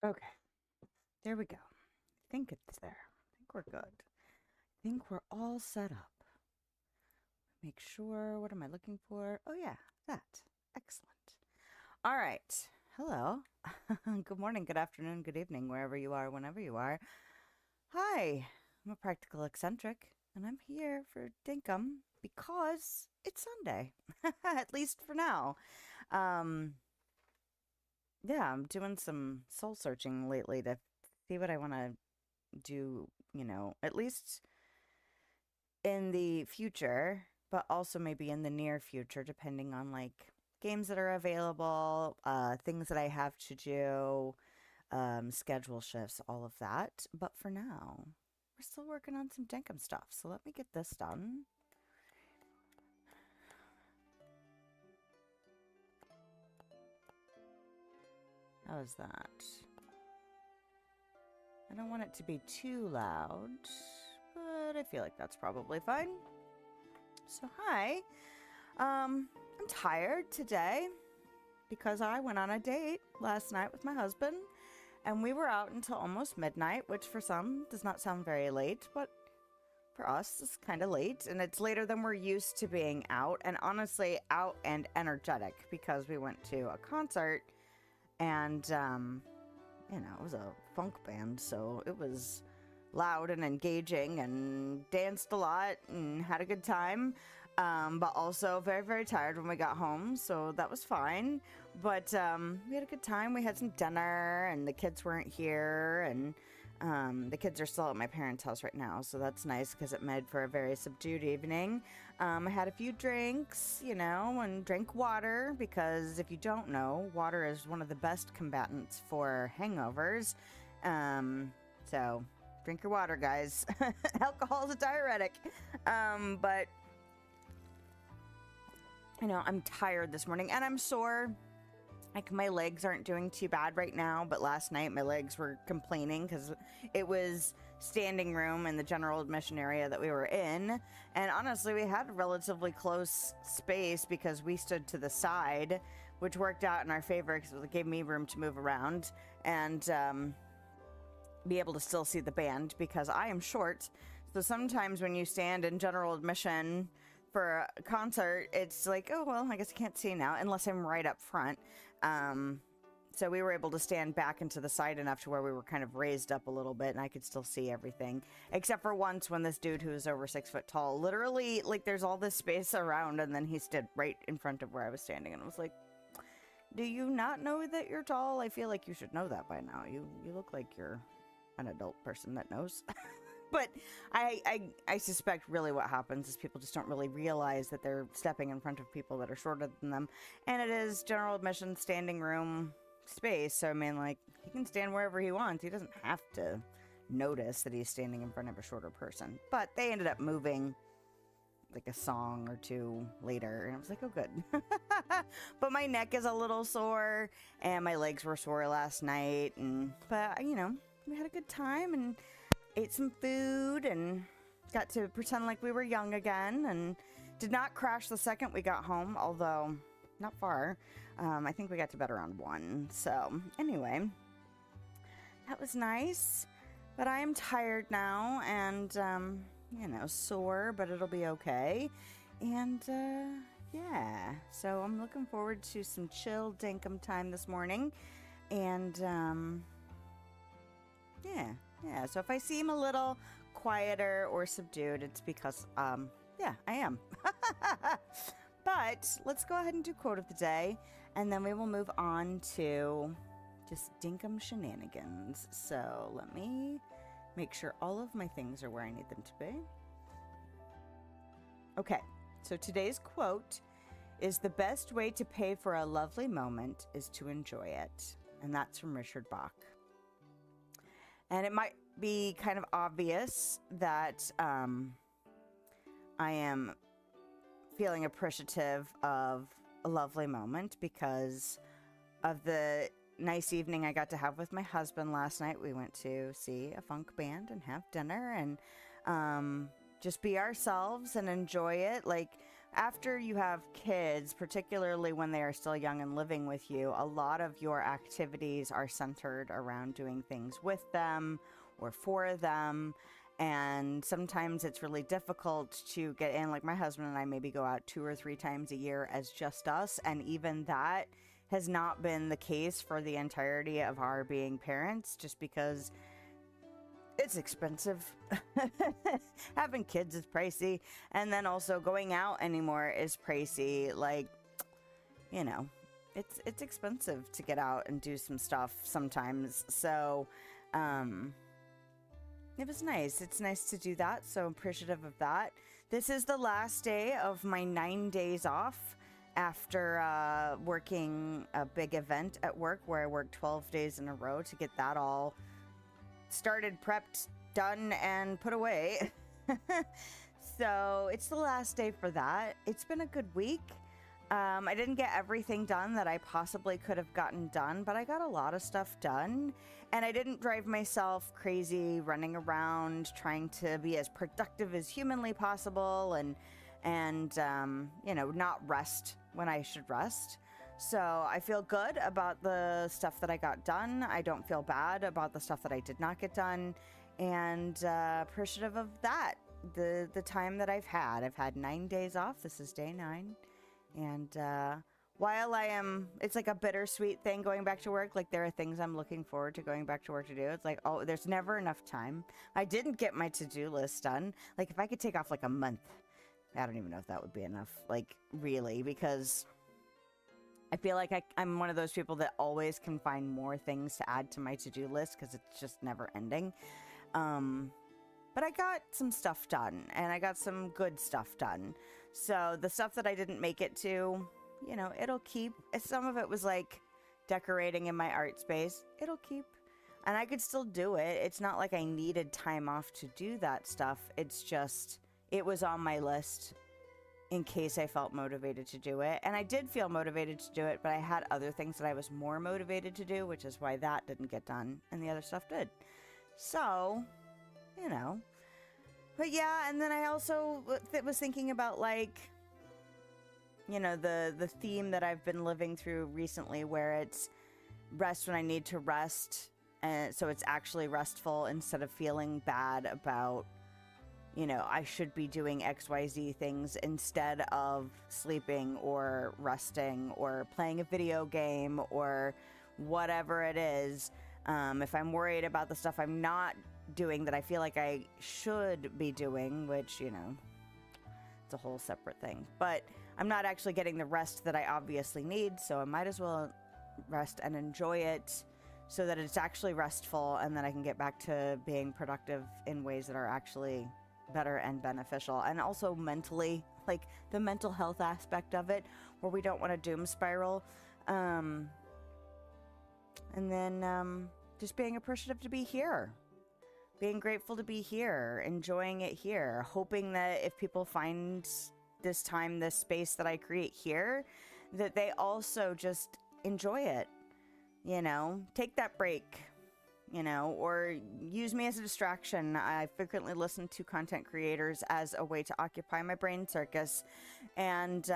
Okay, there we go. I think it's there. I think we're good. I think we're all set up. Make sure. What am I looking for? Oh, yeah, that. Excellent. All right. Hello. Good morning, good afternoon, good evening, wherever you are, whenever you are. Hi, I'm a practical eccentric, and I'm here for Dinkum because it's Sunday, at least for now. Um, yeah, I'm doing some soul searching lately to see what I want to do, at least in the future, but also maybe in the near future, depending on like games that are available, things that I have to do, schedule shifts, all of that. But for now, we're still working on some Dinkum stuff. So let me get this done. How's that? I don't want it to be too loud, but I feel like that's probably fine. So hi, I'm tired today because I went on a date last night with my husband and we were out until almost midnight, which for some does not sound very late, but for us it's kind of late, and it's later than we're used to being out, and honestly out and energetic because we went to a concert and it was a funk band, so it was loud and engaging and danced a lot and had a good time. But also very, very tired when we got home, so that was fine. But we had a good time. We had some dinner, and the kids weren't here, and the kids are still at my parents' house right now, so that's nice because it made for a very subdued evening. I had a few drinks, and drank water because if you don't know, water is one of the best combatants for hangovers. So drink your water, guys. Alcohol is a diuretic. But I'm tired this morning and I'm sore. Like, my legs aren't doing too bad right now, but last night my legs were complaining because it was standing room in the general admission area that we were in. And honestly, we had a relatively close space because we stood to the side, which worked out in our favor because it gave me room to move around and be able to still see the band because I am short. So sometimes when you stand in general admission for a concert, it's like, oh, well, I guess I can't see now unless I'm right up front. So we were able to stand back into the side enough to where we were kind of raised up a little bit and I could still see everything. Except for once when this dude who was over 6 foot tall, literally, like, there's all this space around and then he stood right in front of where I was standing and I was like, do you not know that you're tall? I feel like you should know that by now. You look like you're an adult person that knows. But I suspect really what happens is people just don't really realize that they're stepping in front of people that are shorter than them. And it is general admission standing room space. So, I mean, like, he can stand wherever he wants. He doesn't have to notice that he's standing in front of a shorter person. But they ended up moving like a song or two later. And I was like, oh, good. But my neck is a little sore and my legs were sore last night. But, we had a good time and ate some food and got to pretend like we were young again and did not crash the second we got home, although not far. I think we got to bed around 1. So anyway, that was nice, but I am tired now and, sore, but it'll be okay. And, yeah, so I'm looking forward to some chill Dinkum time this morning. And, yeah, so if I seem a little quieter or subdued, it's because, yeah, I am. But let's go ahead and do quote of the day, and then we will move on to just Dinkum shenanigans. So let me make sure all of my things are where I need them to be. Okay, so today's quote is, the best way to pay for a lovely moment is to enjoy it. And that's from Richard Bach. And it might be kind of obvious that I am feeling appreciative of a lovely moment because of the nice evening I got to have with my husband last night. We went to see a funk band and have dinner and just be ourselves and enjoy it. Like, after you have kids, particularly when they are still young and living with you, a lot of your activities are centered around doing things with them or for them. And sometimes it's really difficult to get in. Like my husband and I maybe go out 2 or 3 times a year as just us. And even that has not been the case for the entirety of our being parents, just because it's expensive. Having kids is pricey. And then also going out anymore is pricey. Like, you know, it's expensive to get out and do some stuff sometimes. So, it was nice. It's nice to do that. So I'm appreciative of that. This is the last day of my 9 days off after working a big event at work where I worked 12 days in a row to get that all started, prepped, done, and put away. So it's the last day for that. It's been a good week. I didn't get everything done that I possibly could have gotten done, but I got a lot of stuff done, and I didn't drive myself crazy running around trying to be as productive as humanly possible and you know, not rest when I should rest. So I feel good about the stuff that I got done. I don't feel bad about the stuff that I did not get done, and appreciative of that. The time that I've had 9 days off. This is day 9. And while it's like a bittersweet thing going back to work. Like there are things I'm looking forward to going back to work to do. It's like, oh, there's never enough time. I didn't get my to-do list done. Like if I could take off like a month, I don't even know if that would be enough. Like really, because I feel like I'm one of those people that always can find more things to add to my to-do list because it's just never ending. But I got some stuff done, and I got some good stuff done. So the stuff that I didn't make it to, you know, it'll keep. Some of it was like decorating in my art space. It'll keep. And I could still do it. It's not like I needed time off to do that stuff. It's just, it was on my list in case I felt motivated to do it. And I did feel motivated to do it, but I had other things that I was more motivated to do, which is why that didn't get done and the other stuff did. So, you know. But yeah, and then I also was thinking about, like, you know, the theme that I've been living through recently, where it's rest when I need to rest, and so it's actually restful instead of feeling bad about, you know, I should be doing XYZ things instead of sleeping or resting or playing a video game or whatever it is. If I'm worried about the stuff I'm not doing that I feel like I should be doing, which, you know, it's a whole separate thing, but I'm not actually getting the rest that I obviously need, so I might as well rest and enjoy it so that it's actually restful, and then I can get back to being productive in ways that are actually better and beneficial. And also mentally, like the mental health aspect of it, where we don't want to doom spiral. And then just being appreciative to be here. Being grateful to be here, enjoying it here, hoping that if people find this time, this space that I create here, that they also just enjoy it, you know, take that break, you know, or use me as a distraction. I frequently listen to content creators as a way to occupy my brain circus. And,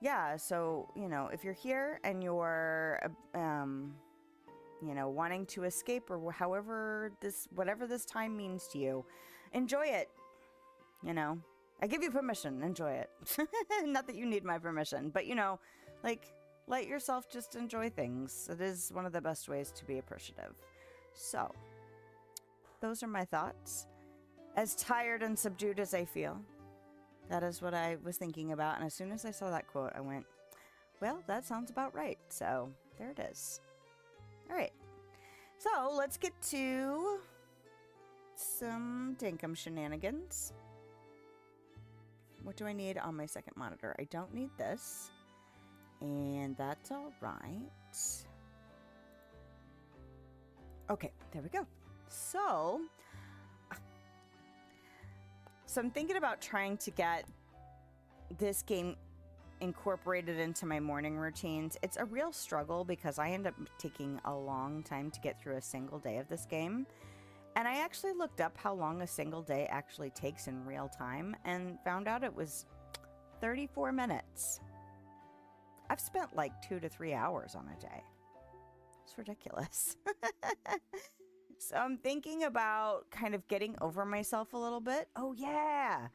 yeah, so, you know, if you're here and you're, you know, wanting to escape or whatever this time means to you, enjoy it. You know, I give you permission, enjoy it. Not that you need my permission, but, you know, like, let yourself just enjoy things. It is one of the best ways to be appreciative. So, those are my thoughts. As tired and subdued as I feel, that is what I was thinking about. And as soon as I saw that quote, I went, well, that sounds about right. So, there it is. All right, so let's get to some Dinkum shenanigans. What do I need on my second monitor? I don't need this, and that's all right. Okay, there we go. So I'm thinking about trying to get this game incorporated into my morning routines. It's a real struggle because I end up taking a long time to get through a single day of this game. And I actually looked up how long a single day actually takes in real time and found out it was 34 minutes. I've spent like 2 to 3 hours on a day. It's ridiculous. So I'm thinking about kind of getting over myself a little bit. Oh, yeah.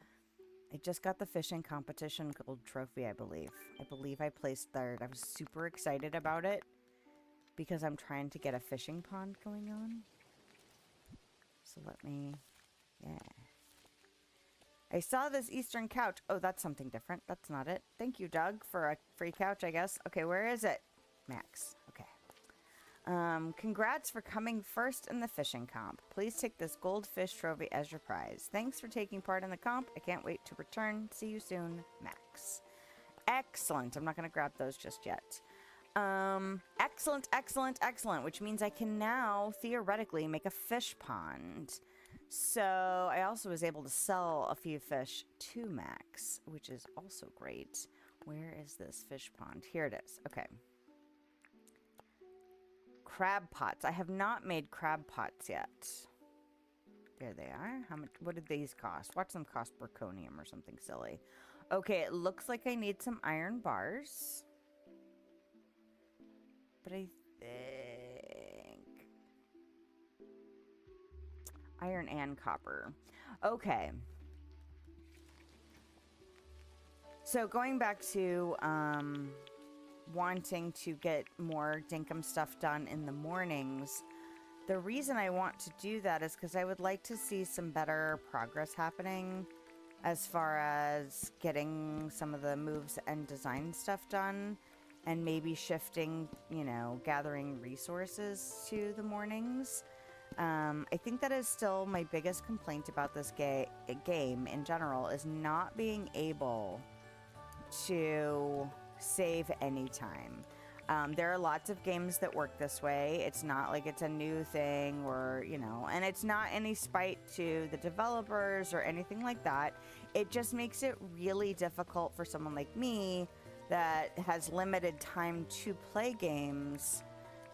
I just got the fishing competition gold trophy, I believe. I believe I placed third. I was super excited about it because I'm trying to get a fishing pond going on. So let me... Yeah. I saw this Eastern couch. Oh, that's something different. That's not it. Thank you, Doug, for a free couch, I guess. Okay, where is it? Max. Okay. Congrats for coming first in the fishing comp. Please take this goldfish trophy as your prize. Thanks for taking part in the comp. I can't wait to return. See you soon, Max. Excellent. I'm not going to grab those just yet. Excellent, excellent, excellent, which means I can now theoretically make a fish pond. So I also was able to sell a few fish to Max, which is also great. Where is this fish pond? Here it is. Okay. Crab pots. I have not made crab pots yet. There they are. How much? What did these cost? Watch them cost zirconium or something silly. Okay, it looks like I need some iron bars. But I think... Iron and copper. Okay. So going back to wanting to get more Dinkum stuff done in the mornings, the reason I want to do that is because I would like to see some better progress happening as far as getting some of the moves and design stuff done, and maybe shifting, you know, gathering resources to the mornings. I think that is still my biggest complaint about this game in general, is not being able to save anytime. There are lots of games that work this way. It's not like it's a new thing, or, you know, and it's not any spite to the developers or anything like that. It just makes it really difficult for someone like me that has limited time to play games.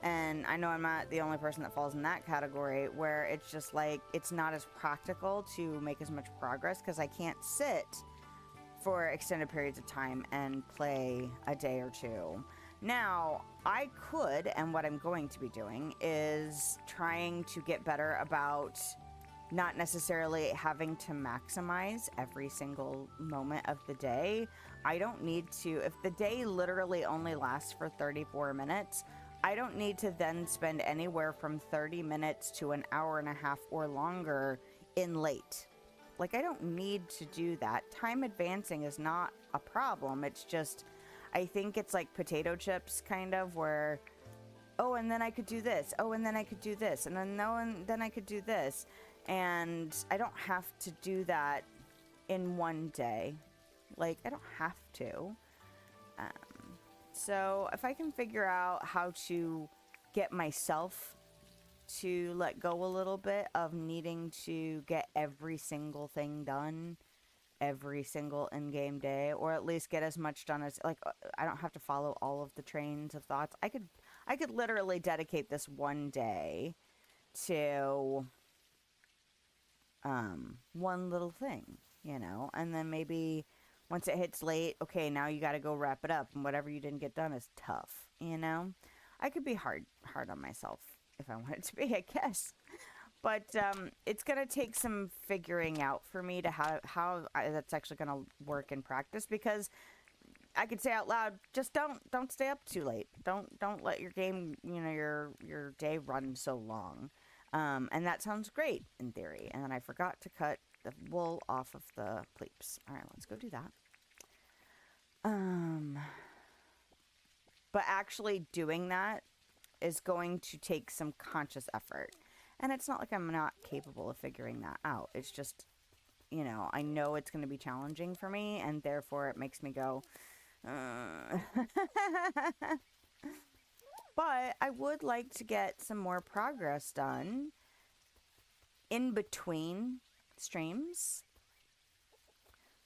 And I know I'm not the only person that falls in that category, where it's just like, it's not as practical to make as much progress because I can't sit for extended periods of time and play a day or two. Now, I could, and what I'm going to be doing is trying to get better about not necessarily having to maximize every single moment of the day. I don't need to, if the day literally only lasts for 34 minutes, I don't need to then spend anywhere from 30 minutes to an hour and a half or longer in late. Like, I don't need to do that. Time advancing is not a problem. It's just, I think it's like potato chips, kind of, where, oh, and then I could do this. Oh, and then I could do this. And then, no, and then I could do this. And I don't have to do that in one day. Like, I don't have to. So if I can figure out how to get myself to let go a little bit of needing to get every single thing done every single in-game day, or at least get as much done as, like, I don't have to follow all of the trains of thoughts. I could literally dedicate this one day to one little thing, you know, and then maybe once it hits late, okay, now you got to go wrap it up, and whatever you didn't get done is tough, you know? I could be hard on myself if I wanted to be, I guess. But it's going to take some figuring out for me to how that's actually going to work in practice, because I could say out loud, just don't stay up too late. Don't let your game, you know, your day run so long. And that sounds great in theory. And then I forgot to cut the wool off of the pleeps. All right, let's go do that. But actually doing that is going to take some conscious effort. And it's not like I'm not capable of figuring that out. It's just, you know, I know it's going to be challenging for me, and therefore it makes me go, But I would like to get some more progress done in between streams.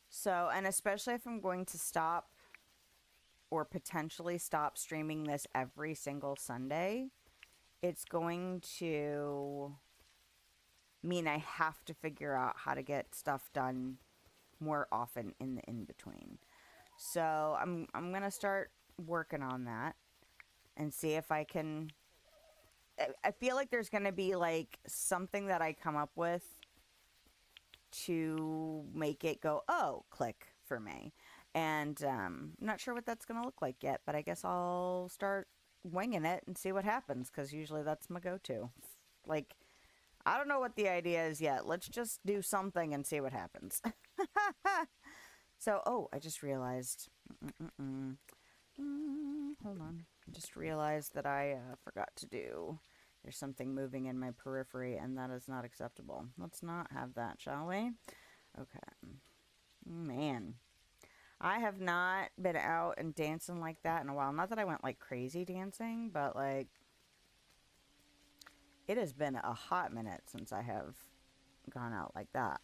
So, and especially if I'm going to stop or potentially stop streaming this every single Sunday, it's going to mean I have to figure out how to get stuff done more often in the in-between. So I'm gonna start working on that and see if I can. I feel like there's gonna be like something that I come up with to make it go, oh, click for me. And I'm not sure what that's gonna look like yet, but I guess I'll start winging it and see what happens, because usually that's my go-to. Like, I don't know what the idea is yet. Let's just do something and see what happens. So, oh, I just realized. Hold on. I just realized that I forgot to do. There's something moving in my periphery, and that is not acceptable. Let's not have that, shall we? Okay. Man. I have not been out and dancing like that in a while. Not that I went like crazy dancing, but like it has been a hot minute since I have gone out like that.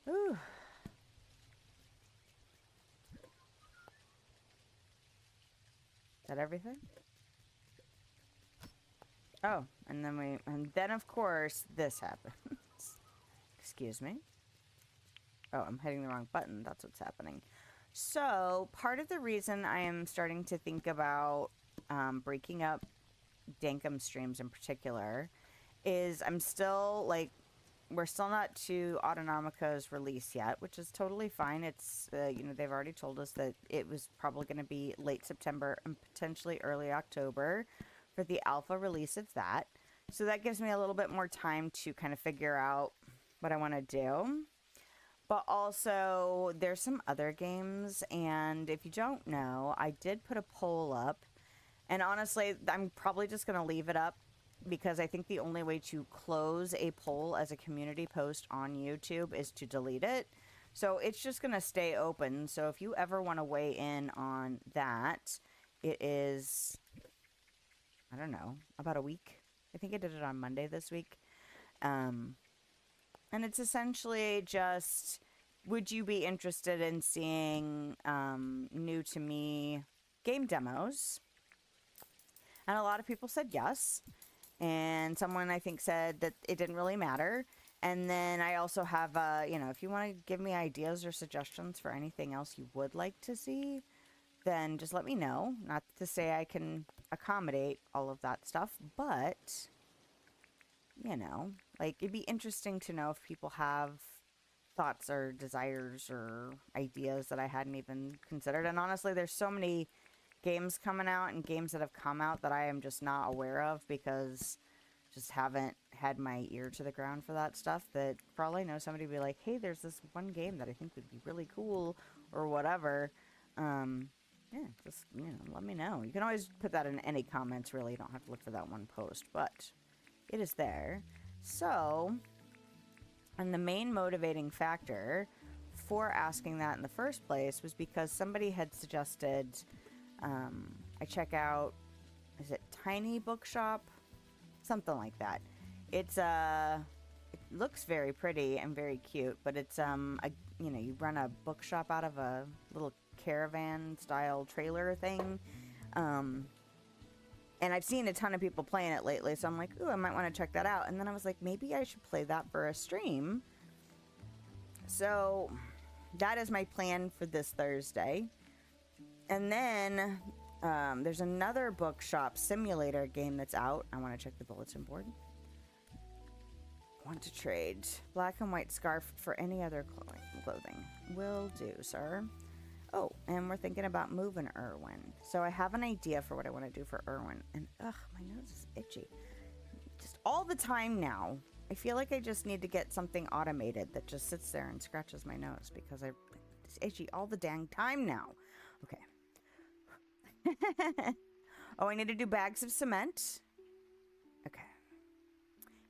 Ooh. Is that everything? Oh, and then of course this happens. Excuse me. Oh, I'm hitting the wrong button. That's what's happening. So, part of the reason I am starting to think about breaking up Dinkum streams in particular is I'm still, like, we're still not to Autonomica's release yet, which is totally fine. It's, you know, they've already told us that it was probably going to be late September and potentially early October for the alpha release of that. So that gives me a little bit more time to kind of figure out what I want to do. But also, there's some other games, and if you don't know, I did put a poll up, and honestly, I'm probably just going to leave it up, because I think the only way to close a poll as a community post on YouTube is to delete it. So it's just going to stay open. So if you ever want to weigh in on that, it is, I don't know, about a week. I think I did it on Monday this week. And it's essentially just, would you be interested in seeing new to me game demos? And a lot of people said yes. And someone, I think, said that it didn't really matter. And then I also have, you know, if you want to give me ideas or suggestions for anything else you would like to see, then just let me know. Not to say I can accommodate all of that stuff, but, you know, like, it'd be interesting to know if people have thoughts or desires or ideas that I hadn't even considered. And honestly, there's so many games coming out and games that have come out that I am just not aware of, because just haven't had my ear to the ground for that stuff, that for all I know, somebody would be like, hey, there's this one game that I think would be really cool or whatever. Yeah, just, you know, let me know. You can always put that in any comments, really. You don't have to look for that one post, but it is there. So, and the main motivating factor for asking that in the first place was because somebody had suggested I check out, is it Tiny Bookshop? Something like that. It's it looks very pretty and very cute, but it's you know, you run a bookshop out of a little caravan style trailer thing. And I've seen a ton of people playing it lately, so I'm like, ooh, I might want to check that out. And then I was like, maybe I should play that for a stream. So that is my plan for this Thursday. And then there's another bookshop simulator game that's out. I want to check the bulletin board. Want to trade. Black and white scarf for any other clothing. Will do, sir. Oh, and we're thinking about moving Irwin. So I have an idea for what I want to do for Irwin. And, ugh, my nose is itchy. Just all the time now. I feel like I just need to get something automated that just sits there and scratches my nose, because it's itchy all the dang time now. Okay. Oh, I need to do bags of cement. Okay.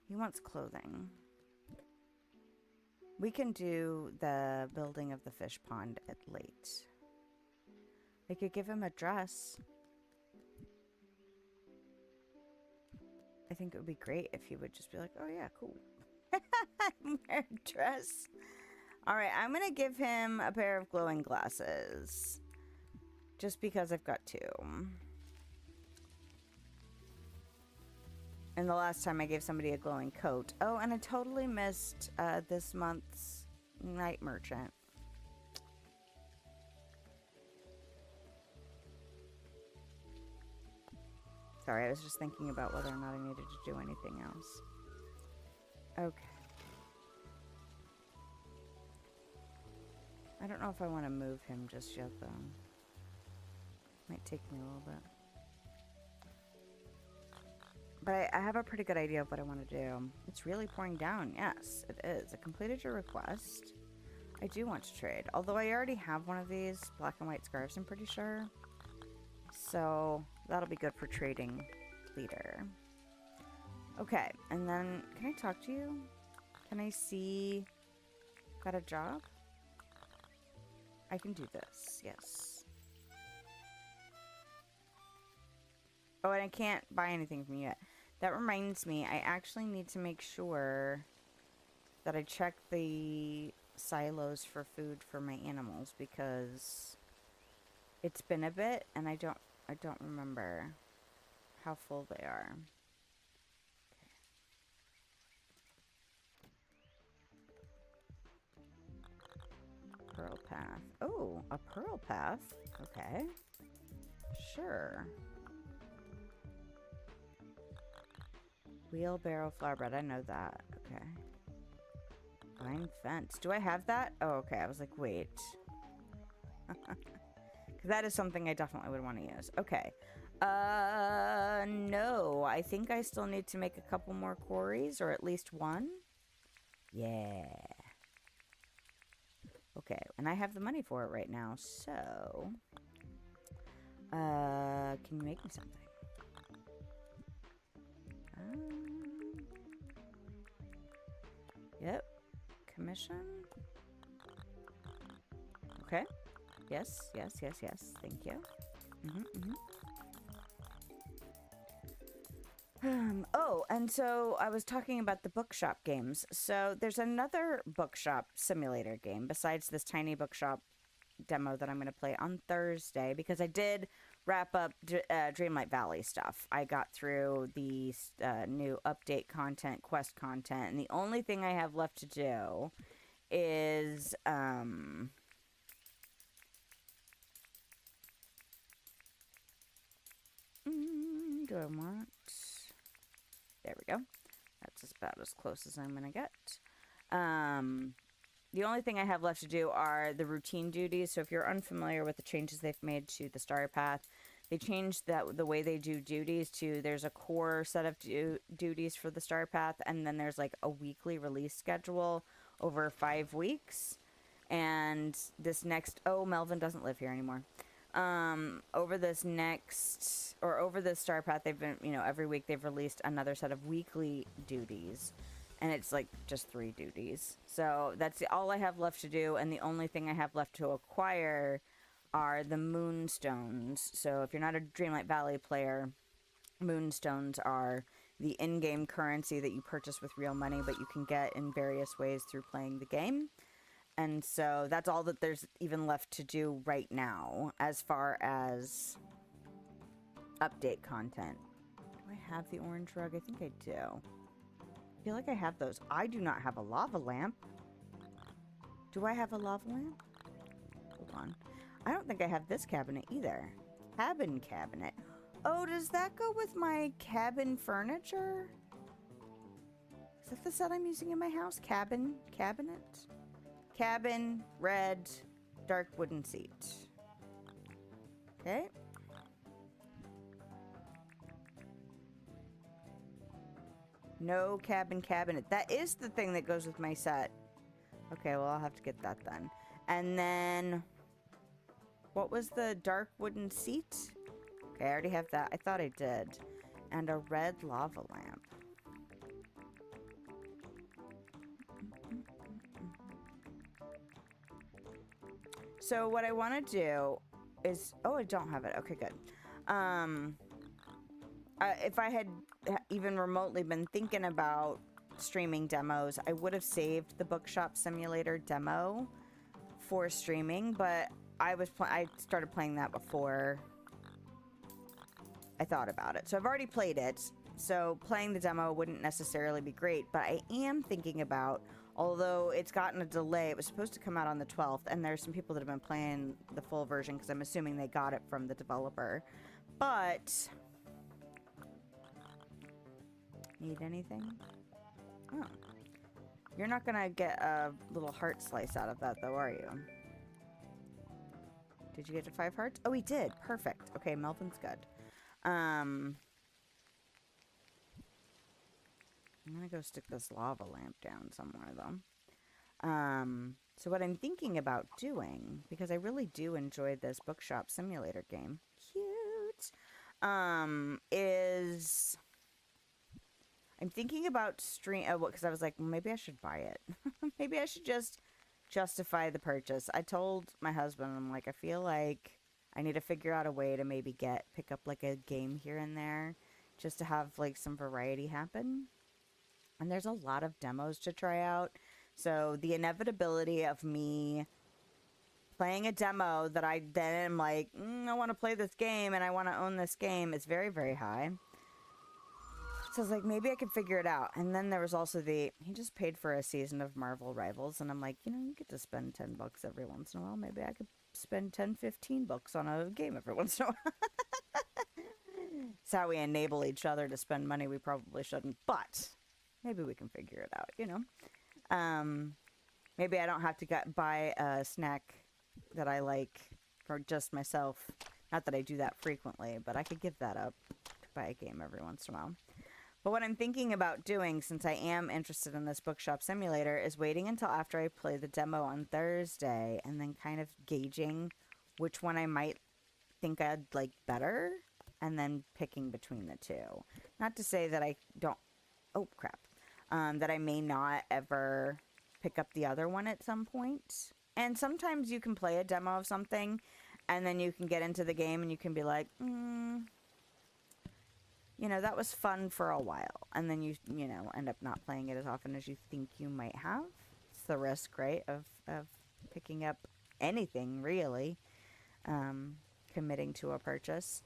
He wants clothing. We can do the building of the fish pond at late. I could give him a dress. I think it would be great if he would just be like, oh yeah, cool. Wear a dress. Alright, I'm going to give him a pair of glowing glasses. Just because I've got two. And the last time I gave somebody a glowing coat. Oh, and I totally missed this month's Night Merchant. Sorry, I was just thinking about whether or not I needed to do anything else. Okay. I don't know if I want to move him just yet, though. Might take me a little bit. But I have a pretty good idea of what I want to do. It's really pouring down. Yes, it is. I completed your request. I do want to trade. Although I already have one of these black and white scarves, I'm pretty sure. So that'll be good for trading leader. Okay, and then can I talk to you? Can I see... Got a job? I can do this, yes. Oh, and I can't buy anything from you yet. That reminds me, I actually need to make sure that I check the silos for food for my animals, because it's been a bit and I don't remember how full they are. Pearl path. Oh, a pearl path. Okay. Sure. Wheelbarrow flower bread. I know that. Okay. Vine fence. Do I have that? Oh, okay. I was like, wait. That is something I definitely would want to use. Okay. No. I think I still need to make a couple more quarries, or at least one. Yeah. Okay, and I have the money for it right now, so... can you make me something? Yep. Commission? Okay. Yes, yes, yes, yes. Thank you. Oh, and so I was talking about the bookshop games. So there's another bookshop simulator game besides this tiny bookshop demo that I'm going to play on Thursday, because I did wrap up Dreamlight Valley stuff. I got through the new update content, quest content, and the only thing I have left to do is... do I want... There we go. That's about as close as I'm going to get. The only thing I have left to do are the routine duties. So if you're unfamiliar with the changes they've made to the Star Path, they changed the way they do duties to, there's a core set of duties for the Star Path, and then there's like a weekly release schedule over 5 weeks. And this next... Oh, Melvin doesn't live here anymore. Over this Star Path, they've been, every week they've released another set of weekly duties, and it's like just 3 duties. So that's all I have left to do, and the only thing I have left to acquire are the moonstones. So if you're not a Dreamlight Valley player, moonstones are the in-game currency that you purchase with real money, but you can get in various ways through playing the game. And so that's all that there's even left to do right now as far as update content. Do I have the orange rug? I think I do. I feel like I have those. I do not have a lava lamp. Do I have a lava lamp? Hold on. I don't think I have this cabinet either. Cabin cabinet. Oh, does that go with my cabin furniture? Is that the set I'm using in my house? Cabin cabinet? Cabin, red, dark wooden seat. Okay. No cabin cabinet. That is the thing that goes with my set. Okay, well, I'll have to get that then. And then... What was the dark wooden seat? Okay, I already have that. I thought I did. And a red lava lamp. So what I want to do is... Oh, I don't have it. Okay, good. If I had even remotely been thinking about streaming demos, I would have saved the Bookshop Simulator demo for streaming, but I started playing that before I thought about it. So I've already played it, so playing the demo wouldn't necessarily be great, but I am thinking about... Although it's gotten a delay, it was supposed to come out on the 12th, and there's some people that have been playing the full version because I'm assuming they got it from the developer. But Need anything? Oh. You're not gonna get a little heart slice out of that, though, are you? Did you get to 5 hearts? Oh, he did. Perfect. Okay, Melvin's good. I'm gonna go stick this lava lamp down somewhere, though. So what I'm thinking about doing, because I really do enjoy this bookshop simulator game, cute, is I'm thinking about because I was like, well, maybe I should buy it. Maybe I should just justify the purchase. I told my husband, I'm like, I feel like I need to figure out a way to maybe pick up like a game here and there just to have like some variety happen. And there's a lot of demos to try out. So the inevitability of me playing a demo that I then am like, I want to play this game and I want to own this game is very, very high. So I was like, maybe I could figure it out. And then there was also he just paid for a season of Marvel Rivals. And I'm like, you get to spend $10 every once in a while. Maybe I could spend $10-15 on a game every once in a while. It's how we enable each other to spend money we probably shouldn't. But maybe we can figure it out, Maybe I don't have to buy a snack that I like for just myself. Not that I do that frequently, but I could give that up to buy a game every once in a while. But what I'm thinking about doing, since I am interested in this bookshop simulator, is waiting until after I play the demo on Thursday and then kind of gauging which one I might think I'd like better and then picking between the two. Not to say that I don't... Oh, crap. That I may not ever pick up the other one at some point. And sometimes you can play a demo of something and then you can get into the game and you can be like, that was fun for a while. And then you end up not playing it as often as you think you might have. It's the risk, right, of picking up anything, really, committing to a purchase.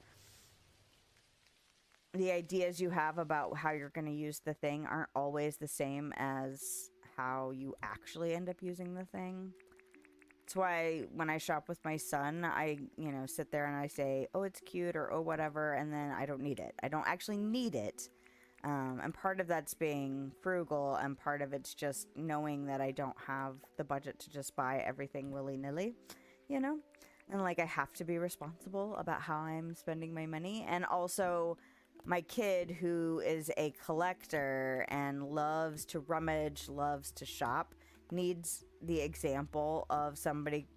The ideas you have about how you're going to use the thing aren't always the same as how you actually end up using the thing. That's why when I shop with my son, I, sit there and I say, oh, it's cute or oh, whatever, and then I don't need it. I don't actually need it. And part of that's being frugal, and part of it's just knowing that I don't have the budget to just buy everything willy-nilly, And, like, I have to be responsible about how I'm spending my money. And also, my kid, who is a collector and loves to rummage, loves to shop, needs the example of somebody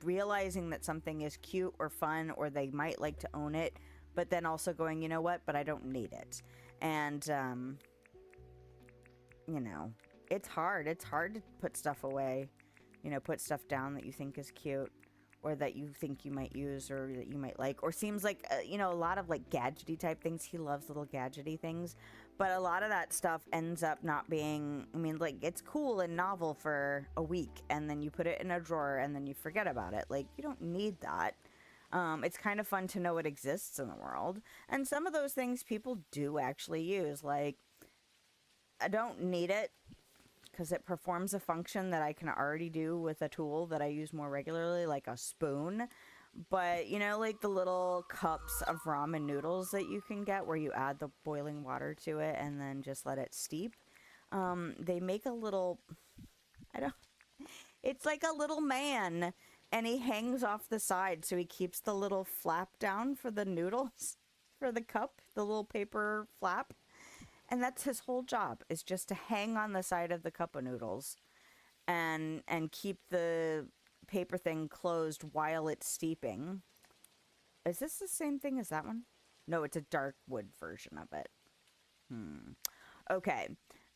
realizing that something is cute or fun or they might like to own it, but then also going, you know what, but I don't need it. And, it's hard. It's hard to put stuff away, put stuff down that you think is cute or that you think you might use or that you might like, or seems like, a lot of like gadgety type things. He loves little gadgety things. But a lot of that stuff ends up not being, like, it's cool and novel for a week, and then you put it in a drawer, and then you forget about it. Like, you don't need that. It's kind of fun to know it exists in the world. And some of those things people do actually use. Like, I don't need it because it performs a function that I can already do with a tool that I use more regularly, like a spoon. But, like the little cups of ramen noodles that you can get where you add the boiling water to it and then just let it steep. They make a little, it's like a little man and he hangs off the side. So he keeps the little flap down for the noodles, for the cup, the little paper flap. And that's his whole job, is just to hang on the side of the cup of noodles and keep the paper thing closed while it's steeping. Is this the same thing as that one? No, it's a dark wood version of it. Okay.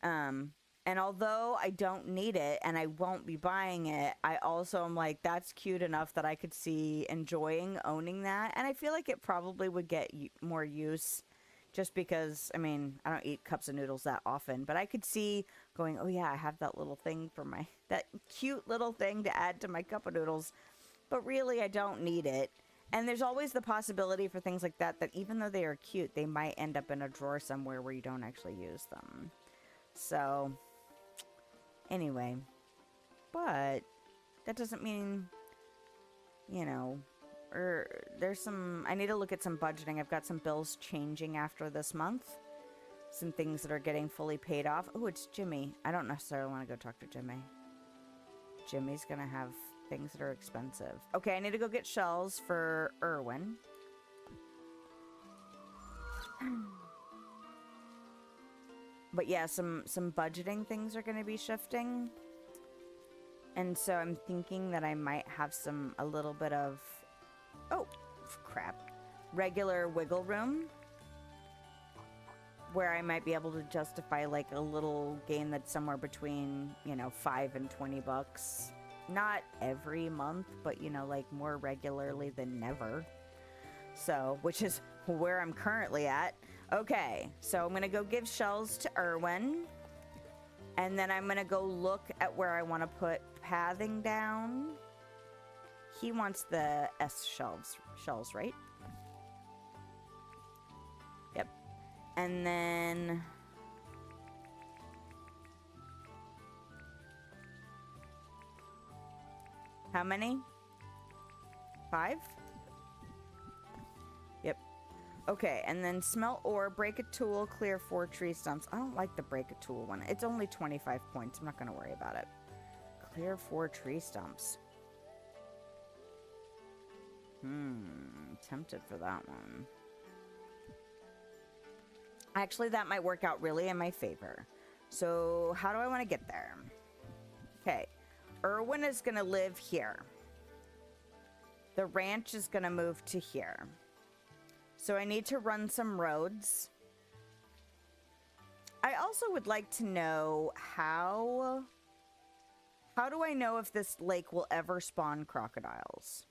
And although I don't need it and I won't be buying it, I also am like, that's cute enough that I could see enjoying owning that. And I feel like it probably would get more use just because, I don't eat cups of noodles that often, but I could see going, oh yeah, I have that little thing for that cute little thing to add to my cup of noodles, but really I don't need it. And there's always the possibility for things like that even though they are cute, they might end up in a drawer somewhere where you don't actually use them. So, anyway, but that doesn't mean, I need to look at some budgeting. I've got some bills changing after this month. some things that are getting fully paid off. Oh, it's Jimmy. I don't necessarily want to go talk to Jimmy. Jimmy's gonna have things that are expensive. Okay, I need to go get shells for Irwin. But yeah, some budgeting things are gonna be shifting. And so I'm thinking that I might have a little bit of, oh, crap, regular wiggle room where I might be able to justify like a little game that's somewhere between, you know, $5 and $20. Not every month, but, you know, like more regularly than never. So, which is where I'm currently at. Okay, so I'm going to go give shells to Irwin. And then I'm going to go look at where I want to put pathing down. He wants the S shells, right? Yep. And then... how many? 5? Yep. Okay, and then smelt ore, break a tool, clear 4 tree stumps. I don't like the break a tool one. It's only 25 points. I'm not going to worry about it. Clear 4 tree stumps. Tempted for that one. Actually, that might work out really in my favor. So, how do I want to get there? Okay. Irwin is going to live here. The ranch is going to move to here. So I need to run some roads. I also would like to know how do I know if this lake will ever spawn crocodiles?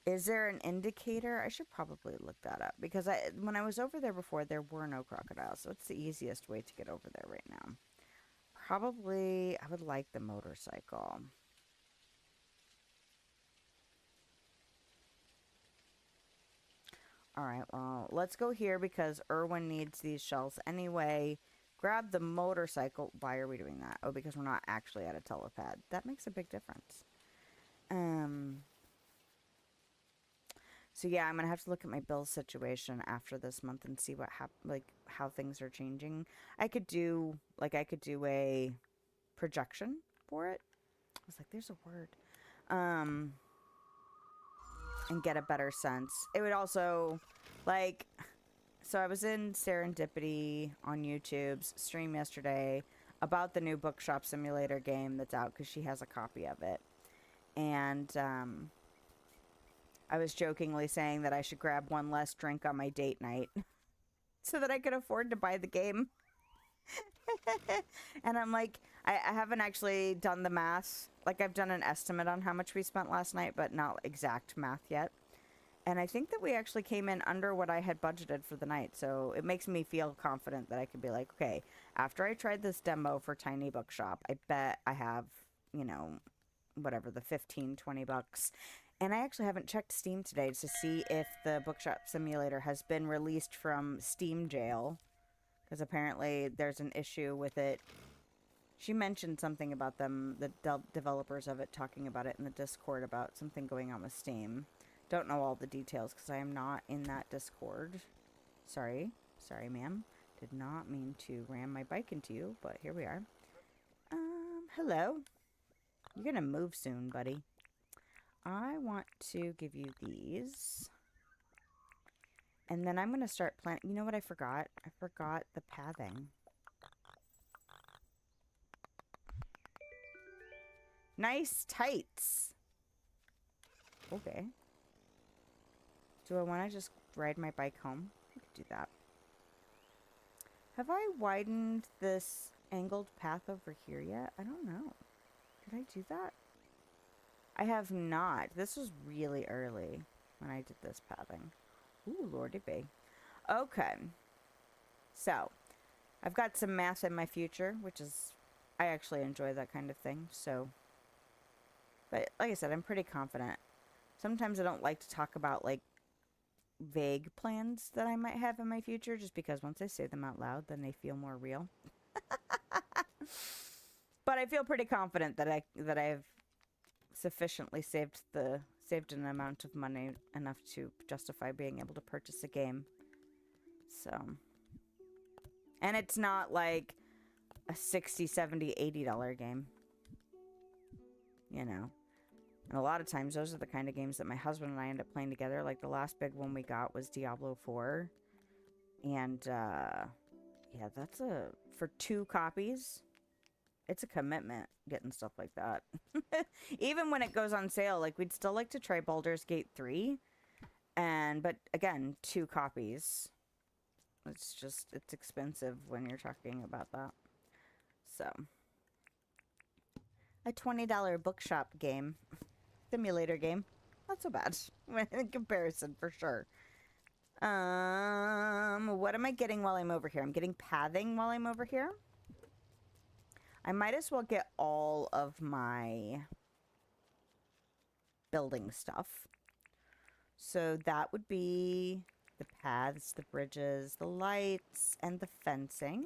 Is there an indicator? I should probably look that up because when I was over there before, there were no crocodiles. So it's the easiest way to get over there right now. Probably, I would like the motorcycle. Alright, well, let's go here because Irwin needs these shells anyway. Grab the motorcycle. Why are we doing that? Oh, because we're not actually at a telepad. That makes a big difference. So yeah, I'm gonna have to look at my bill situation after this month and see what how things are changing. I could do a projection for it. I was like, there's a word. And get a better sense. It would also, like, so I was in Serendipity on YouTube's stream yesterday about the new Bookshop Simulator game that's out because she has a copy of it. And, I was jokingly saying that I should grab one less drink on my date night so that I could afford to buy the game. And I'm like, I haven't actually done the math. Like, I've done an estimate on how much we spent last night, but not exact math yet. And I think that we actually came in under what I had budgeted for the night. So it makes me feel confident that I could be like, okay, after I tried this demo for Tiny Bookshop, I bet I have, you know, whatever, the 15, 20 bucks. And I actually haven't checked Steam today to see if the Bookshop Simulator has been released from Steam jail. Because apparently there's an issue with it. She mentioned something about them, the developers of it, talking about it in the Discord about something going on with Steam. Don't know all the details because I am not in that Discord. Sorry. Sorry, ma'am. Did not mean to ram my bike into you, but here we are. Hello. You're gonna move soon, buddy. I want to give you these. And then I'm going to start planting. You know what I forgot? I forgot the pathing. Nice tights. Okay. Do I want to just ride my bike home? I could do that. Have I widened this angled path over here yet? I don't know. Did I do that? I have not. This was really early when I did this pathing. Ooh, lordy be. Okay. So, I've got some math in my future, which is... I actually enjoy that kind of thing, so... But, like I said, I'm pretty confident. Sometimes I don't like to talk about, like, vague plans that I might have in my future, just because once I say them out loud, then they feel more real. But I feel pretty confident that I've sufficiently saved an amount of money enough to justify being able to purchase a game. So, And it's not like a $60, $70, $80 game. You know. And a lot of times, those are the kind of games that my husband and I end up playing together. Like, the last big one we got was Diablo 4. And, yeah, that's for 2 copies, it's a commitment getting stuff like that. Even when it goes on sale, like, we'd still like to try Baldur's Gate 3. But, again, 2 copies. It's expensive when you're talking about that. So. A $20 bookshop game. Simulator game. Not so bad in comparison, for sure. What am I getting while I'm over here? I'm getting pathing while I'm over here. I might as well get all of my building stuff. So that would be the paths, the bridges, the lights, and the fencing.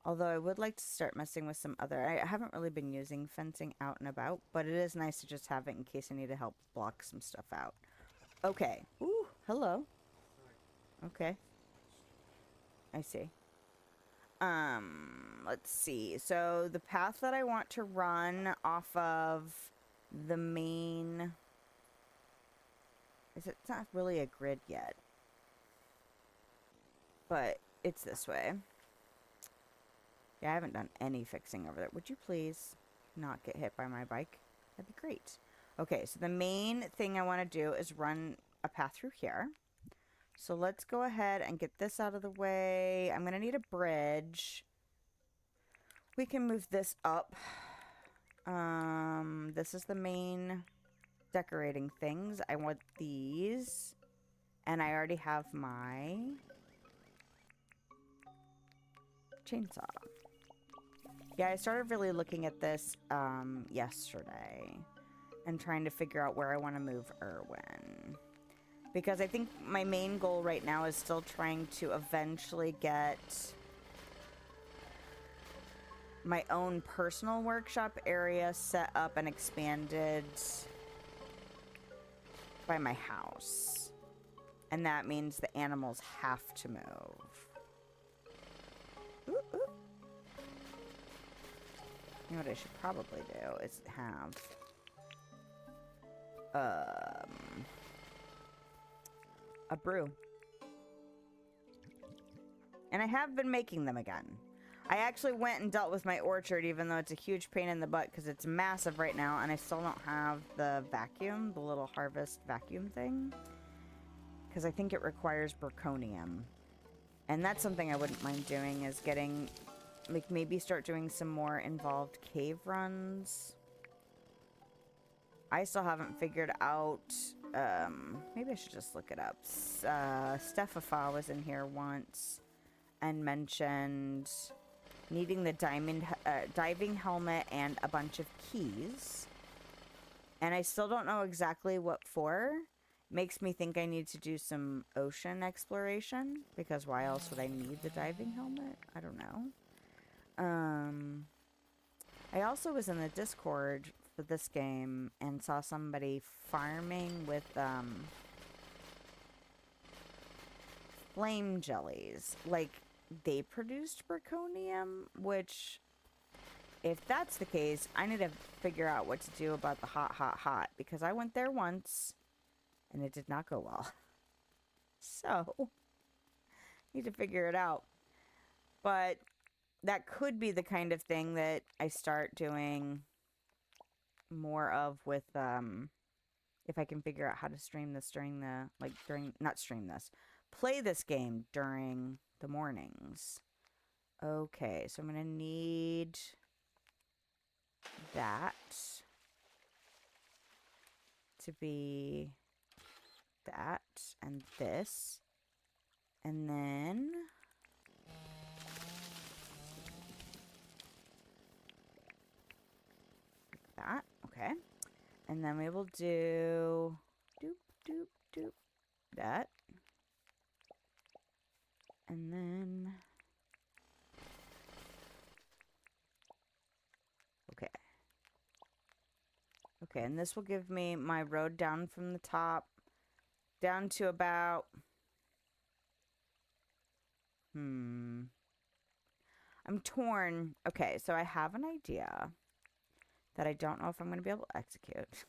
Although I would like to start messing with some other... I haven't really been using fencing out and about, but it is nice to just have it in case I need to help block some stuff out. Okay. Ooh, hello. Okay. I see. Let's see. So the path that I want to run off of the main... It's not really a grid yet. But it's this way. Yeah, I haven't done any fixing over there. Would you please not get hit by my bike? That'd be great. Okay, so the main thing I want to do is run a path through here. So let's go ahead and get this out of the way. I'm going to need a bridge. We can move this up. This is the main decorating things. I want these. And I already have my chainsaw. Yeah, I started really looking at this yesterday and trying to figure out where I want to move Irwin. Because I think my main goal right now is still trying to eventually get my own personal workshop area set up and expanded by my house. And that means the animals have to move. Ooh, ooh. You know what I should probably do is have a brew. And I have been making them again. I actually went and dealt with my orchard, even though it's a huge pain in the butt because it's massive right now, and I still don't have the vacuum, the little harvest vacuum thing, because I think it requires zirconium. And that's something I wouldn't mind doing, is getting, like, maybe start doing some more involved cave runs. I still haven't figured out, maybe I should just look it up. Stefafa was in here once and mentioned needing the diving helmet and a bunch of keys. And I still don't know exactly what for. Makes me think I need to do some ocean exploration, because why else would I need the diving helmet? I don't know. I also was in the Discord for this game and saw somebody farming with flame jellies. Like, they produced zirconium, which, if that's the case, I need to figure out what to do about the hot, because I went there once and it did not go well. So, need to figure it out. But that could be the kind of thing that I start doing more of with, if I can figure out how to stream this during the, play this game during the mornings. Okay, so I'm gonna need that to be that and this, and then that. Okay, and then we will do that, and then okay, and this will give me my road down from the top down to about I'm torn. Okay, so I have an idea that I don't know if I'm going to be able to execute.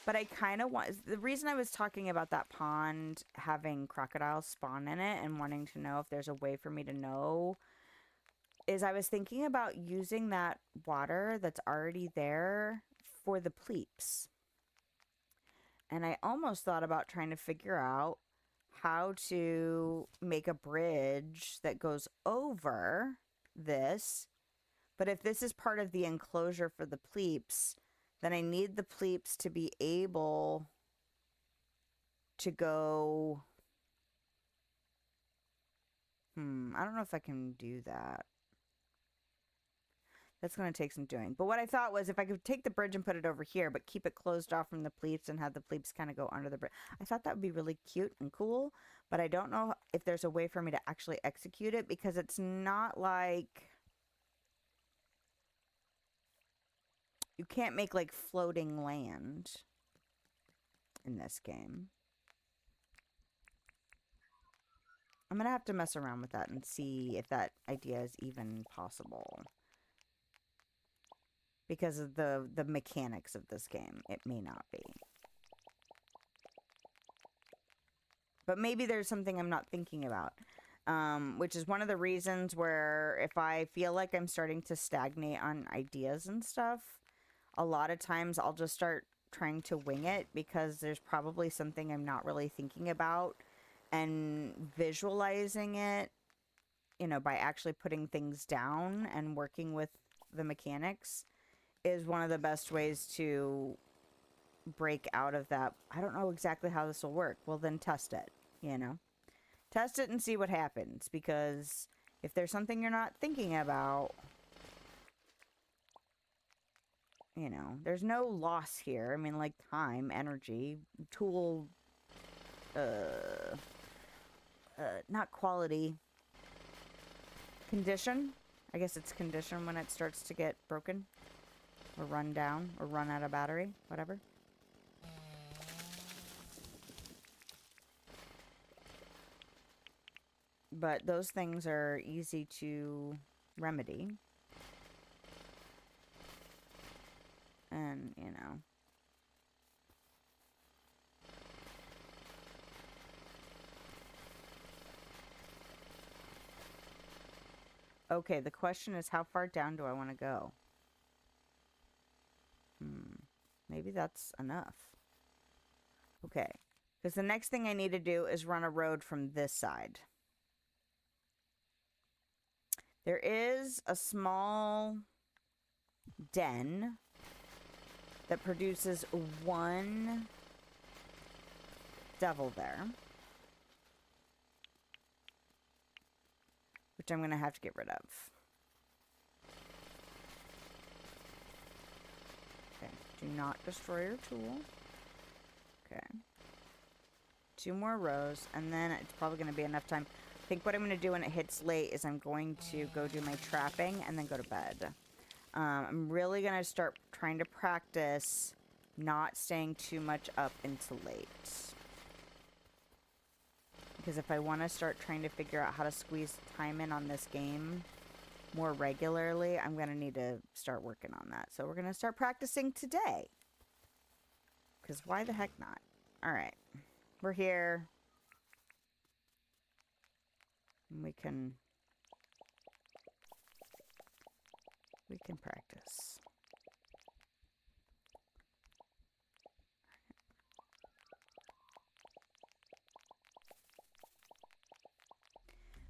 But I kind of want... The reason I was talking about that pond having crocodiles spawn in it and wanting to know if there's a way for me to know is I was thinking about using that water that's already there for the pleeps. And I almost thought about trying to figure out how to make a bridge that goes over this. But if this is part of the enclosure for the pleeps, then I need the pleeps to be able to go... I don't know if I can do that. That's going to take some doing. But what I thought was if I could take the bridge and put it over here, but keep it closed off from the pleeps and have the pleeps kind of go under the bridge. I thought that would be really cute and cool, but I don't know if there's a way for me to actually execute it because it's not like... You can't make like floating land in this game. I'm going to have to mess around with that and see if that idea is even possible. Because of the mechanics of this game, it may not be. But maybe there's something I'm not thinking about. Which is one of the reasons where if I feel like I'm starting to stagnate on ideas and stuff, a lot of times I'll just start trying to wing it because there's probably something I'm not really thinking about. And visualizing it, you know, by actually putting things down and working with the mechanics is one of the best ways to break out of that. I don't know exactly how this will work. Well, then test it, you know. Test it and see what happens, because if there's something you're not thinking about, you know, there's no loss here. I mean, like time, energy, tool, not quality. Condition? I guess it's condition when it starts to get broken. Or run down. Or run out of battery. Whatever. But those things are easy to remedy. And, you know. Okay, the question is, how far down do I want to go? Maybe that's enough. Okay, because the next thing I need to do is run a road from this side. There is a small den that produces one devil there, which I'm going to have to get rid of. Okay, do not destroy your tool. Okay. 2 more rows, and then it's probably going to be enough time. I think what I'm going to do when it hits late is I'm going to go do my trapping and then go to bed. I'm really going to start trying to practice not staying too much up until late. Because if I want to start trying to figure out how to squeeze time in on this game more regularly, I'm going to need to start working on that. So we're going to start practicing today. Because why the heck not? Alright. We're here. We can practice.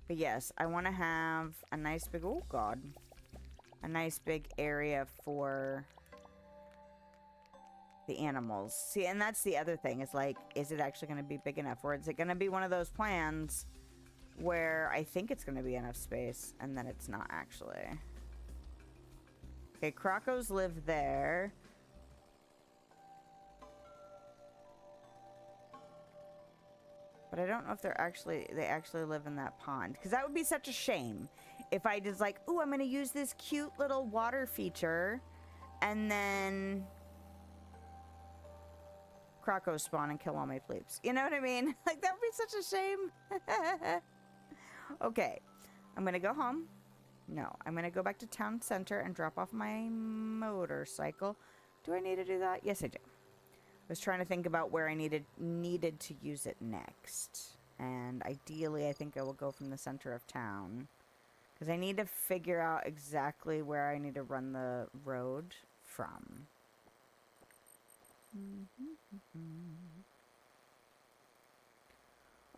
But yes, I want to have a nice big, oh god, a nice big area for the animals. See, and that's the other thing, is like, is it actually going to be big enough? Or is it going to be one of those plans where I think it's going to be enough space, and then it's not actually. Okay, crocos live there. But I don't know if they actually live in that pond. Because that would be such a shame. If I just like, ooh, I'm going to use this cute little water feature. And then crocos spawn and kill all my plebes. You know what I mean? Like, that would be such a shame. Okay. I'm going to go home. No, I'm going to go back to town center and drop off my motorcycle. Do I need to do that? Yes, I do. I was trying to think about where I needed to use it next. And ideally, I think I will go from the center of town. Because I need to figure out exactly where I need to run the road from.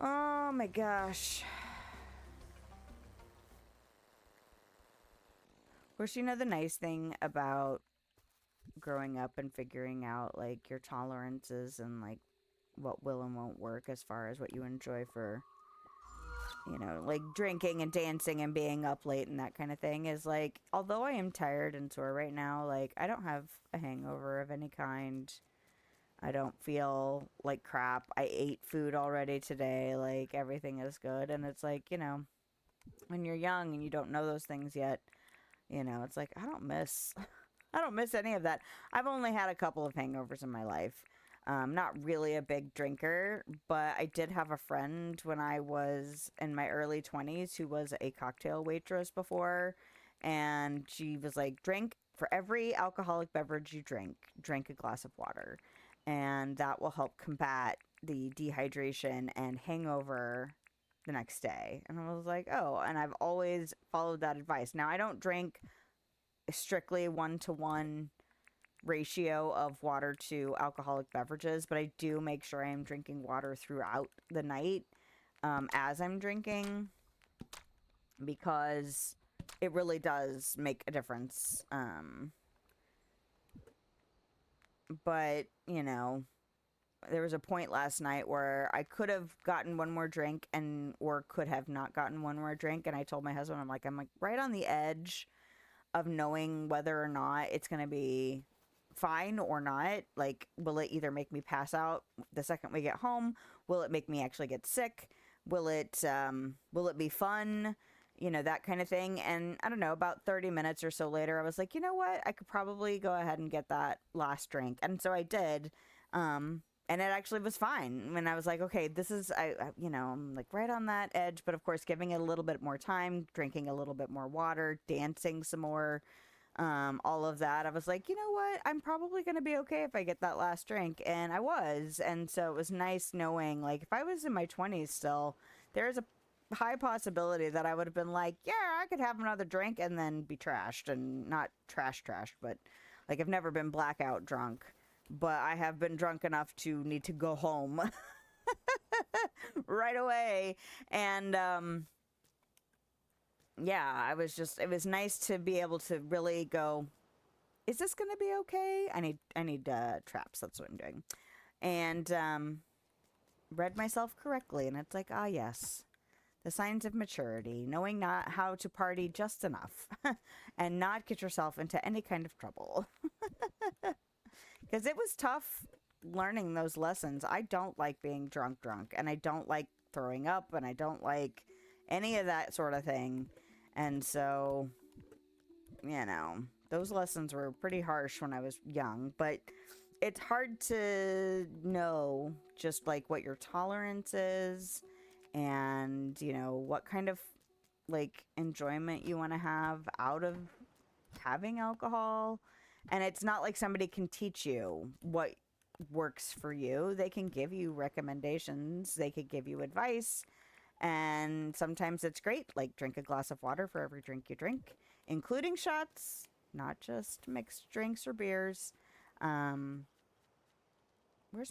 Oh my gosh. Of course, you know the nice thing about growing up and figuring out like your tolerances and like what will and won't work as far as what you enjoy for, you know, like drinking and dancing and being up late and that kind of thing is like, although I am tired and sore right now, like I don't have a hangover of any kind. I don't feel like crap. I ate food already today. Like everything is good. And it's like, you know, when you're young and you don't know those things yet, you know, it's like, I don't miss any of that. I've only had a couple of hangovers in my life. Not really a big drinker, but I did have a friend when I was in my early 20s who was a cocktail waitress before. And she was like, drink for every alcoholic beverage you drink a glass of water. And that will help combat the dehydration and hangover the next day. And I was like, oh, and I've always followed that advice. Now, I don't drink strictly 1-to-1 ratio of water to alcoholic beverages, but I do make sure I am drinking water throughout the night as I'm drinking, because it really does make a difference. But, you know, there was a point last night where I could have gotten one more drink or could have not gotten one more drink. And I told my husband, I'm like right on the edge of knowing whether or not it's going to be fine or not. Like, will it either make me pass out the second we get home? Will it make me actually get sick? Will it be fun? You know, that kind of thing. And I don't know, about 30 minutes or so later, I was like, you know what? I could probably go ahead and get that last drink. And so I did. And it actually was fine. When I was like, okay, this is, you know, I'm like right on that edge. But of course, giving it a little bit more time, drinking a little bit more water, dancing some more, all of that. I was like, you know what? I'm probably going to be okay if I get that last drink. And I was. And so it was nice knowing, like, if I was in my 20s still, there's a high possibility that I would have been like, yeah, I could have another drink and then be trashed. And not trashed, but like I've never been blackout drunk. But I have been drunk enough to need to go home right away. And yeah, it was nice to be able to really go, is this going to be okay? I need traps. That's what I'm doing. And read myself correctly. And it's like, ah, yes. The signs of maturity, knowing not how to party just enough and not get yourself into any kind of trouble. Because it was tough learning those lessons. I don't like being drunk, and I don't like throwing up, and I don't like any of that sort of thing. And so, you know, those lessons were pretty harsh when I was young, but it's hard to know just like what your tolerance is and, you know, what kind of like enjoyment you want to have out of having alcohol. And it's not like somebody can teach you what works for you. They can give you recommendations. They could give you advice. And sometimes it's great, like drink a glass of water for every drink you drink, including shots, not just mixed drinks or beers. Where's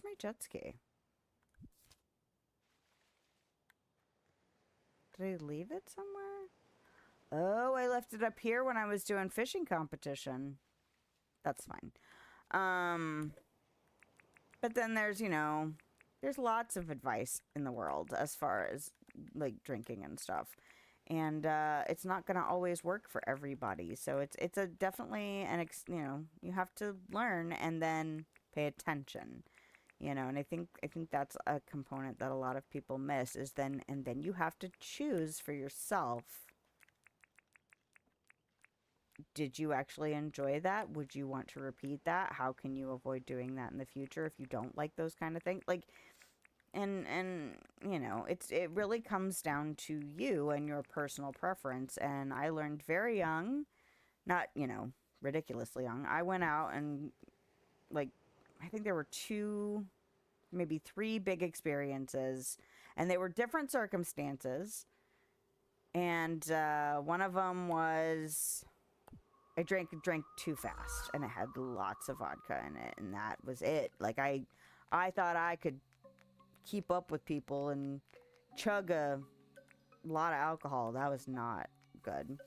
my jet ski? Did I leave it somewhere? Oh, I left it up here when I was doing fishing competition. That's fine. But then there's, you know, there's lots of advice in the world as far as like drinking and stuff. And it's not going to always work for everybody. So it's a definitely you know, you have to learn and then pay attention. You know, and I think that's a component that a lot of people miss is then you have to choose for yourself. Did you actually enjoy that? Would you want to repeat that? How can you avoid doing that in the future if you don't like those kind of things? Like, and you know, it really comes down to you and your personal preference. And I learned very young, not, you know, ridiculously young. I went out and, like, I think there were two, maybe three big experiences, and they were different circumstances. And one of them was I drank too fast, and it had lots of vodka in it, and that was it. Like, I thought I could keep up with people and chug a lot of alcohol. That was not good.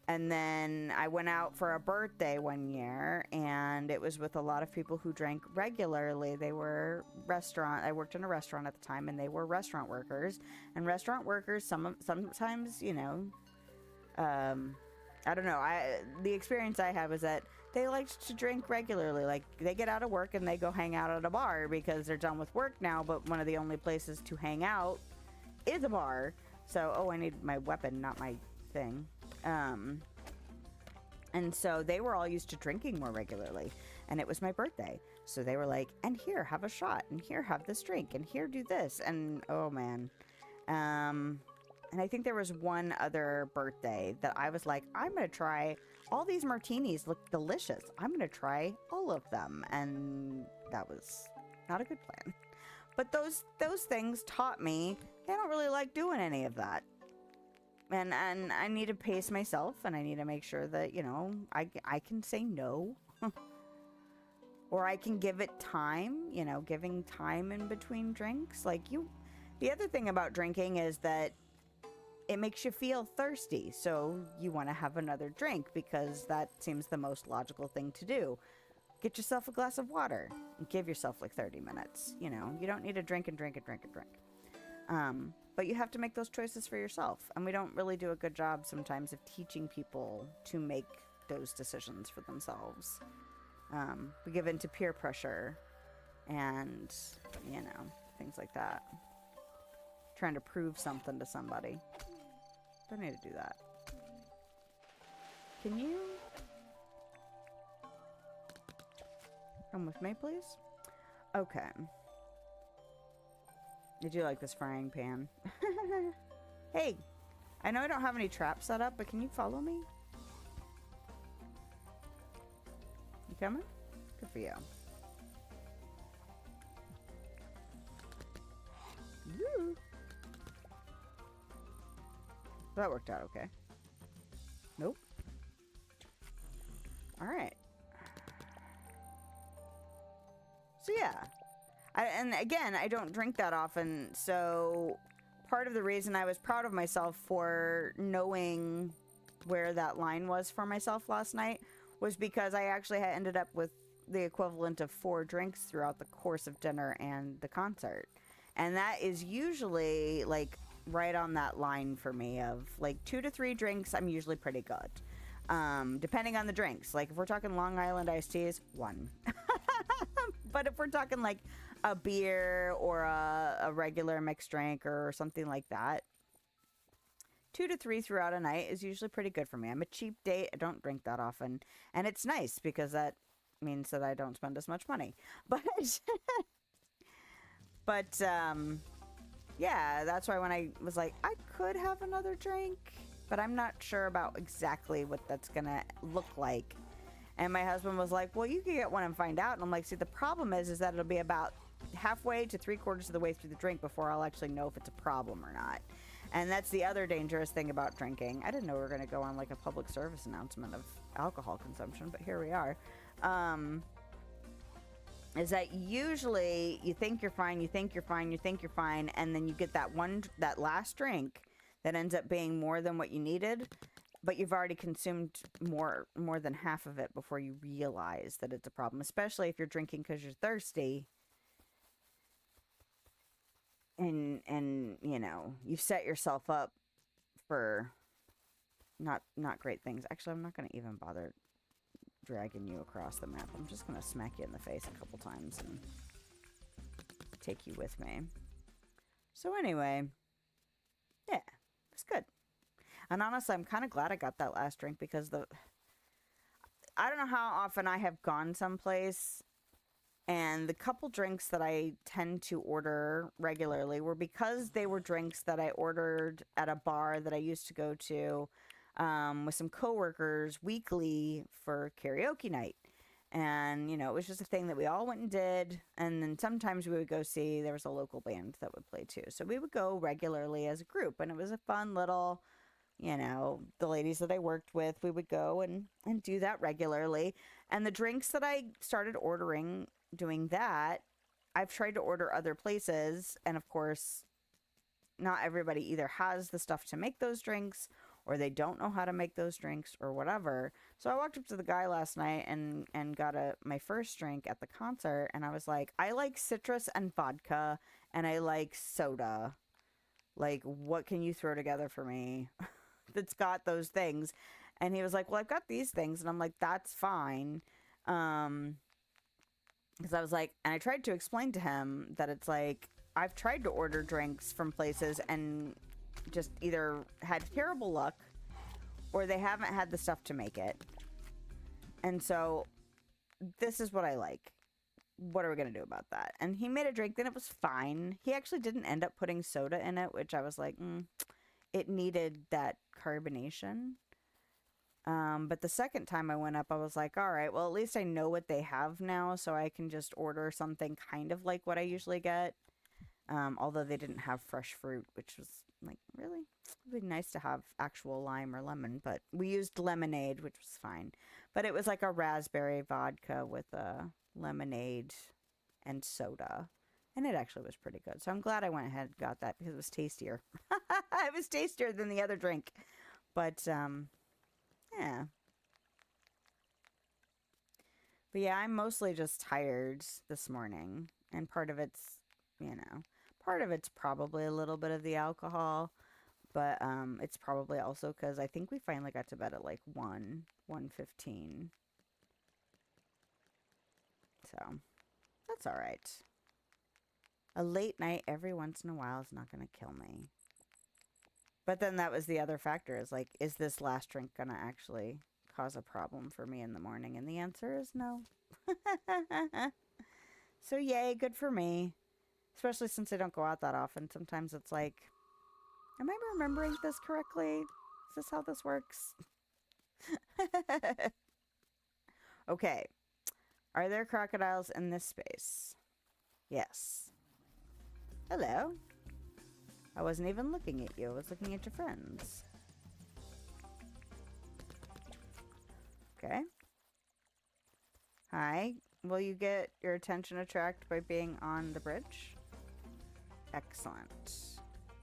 And then I went out for a birthday one year, and it was with a lot of people who drank regularly. They were I worked in a restaurant at the time, and they were restaurant workers. And restaurant workers, sometimes, you know, I don't know. The experience I had was that they liked to drink regularly. Like, they get out of work and they go hang out at a bar because they're done with work now, but one of the only places to hang out is a bar. So, oh, I need my weapon, not my thing. And so they were all used to drinking more regularly, and it was my birthday. So they were like, and here, have a shot, and here, have this drink, and here, do this. And oh man. And I think there was one other birthday that I was like, I'm going to try, all these martinis look delicious. I'm going to try all of them. And that was not a good plan. But those things taught me I don't really like doing any of that. And I need to pace myself, and I need to make sure that, you know, I can say no. Or I can give it time, you know, giving time in between drinks. Like, the other thing about drinking is that it makes you feel thirsty, so you want to have another drink because that seems the most logical thing to do. Get yourself a glass of water and give yourself like 30 minutes. You know, you don't need to drink and drink and drink and drink. But you have to make those choices for yourself. And we don't really do a good job sometimes of teaching people to make those decisions for themselves. We give in to peer pressure and, you know, things like that. Trying to prove something to somebody. Don't need to do that. Can you come with me, please? Okay. I do like this frying pan. Hey, I know I don't have any traps set up, but can you follow me? You coming? Good for you. Woo. That worked out okay. Nope. All right. So yeah. And again, I don't drink that often, so part of the reason I was proud of myself for knowing where that line was for myself last night was because I actually had ended up with the equivalent of 4 drinks throughout the course of dinner and the concert. And that is usually, like, right on that line for me of, like, 2 to 3 drinks, I'm usually pretty good. Depending on the drinks. Like, if we're talking Long Island iced teas, 1. But if we're talking, like, a beer or a regular mixed drink or something like that, 2 to 3 throughout a night is usually pretty good for me. I'm a cheap date. I don't drink that often. And it's nice because that means that I don't spend as much money. But, yeah, that's why when I was like, I could have another drink, but I'm not sure about exactly what that's going to look like. And my husband was like, well, you can get one and find out. And I'm like, see, the problem is that it'll be about halfway to 3/4 of the way through the drink before I'll actually know if it's a problem or not. And that's the other dangerous thing about drinking. I didn't know we were going to go on like a public service announcement of alcohol consumption, but here we are. Is that usually you think you're fine, you think you're fine, you think you're fine, and then you get that last drink that ends up being more than what you needed, but you've already consumed more than half of it before you realize that it's a problem, especially if you're drinking because you're thirsty. And you know, you've set yourself up for not great things. Actually, I'm not going to even bother dragging you across the map. I'm just going to smack you in the face a couple times and take you with me. So anyway, yeah, it's good. And honestly, I'm kind of glad I got that last drink because I don't know how often I have gone someplace And the couple drinks that I tend to order regularly were because they were drinks that I ordered at a bar that I used to go to with some coworkers weekly for karaoke night. And, you know, it was just a thing that we all went and did. And then sometimes we would go see, there was a local band that would play too. So we would go regularly as a group. And it was a fun little, you know, the ladies that I worked with, we would go and do that regularly. And the drinks that I started ordering doing that, I've tried to order other places. And of course, not everybody either has the stuff to make those drinks or they don't know how to make those drinks or whatever. So I walked up to the guy last night and got my first drink at the concert, and I was like, I like citrus and vodka and I like soda. Like, what can you throw together for me that's got those things? And he was like, well, I've got these things. And I'm like, that's fine. Because I was like, and I tried to explain to him that it's like, I've tried to order drinks from places and just either had terrible luck or they haven't had the stuff to make it. And so this is what I like. What are we going to do about that? And he made a drink, then it was fine. He actually didn't end up putting soda in it, which I was like, it needed that carbonation. But the second time I went up, I was like, all right, well, at least I know what they have now, so I can just order something kind of like what I usually get. Although they didn't have fresh fruit, which was like, really? It would be nice to have actual lime or lemon, but we used lemonade, which was fine. But it was like a raspberry vodka with a lemonade and soda. And it actually was pretty good. So I'm glad I went ahead and got that because it was tastier. It was tastier than the other drink. But, yeah. But yeah, I'm mostly just tired this morning. And part of it's, you know, part of it's probably a little bit of the alcohol. But it's probably also because I think we finally got to bed at like 1:15. So, that's all right. A late night every once in a while is not going to kill me. But then that was the other factor is like, is this last drink going to actually cause a problem for me in the morning? And the answer is no. So yay, good for me. Especially since I don't go out that often. Sometimes it's like, am I remembering this correctly? Is this how this works? Okay. Are there crocodiles in this space? Yes. Hello. I wasn't even looking at you. I was looking at your friends. Okay. Hi. Will you get your attention attracted by being on the bridge? Excellent.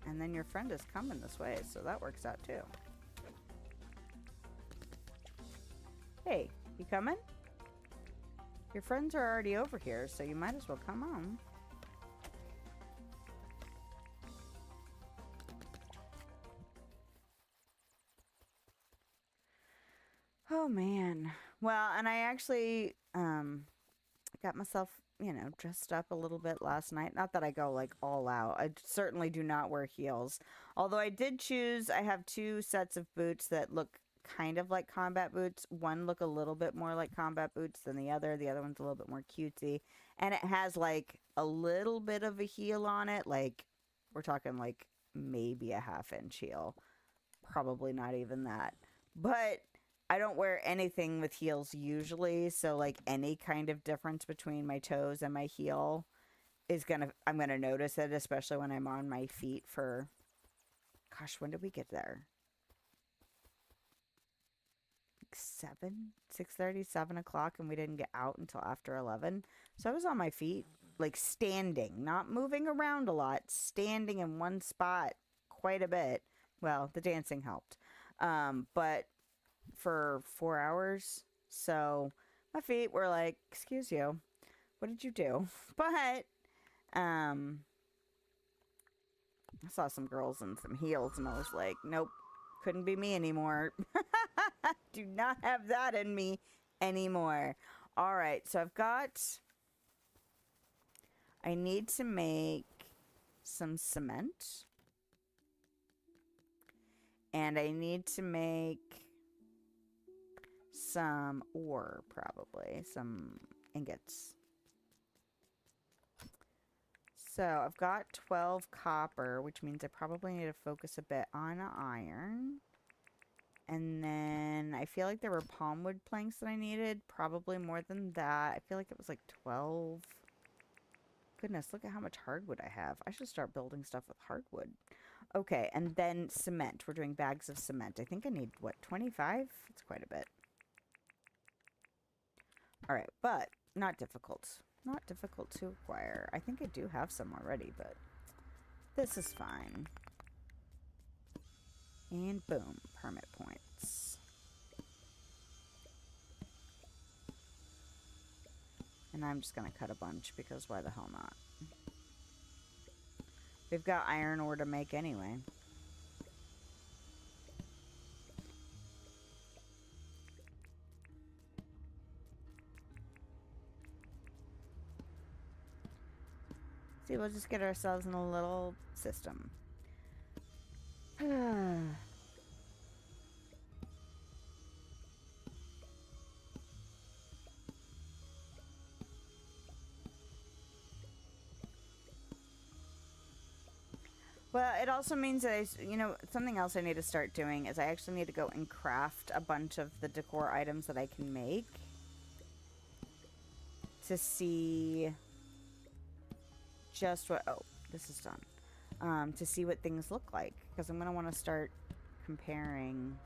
And then your friend is coming this way, so that works out too. Hey, you coming? Your friends are already over here, so you might as well come on. Oh man. Well, and I actually got myself, you know, dressed up a little bit last night. Not that I go like all out. I certainly do not wear heels. Although I did choose, I have two sets of boots that look kind of like combat boots. One look a little bit more like combat boots than the other. The other one's a little bit more cutesy. And it has like a little bit of a heel on it. Like, we're talking like maybe a ½ inch heel. Probably not even that. But I don't wear anything with heels usually, so like any kind of difference between my toes and my heel is I'm gonna notice it, especially when I'm on my feet for, gosh, when did we get there? Like 6:30, 7 o'clock, and we didn't get out until after 11. So I was on my feet, like standing, not moving around a lot, standing in one spot quite a bit. Well, the dancing helped. But for 4 hours. So my feet were like, excuse you, what did you do? But I saw some girls in some heels and I was like, nope, couldn't be me anymore. Do not have that in me anymore. All right, so I need to make some cement. And I need to make some ore, probably. Some ingots. So I've got 12 copper, which means I probably need to focus a bit on iron. And then I feel like there were palm wood planks that I needed. Probably more than that. I feel like it was like 12. Goodness, look at how much hardwood I have. I should start building stuff with hardwood. Okay, and then cement. We're doing bags of cement. I think I need, what, 25? It's quite a bit. Alright, but not difficult. Not difficult to acquire. I think I do have some already, but this is fine. And boom, permit points. And I'm just going to cut a bunch because why the hell not? We've got iron ore to make anyway. See, we'll just get ourselves in a little system. Well, it also means that you know, something else I need to start doing is I actually need to go and craft a bunch of the decor items that I can make to see just what, oh, this is done. To see what things look like, because I'm going to want to start comparing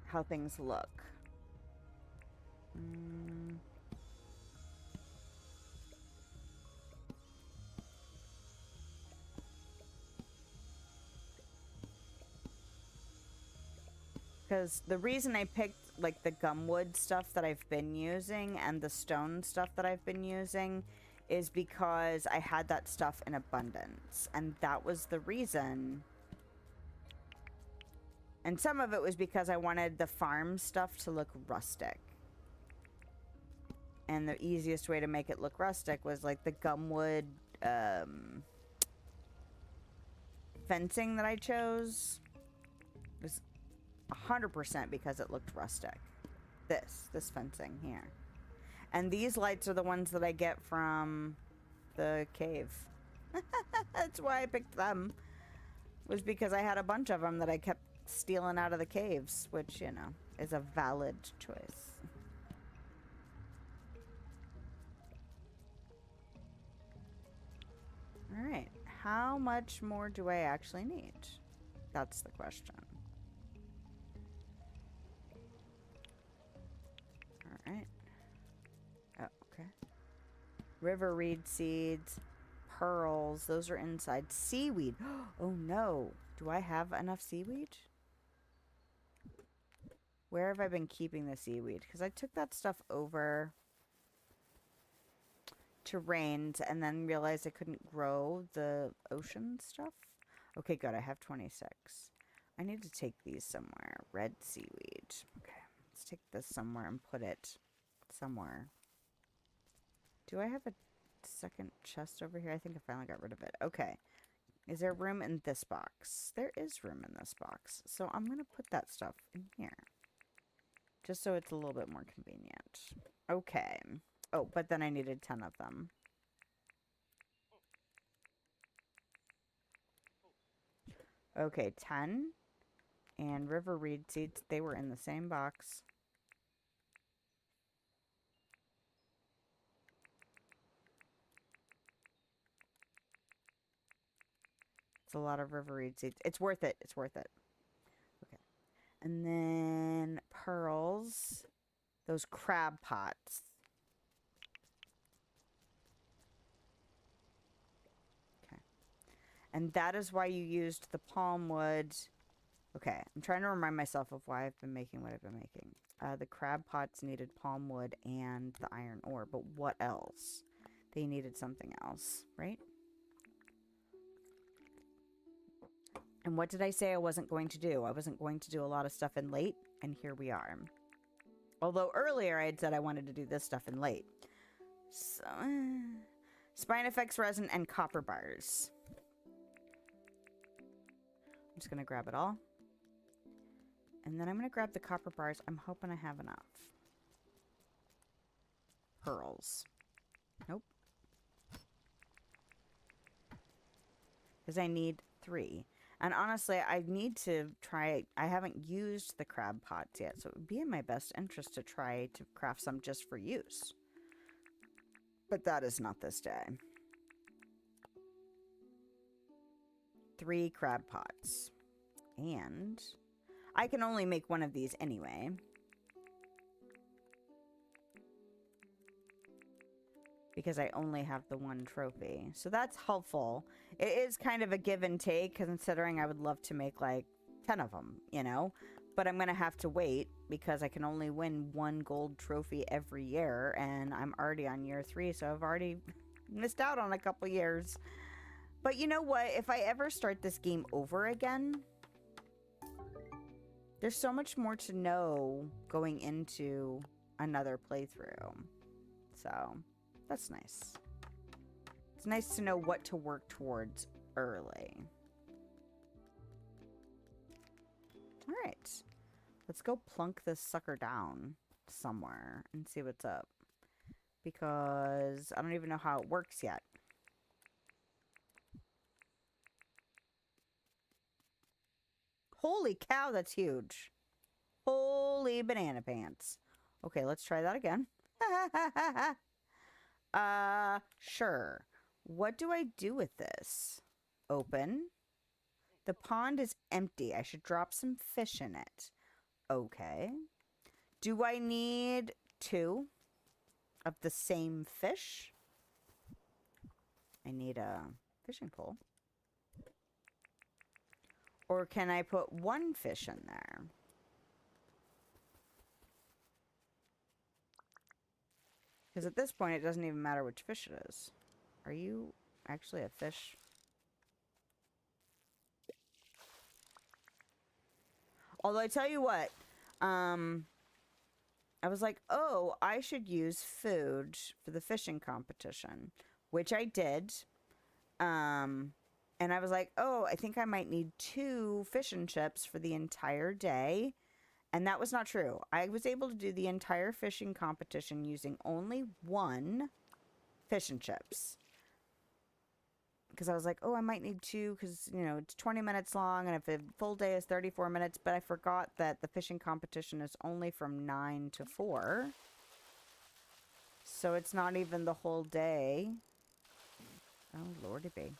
how things look. Because the reason I picked, like, the gumwood stuff that I've been using and the stone stuff that I've been using is because I had that stuff in abundance. And that was the reason. And some of it was because I wanted the farm stuff to look rustic. And the easiest way to make it look rustic was, like, the gumwood fencing that I chose. It was 100% because it looked rustic. This fencing here. And these lights are the ones that I get from the cave. That's why I picked them. Was because I had a bunch of them that I kept stealing out of the caves, which, you know, is a valid choice. Alright, how much more do I actually need? That's the question. Alright. Oh, okay. River reed seeds, pearls, those are inside. Seaweed. Oh no, do I have enough seaweed? Where have I been keeping the seaweed? Because I took that stuff over to Rains and then realized I couldn't grow the ocean stuff. Okay, good. I have 26. I need to take these somewhere. Red seaweed. Okay, let's take this somewhere and put it somewhere. Do I have a second chest over here? I think I finally got rid of it. Okay. Is there room in this box? There is room in this box. So I'm going to put that stuff in here. Just so it's a little bit more convenient. Okay. Oh, but then I needed 10 of them. Okay, 10. And river reed seeds, they were in the same box. It's a lot of river reed seeds. It's worth it. It's worth it. Okay. And then pearls. Those crab pots. Okay. And that is why you used the palm wood. Okay. I'm trying to remind myself of why I've been making what I've been making. The crab pots needed palm wood and the iron ore. But what else? They needed something else, right? And what did I say I wasn't going to do? I wasn't going to do a lot of stuff in late, and here we are. Although earlier I had said I wanted to do this stuff in late. So, spine effects resin and copper bars. I'm just going to grab it all. And then I'm going to grab the copper bars. I'm hoping I have enough. Pearls. Nope. because I need 3. And honestly, I need to try... I haven't used the crab pots yet, so it would be in my best interest to try to craft some just for use. But that is not this day. 3 crab pots. And I can only make one of these anyway. Because I only have the 1 trophy. So that's helpful. It is kind of a give and take, considering I would love to make like 10 of them, you know? But I'm going to have to wait because I can only win 1 gold trophy every year. And I'm already on year 3, so I've already missed out on a couple years. But you know what? If I ever start this game over again, there's so much more to know going into another playthrough. So... that's nice. It's nice to know what to work towards early. Alright. Let's go plunk this sucker down somewhere and see what's up. Because I don't even know how it works yet. Holy cow, that's huge. Holy banana pants. Okay, let's try that again. Sure. What do I do with this? Open. The pond is empty. I should drop some fish in it. Okay. Do I need 2 of the same fish? I need a fishing pole. Or can I put 1 fish in there? Because at this point, it doesn't even matter which fish it is. Are you actually a fish? Although I tell you what, I was like, oh, I should use food for the fishing competition, which I did. And I was like, oh, I think I might need 2 fish and chips for the entire day. And that was not true. I was able to do the entire fishing competition using only 1 fish and chips. Because I was like, oh, I might need 2 because, you know, it's 20 minutes long. And if a full day is 34 minutes. But I forgot that the fishing competition is only from 9 to 4. So it's not even the whole day. Oh, lordy be.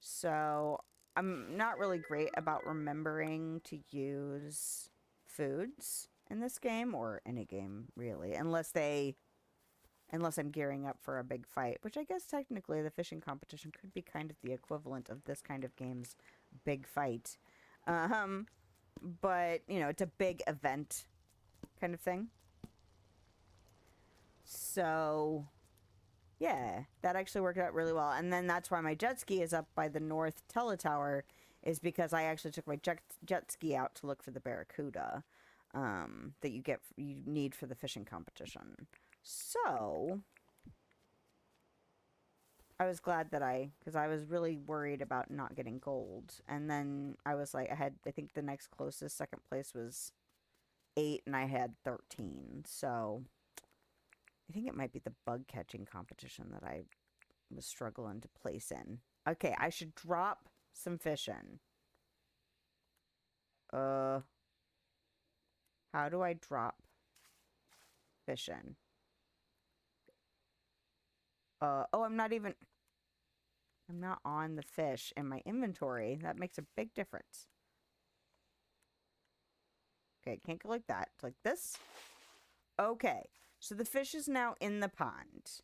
So I'm not really great about remembering to use foods in this game, or any game really, unless I'm gearing up for a big fight, which I guess technically the fishing competition could be kind of the equivalent of this kind of game's big fight. But you know, it's a big event kind of thing. So yeah, that actually worked out really well. And then that's why my jet ski is up by the North Teletower, is because I actually took my jet ski out to look for the barracuda that you need for the fishing competition. So I was glad that because I was really worried about not getting gold. And then I was like, I think the next closest second place was 8 and I had 13. So I think it might be the bug catching competition that I was struggling to place in. Okay, I should drop some fish in. How do I drop fish in? Oh, I'm not on the fish in my inventory. That makes a big difference. Okay, can't go like that. It's like this. Okay. So the fish is now in the pond.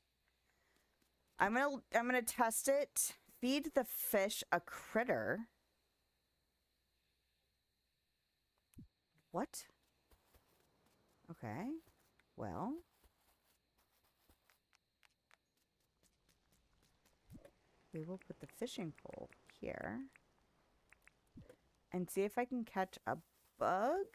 I'm gonna test it. Feed the fish a critter. What? Okay. Well. We will put the fishing pole here. And see if I can catch a bug.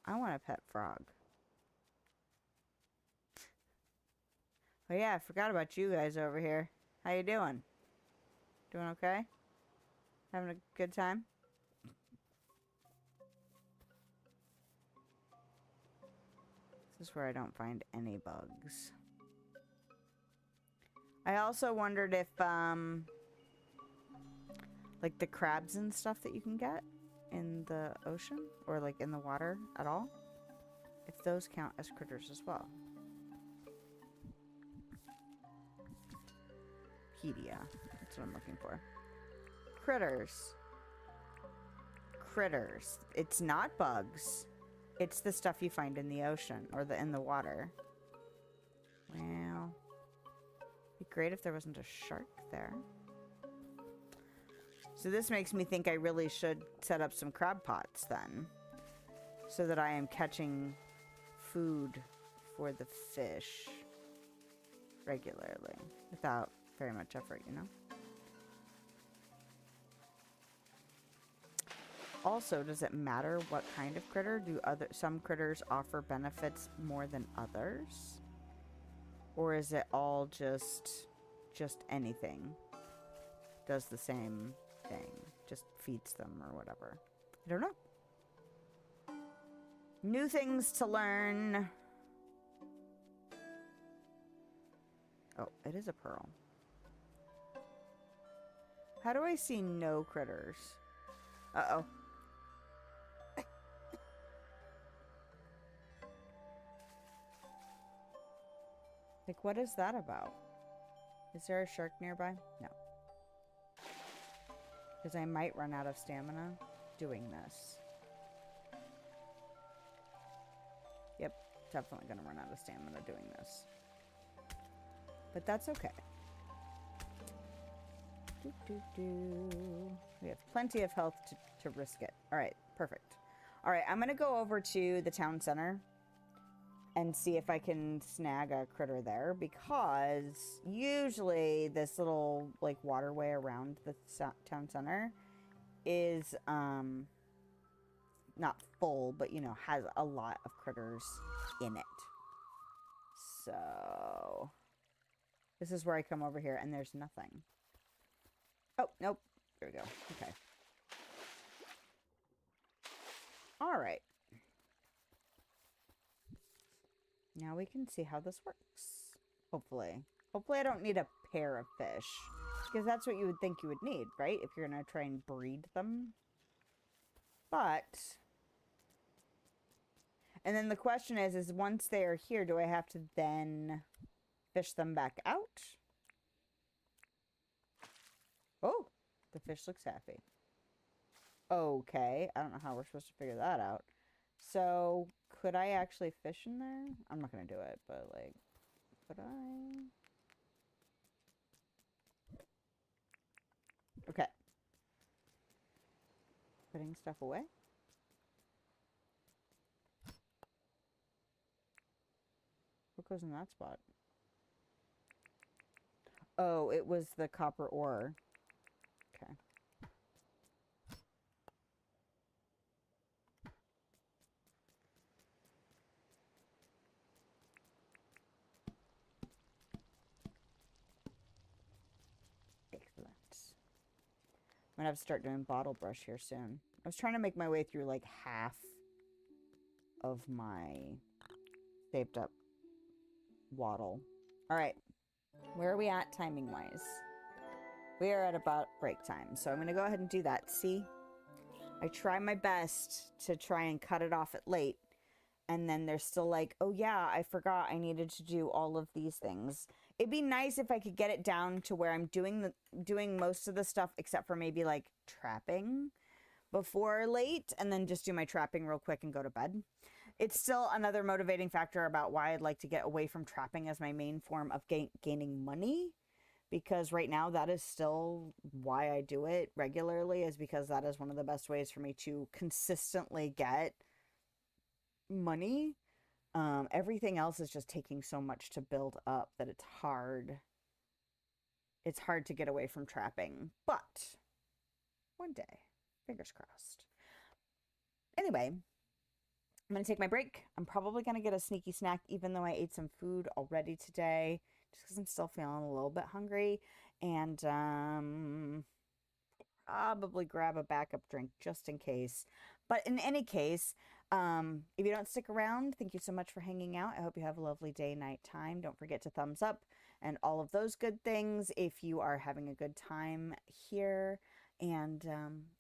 I want a pet frog. Oh yeah, I forgot about you guys over here. How you doing? Doing okay? Having a good time? This is where I don't find any bugs. I also wondered if, like the crabs and stuff that you can get in the ocean, or like in the water at all, if those count as critters as well. Pedia, that's what I'm looking for. Critters. Critters. It's not bugs. It's the stuff you find in the ocean, or in the water. Well, it'd be great if there wasn't a shark there. So this makes me think I really should set up some crab pots then, so that I am catching food for the fish regularly without very much effort, you know? Also, does it matter what kind of critter? Do some critters offer benefits more than others? Or is it all just anything does the same thing, just feeds them or whatever? I don't know. New things to learn. Oh, it is a pearl. How do I see no critters? Uh-oh. Like, what is that about? Is there a shark nearby? No. Because I might run out of stamina doing this. Yep, definitely gonna run out of stamina doing this. But that's okay. We have plenty of health to risk it. Alright, perfect. Alright, I'm gonna go over to the town center and see if I can snag a critter there, because usually this little like waterway around the town center is not full, but you know, has a lot of critters in it. So this is where I come over here and there's nothing. Oh, nope. There we go. Okay. All right. Now we can see how this works. Hopefully. Hopefully I don't need a pair of fish. Because that's what you would think you would need, right? If you're going to try and breed them. But... And then the question is once they are here, do I have to then fish them back out? Oh, the fish looks happy. Okay, I don't know how we're supposed to figure that out. So, could I actually fish in there? I'm not going to do it, but like, could I? Okay. Putting stuff away. What goes in that spot? Oh, it was the copper ore. Okay. Excellent. I'm gonna have to start doing bottle brush here soon. I was trying to make my way through like half of my saved up waddle. All right. Where are we at timing wise? We are at about break time. So I'm going to go ahead and do that. See? I try my best to try and cut it off at late. And then they're still like, oh yeah, I forgot I needed to do all of these things. It'd be nice if I could get it down to where I'm doing most of the stuff except for maybe like trapping before late, and then just do my trapping real quick and go to bed. It's still another motivating factor about why I'd like to get away from trapping as my main form of gaining money, because right now that is still why I do it regularly, is because that is one of the best ways for me to consistently get money. Everything else is just taking so much to build up that it's hard to get away from trapping, but one day, fingers crossed. Anyway, I'm going to take my break. I'm probably going to get a sneaky snack, even though I ate some food already today, just because I'm still feeling a little bit hungry. And probably grab a backup drink just in case. But in any case, If you don't stick around, thank you so much for hanging out. I hope you have a lovely day, night, time. Don't forget to thumbs up and all of those good things if you are having a good time here. And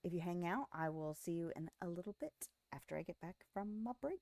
if you hang out, I will see you in a little bit after I get back from my break.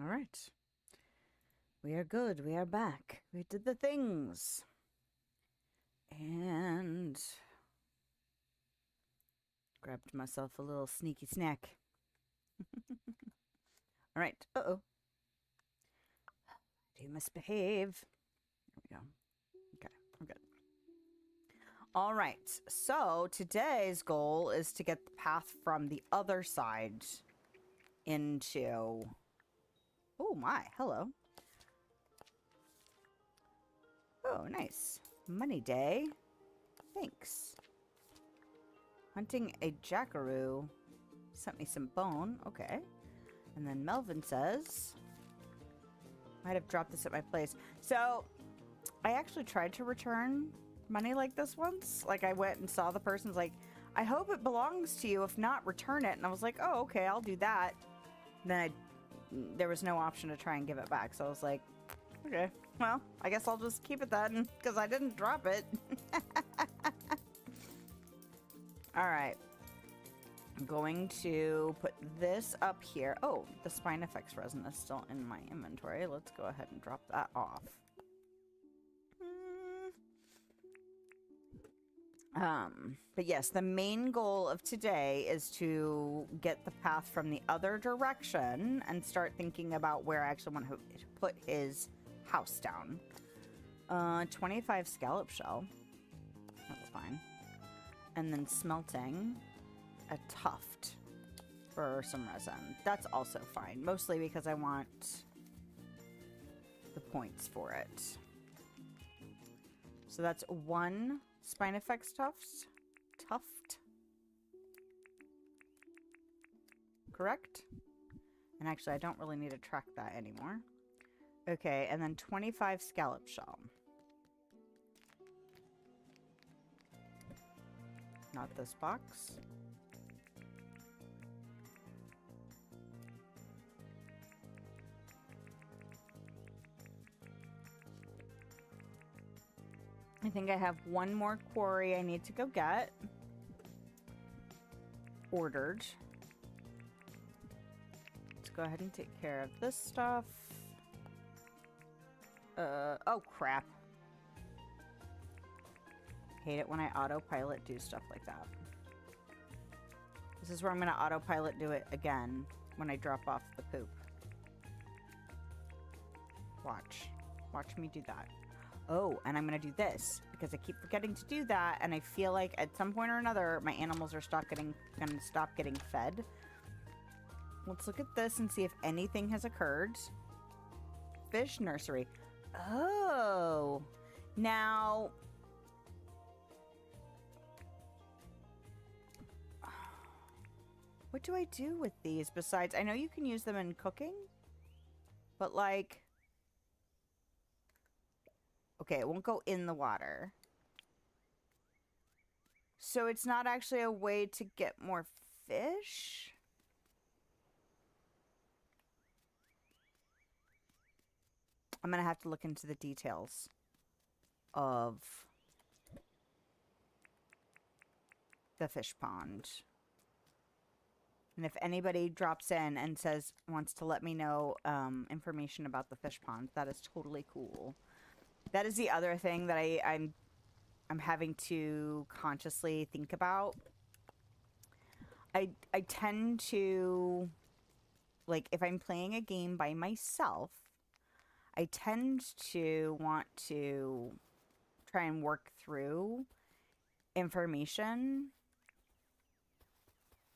All right. We are good. We are back. We did the things. And grabbed myself a little sneaky snack. All right. Uh-oh. You must behave. There we go. Okay, I'm good. All right. So today's goal is to get the path from the other side into... Oh my, hello. Oh, nice. Money day. Thanks. Hunting a jackaroo. Sent me some bone. Okay. And then Melvin says... Might have dropped this at my place. So, I actually tried to return money like this once. Like, I went and saw the person's like, I hope it belongs to you. If not, return it. And I was like, oh, okay, I'll do that. And then there was no option to try and give it back. So I was like, okay, well, I guess I'll just keep it then, because I didn't drop it. All right. I'm going to put this up here. Oh, the Spine Effects resin is still in my inventory. Let's go ahead and drop that off. But yes, the main goal of today is to get the path from the other direction and start thinking about where I actually want to put his house down. 25 scallop shell. That's fine. And then smelting a tuft for some resin. That's also fine. Mostly because I want the points for it. So that's one Spine Effects tuft. Correct? And actually, I don't really need to track that anymore. Okay, and then 25 scallop shell. Not this box. I think I have one more quarry I need to go get. Ordered. Let's go ahead and take care of this stuff. Oh crap. Hate it when I autopilot do stuff like that. This is where I'm going to autopilot do it again when I drop off the poop. Watch. Watch me do that. Oh, and I'm going to do this because I keep forgetting to do that, and I feel like at some point or another my animals are going to stop getting fed. Let's look at this and see if anything has occurred. Fish nursery. Oh. Now, what do I do with these besides... I know you can use them in cooking, but like... Okay, it won't go in the water. So it's not actually a way to get more fish? I'm going to have to look into the details of the fish pond. And if anybody drops in and wants to let me know information about the fish pond, that is totally cool. That is the other thing that I'm having to consciously think about. I tend to, like, if I'm playing a game by myself, I tend to want to try and work through information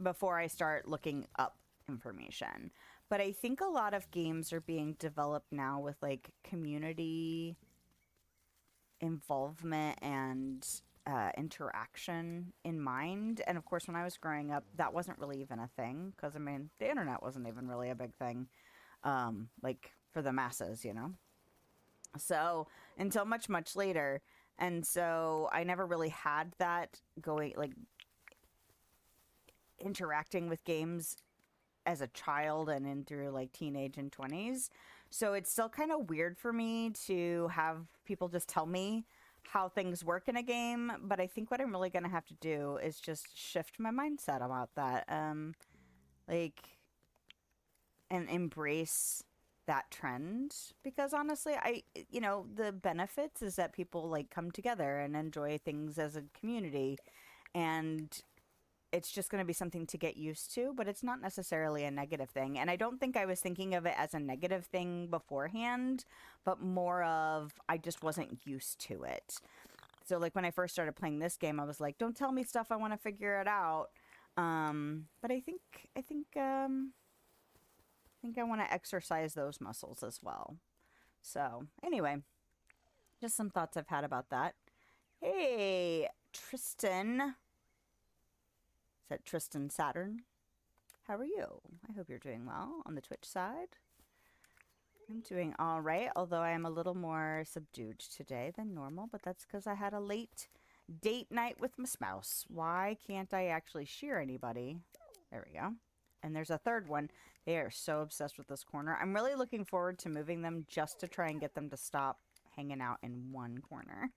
before I start looking up information. But I think a lot of games are being developed now with, like, community involvement and interaction in mind. And of course, when I was growing up, that wasn't really even a thing, because I mean, the internet wasn't even really a big thing, like for the masses, you know. So until much later, and so I never really had that going, like interacting with games as a child and in through like teenage and 20s. So it's still kind of weird for me to have people just tell me how things work in a game. But I think what I'm really going to have to do is just shift my mindset about that. Like, and embrace that trend, because honestly, the benefits is that people like come together and enjoy things as a community, and it's just going to be something to get used to, but it's not necessarily a negative thing. And I don't think I was thinking of it as a negative thing beforehand, but more of I just wasn't used to it. So like when I first started playing this game, I was like, don't tell me stuff, I want to figure it out. But I think I want to exercise those muscles as well. So anyway, just some thoughts I've had about that. Hey, Tristan. Is that Tristan Saturn? How are you? I hope you're doing well on the Twitch side. I'm doing all right, although I am a little more subdued today than normal, but that's because I had a late date night with my spouse. Why can't I actually shear anybody? There we go. And there's a third one. They are so obsessed with this corner. I'm really looking forward to moving them just to try and get them to stop hanging out in one corner.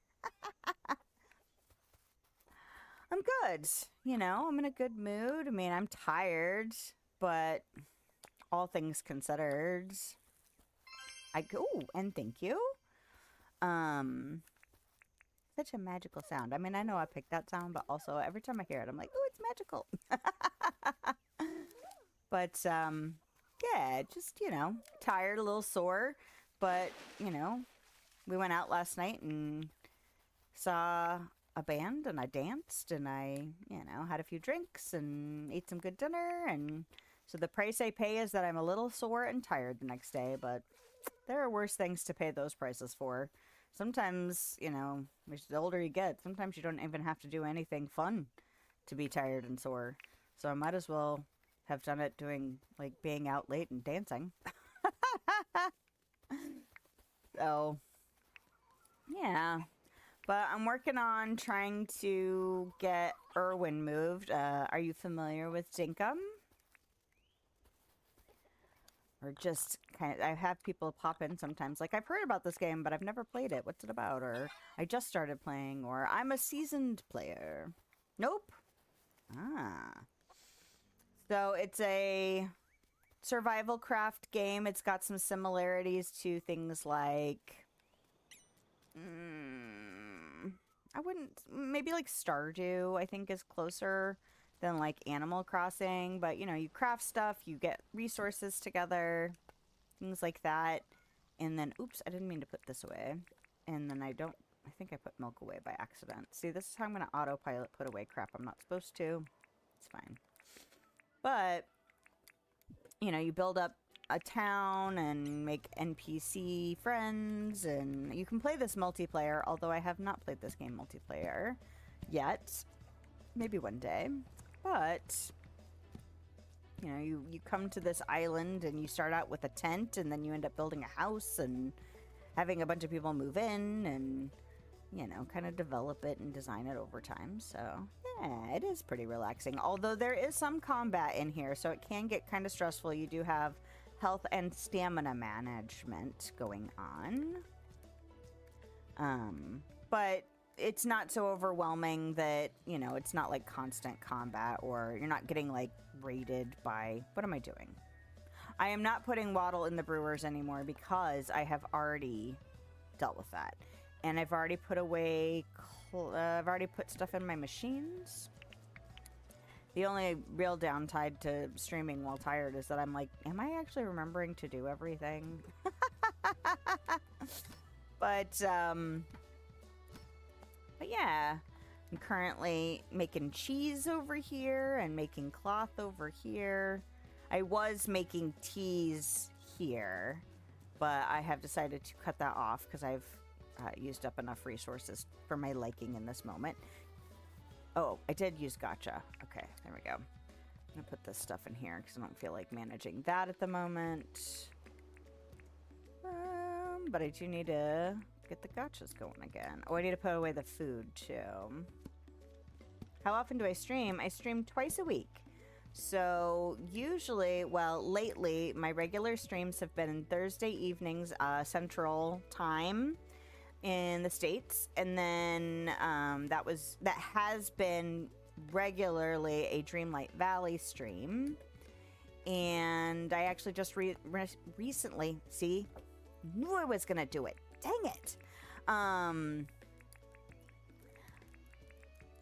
I'm good. You know, I'm in a good mood. I mean, I'm tired, but all things considered, and thank you. Such a magical sound. I mean, I know I picked that sound, but also every time I hear it, I'm like, oh, it's magical. But, yeah, just, tired, a little sore. But, we went out last night and saw a band, and I danced, and I, had a few drinks and ate some good dinner. And so the price I pay is that I'm a little sore and tired the next day, but there are worse things to pay those prices for. Sometimes, the older you get, sometimes you don't even have to do anything fun to be tired and sore. So I might as well have done it doing, like, being out late and dancing. So, yeah. But I'm working on trying to get Irwin moved. Are you familiar with Dinkum? Or just kind of, I have people pop in sometimes, like, I've heard about this game, but I've never played it. What's it about? Or I just started playing, or I'm a seasoned player. Nope. Ah. So it's a survival craft game. It's got some similarities to things like, maybe like Stardew, I think is closer than like Animal Crossing, but you craft stuff, you get resources together, things like that. And then, oops, I didn't mean to put this away. And then I think I put milk away by accident. See, this is how I'm going to autopilot put away crap I'm not supposed to. It's fine. But, you build up a town and make NPC friends, and you can play this multiplayer, although I have not played this game multiplayer yet. Maybe one day. But, you come to this island and you start out with a tent, and then you end up building a house and having a bunch of people move in and, kind of develop it and design it over time. So, yeah, it is pretty relaxing. Although there is some combat in here, so it can get kind of stressful. You do have health and stamina management going on. But it's not so overwhelming that, it's not like constant combat, or you're not getting like raided by, what am I doing? I am not putting waddle in the brewers anymore because I have already dealt with that. And I've already put away, I've already put stuff in my machines. The only real downside to streaming while tired is that I'm like, am I actually remembering to do everything? But yeah, I'm currently making cheese over here and making cloth over here. I was making teas here, but I have decided to cut that off because I've used up enough resources for my liking in this moment. Oh, I did use gacha. Okay, there we go. I'm going to put this stuff in here because I don't feel like managing that at the moment. But I do need to get the gachas going again. Oh, I need to put away the food too. How often do I stream? I stream twice a week. So usually, well, lately, my regular streams have been Thursday evenings, Central Time in the States. And then that has been regularly a Dreamlight Valley stream. And I actually just recently, see, knew I was gonna do it. Dang it.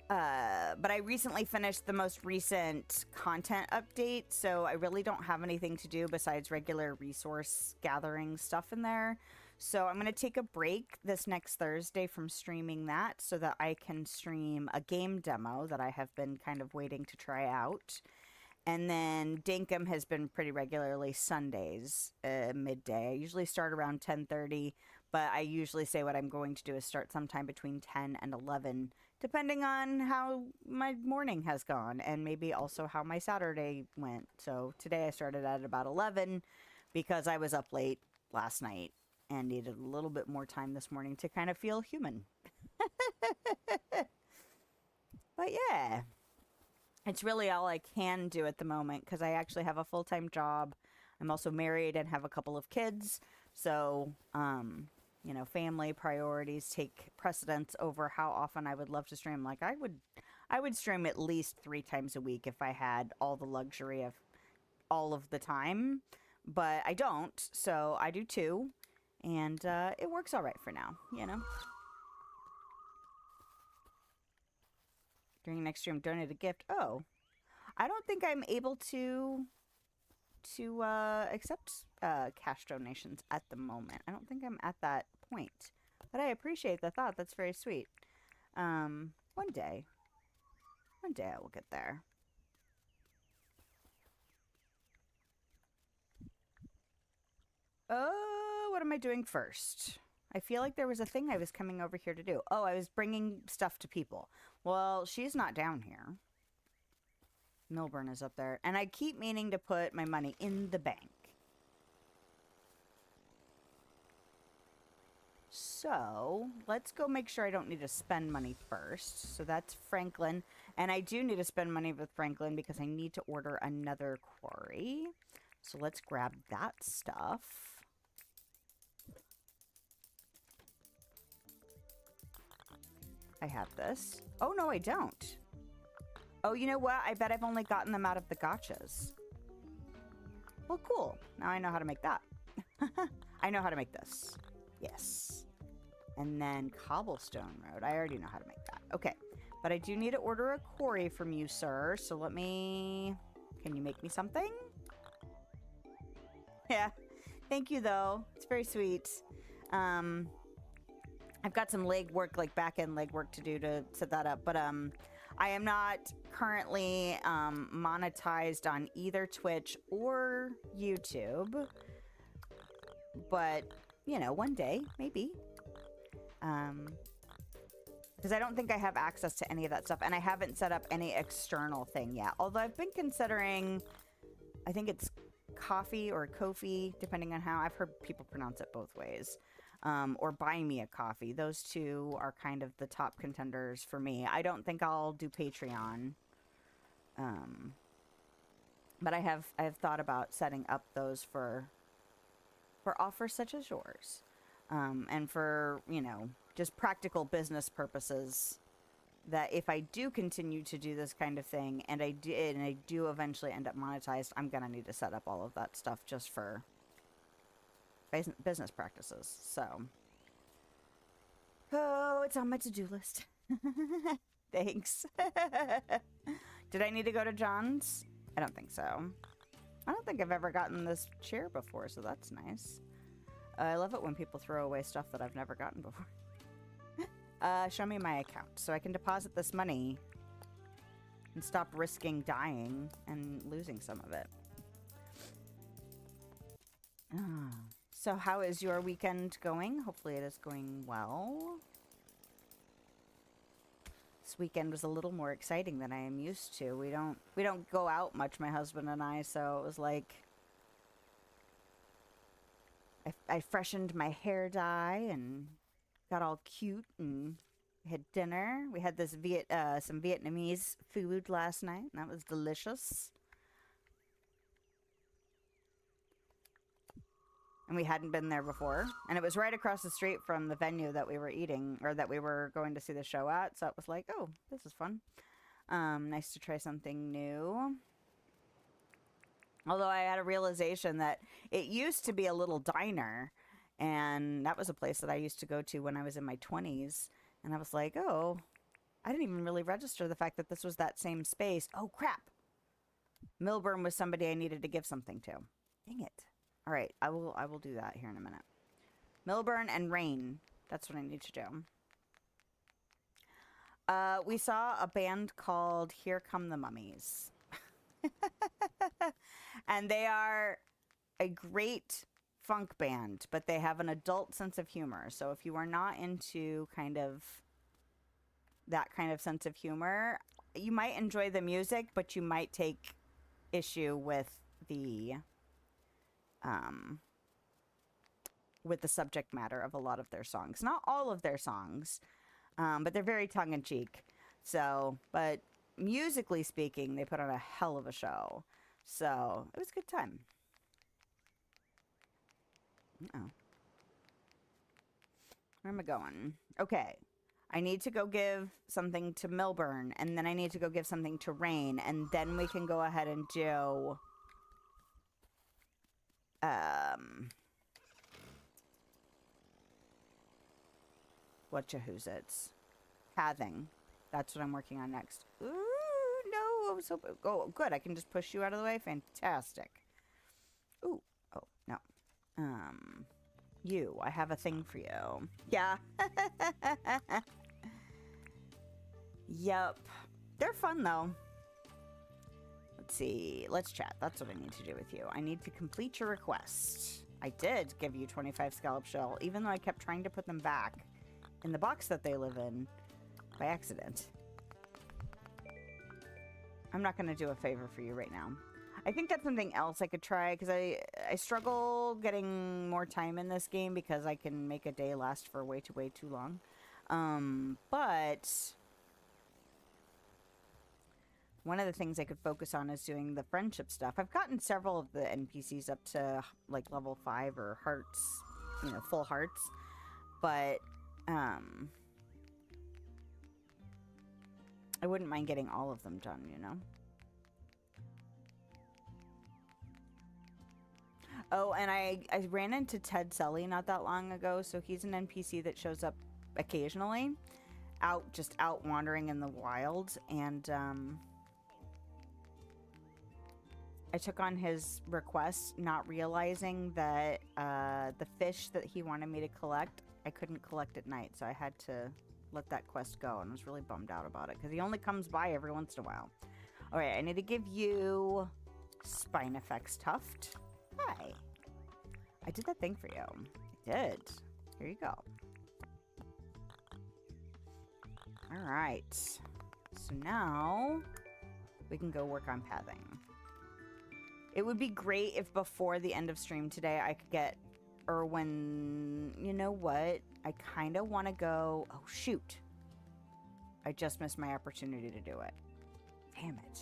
But I recently finished the most recent content update, so I really don't have anything to do besides regular resource gathering stuff in there. So I'm going to take a break this next Thursday from streaming that so that I can stream a game demo that I have been kind of waiting to try out. And then Dinkum has been pretty regularly Sundays, midday. I usually start around 10:30, but I usually say what I'm going to do is start sometime between 10 and 11, depending on how my morning has gone and maybe also how my Saturday went. So today I started at about 11 because I was up late last night and needed a little bit more time this morning to kind of feel human. But yeah, it's really all I can do at the moment because I actually have a full-time job. I'm also married and have a couple of kids. So, you know, family priorities take precedence over how often I would love to stream. Like I would stream at least 3 times a week if I had all the luxury of all of the time, but I don't. So I do 2, and it works all right for now, you know. During next stream, donate a gift. Oh, I don't think I'm able to accept cash donations at the moment. I don't think I'm at that point, but I appreciate the thought. That's very sweet. One day I will get there. Oh, what am I doing first? I feel like there was a thing I was coming over here to do. Oh, I was bringing stuff to people. Well, she's not down here. Milburn is up there. And I keep meaning to put my money in the bank. So, let's go make sure I don't need to spend money first. So that's Franklin. And I do need to spend money with Franklin because I need to order another quarry. So let's grab that stuff. I have this. Oh, no, I don't. Oh, you know what? I bet I've only gotten them out of the gotchas. Well, cool. Now I know how to make that. I know how to make this. Yes. And then cobblestone road. I already know how to make that. Okay. But I do need to order a quarry from you, sir. So let me... Can you make me something? Yeah. Thank you, though. It's very sweet. I've got some leg work, like back-end leg work to do to set that up. But I am not currently monetized on either Twitch or YouTube. But, you know, one day, maybe. Because I don't think I have access to any of that stuff. And I haven't set up any external thing yet. Although I've been considering, I think it's coffee or Ko-fi, depending on how. I've heard people pronounce it both ways. Or buy me a coffee. Those two are kind of the top contenders for me. I don't think I'll do Patreon. But I have thought about setting up those for offers such as yours. And for, you know, just practical business purposes, that if I do continue to do this kind of thing and I do eventually end up monetized, I'm gonna need to set up all of that stuff just for business practices. So, oh, it's on my to-do list. Thanks. Did I need to go to John's? I don't think so. I don't think I've ever gotten this chair before, so that's nice. I love it when people throw away stuff that I've never gotten before. Show me my account so I can deposit this money and stop risking dying and losing some of it. Oh. So how is your weekend going? Hopefully it is going well. This weekend was a little more exciting than I am used to. We don't go out much, my husband and I, so it was like I freshened my hair dye and got all cute and had dinner. We had this some Vietnamese food last night, and that was delicious. And we hadn't been there before. And it was right across the street from the venue that we were eating, or that we were going to see the show at. So it was like, oh, this is fun. Nice to try something new. Although I had a realization that it used to be a little diner, and that was a place that I used to go to when I was in my 20s. And I was like, oh, I didn't even really register the fact that this was that same space. Oh, crap. Milburn was somebody I needed to give something to. Dang it. All right, I will do that here in a minute. Milburn and Rain. That's what I need to do. We saw a band called Here Come the Mummies. And they are a great funk band, but they have an adult sense of humor. So if you are not into kind of that kind of sense of humor, you might enjoy the music, but you might take issue with the subject matter of a lot of their songs. Not all of their songs, but they're very tongue-in-cheek. So, but musically speaking, they put on a hell of a show. So, it was a good time. Uh-oh. Where am I going? Okay. I need to go give something to Milburn, and then I need to go give something to Rain, and then we can go ahead and do... whatcha-who's-its? Pathing. That's what I'm working on next. Ooh, no, I was hoping... Oh, good, I can just push you out of the way? Fantastic. Ooh, oh, no. You, I have a thing for you. Yeah. Yep. They're fun, though. Let's see. Let's chat. That's what I need to do with you. I need to complete your request. I did give you 25 scallop shell, even though I kept trying to put them back in the box that they live in by accident. I'm not going to do a favor for you right now. I think that's something else I could try, because I struggle getting more time in this game because I can make a day last for way too long. But one of the things I could focus on is doing the friendship stuff. I've gotten several of the NPCs up to like level 5 or hearts, you know, full hearts. But I wouldn't mind getting all of them done, you know? Oh, and I ran into Ted Sully not that long ago, so he's an NPC that shows up occasionally, just out wandering in the wild, and I took on his request, not realizing that the fish that he wanted me to collect, I couldn't collect at night, so I had to let that quest go, and was really bummed out about it, because he only comes by every once in a while. Alright, I need to give you Spine Effects Tuft. Hi. I did that thing for you. I did. Here you go. Alright. So now we can go work on pathing. It would be great if before the end of stream today I could get Irwin... You know what? I kind of want to go... Oh, shoot. I just missed my opportunity to do it. Damn it.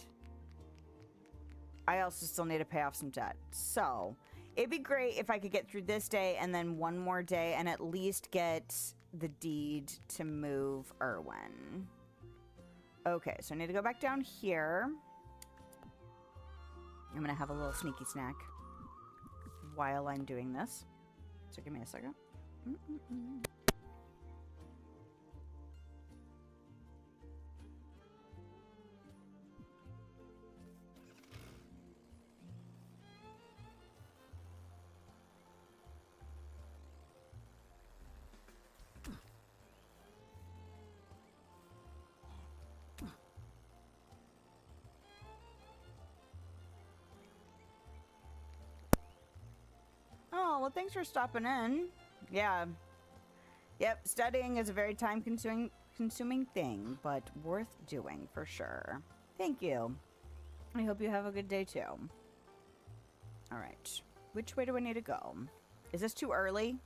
I also still need to pay off some debt. So, it'd be great if I could get through this day and then one more day and at least get the deed to move Irwin. Okay, so I need to go back down here. I'm going to have a little sneaky snack while I'm doing this. So give me a second. Oh, well, thanks for stopping in. Yeah. Yep, studying is a very time-consuming thing, but worth doing for sure. Thank you. I hope you have a good day, too. All right. Which way do I need to go? Is this too early?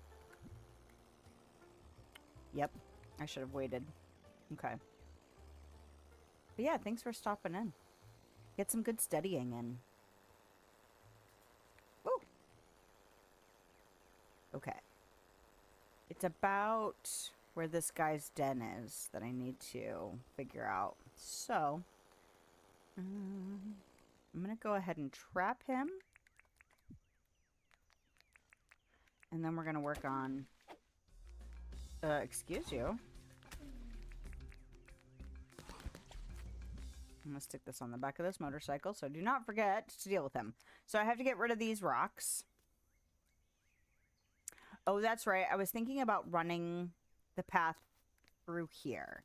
Yep. I should have waited. Okay. But yeah, thanks for stopping in. Get some good studying in. Woo! Okay. It's about where this guy's den is that I need to figure out. So, I'm going to go ahead and trap him. And then we're going to work on... excuse you. I'm going to stick this on the back of this motorcycle, so do not forget to deal with him. So I have to get rid of these rocks. Oh, that's right. I was thinking about running the path through here.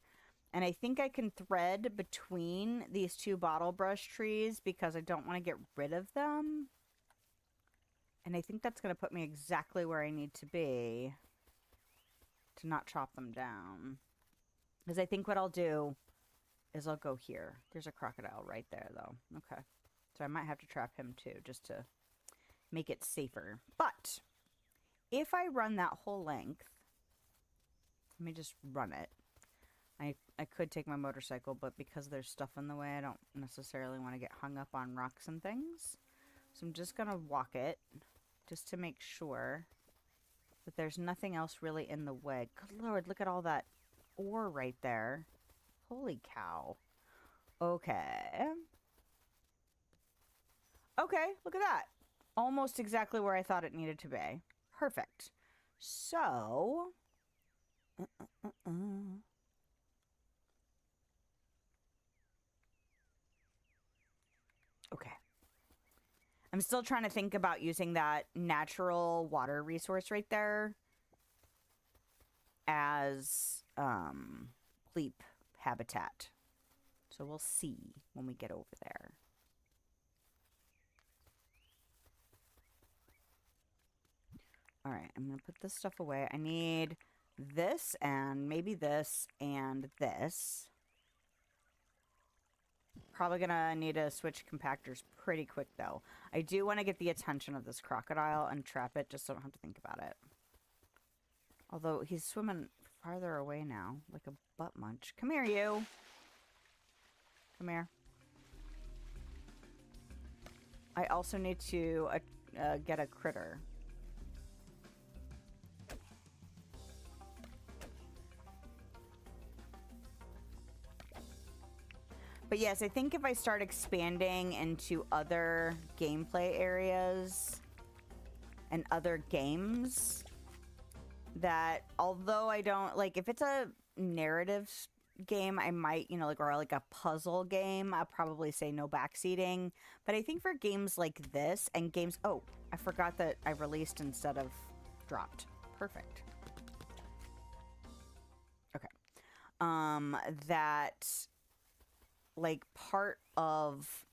And I think I can thread between these two bottle brush trees because I don't want to get rid of them. And I think that's going to put me exactly where I need to be to not chop them down. Because I think what I'll do is I'll go here. There's a crocodile right there, though. Okay. So I might have to trap him, too, just to make it safer. But if I run that whole length, let me just run it. I could take my motorcycle, but because there's stuff in the way, I don't necessarily want to get hung up on rocks and things. So I'm just going to walk it just to make sure that there's nothing else really in the way. Good Lord, look at all that ore right there. Holy cow. Okay. Okay, look at that. Almost exactly where I thought it needed to be. Perfect. So... Okay. I'm still trying to think about using that natural water resource right there as bleep habitat. So we'll see when we get over there. All right, I'm going to put this stuff away. I need this and maybe this and this. Probably going to need to switch compactors pretty quick, though. I do want to get the attention of this crocodile and trap it just so I don't have to think about it. Although he's swimming farther away now, like a butt munch. Come here, you. Come here. I also need to get a critter. But yes, I think if I start expanding into other gameplay areas and other games, that although I don't, like, if it's a narrative game, I might, you know, like, or like a puzzle game, I'll probably say no backseating. But I think for games like this and games, oh, I forgot that I released instead of dropped. Perfect. Okay. That... like, part of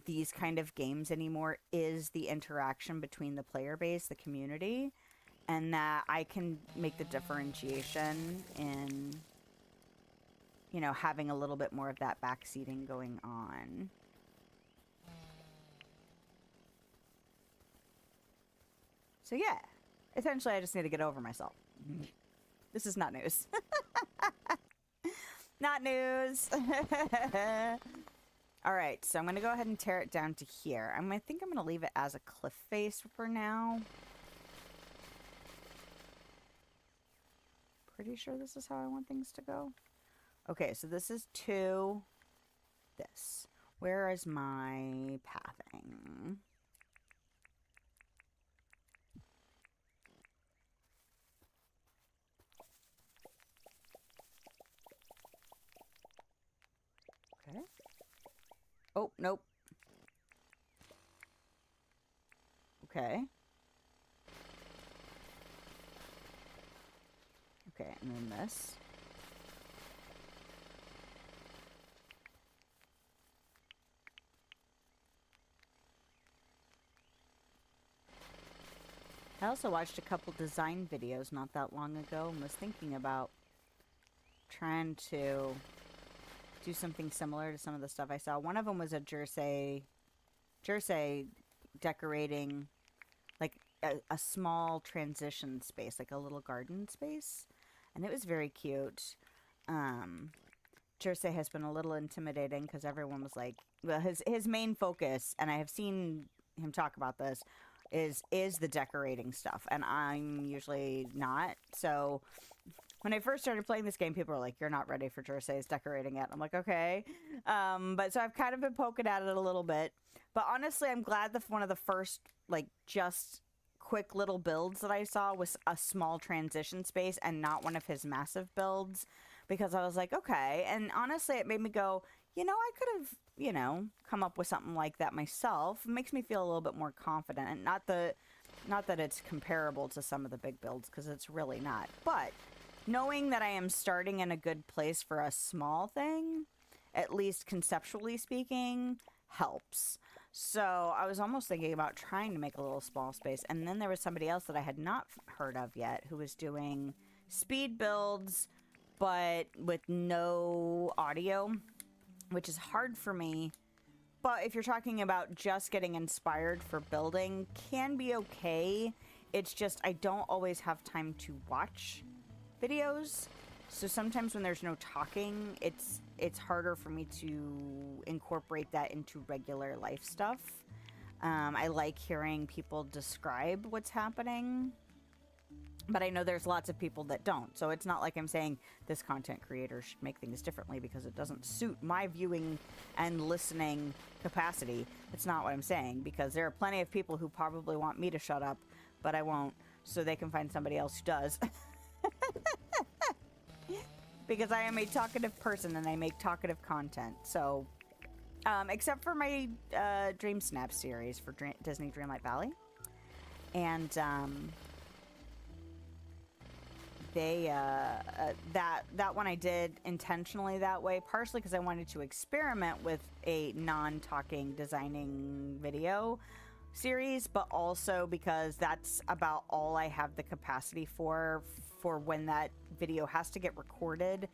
these kind of games anymore is the interaction between the player base, the community, and that I can make the differentiation in, you know, having a little bit more of that backseating going on. So yeah, essentially I just need to get over myself. This is not news. Not news. All right, so I'm going to go ahead and tear it down to here. I think I'm going to leave it as a cliff face for now. Pretty sure this is how I want things to go. Okay, so this is to this. Where is my pathing? Okay. Oh, nope. Okay. Okay, and then this. I also watched a couple design videos not that long ago and was thinking about trying to do something similar to some of the stuff I saw. One of them was a jersey decorating like a small transition space, like a little garden space, and it was very cute. Jersey has been a little intimidating because everyone was like, well, his main focus, and I have seen him talk about this, is the decorating stuff, and I'm usually not. So when I first started playing this game, people were like, "You're not ready for Jersey's decorating it." I'm like, "Okay," but so I've kind of been poking at it a little bit. But honestly, I'm glad that one of the first like just quick little builds that I saw was a small transition space and not one of his massive builds, because I was like, okay. And honestly, it made me go, I could have, come up with something like that myself. It makes me feel a little bit more confident, and not that it's comparable to some of the big builds, because it's really not. But knowing that I am starting in a good place for a small thing, at least conceptually speaking, helps. So I was almost thinking about trying to make a little small space. And then there was somebody else that I had not heard of yet who was doing speed builds, but with no audio, which is hard for me. But if you're talking about just getting inspired for building, can be okay. It's just I don't always have time to watch videos. So sometimes when there's no talking, it's harder for me to incorporate that into regular life stuff. I like hearing people describe what's happening, but I know there's lots of people that don't. So it's not like I'm saying this content creator should make things differently because it doesn't suit my viewing and listening capacity. That's not what I'm saying, because there are plenty of people who probably want me to shut up, but I won't, so they can find somebody else who does. Because I am a talkative person and I make talkative content. So, except for my Dream Snap series for Disney Dreamlight Valley. And that one I did intentionally that way, partially because I wanted to experiment with a non-talking designing video series, but also because that's about all I have the capacity for when that video has to get recorded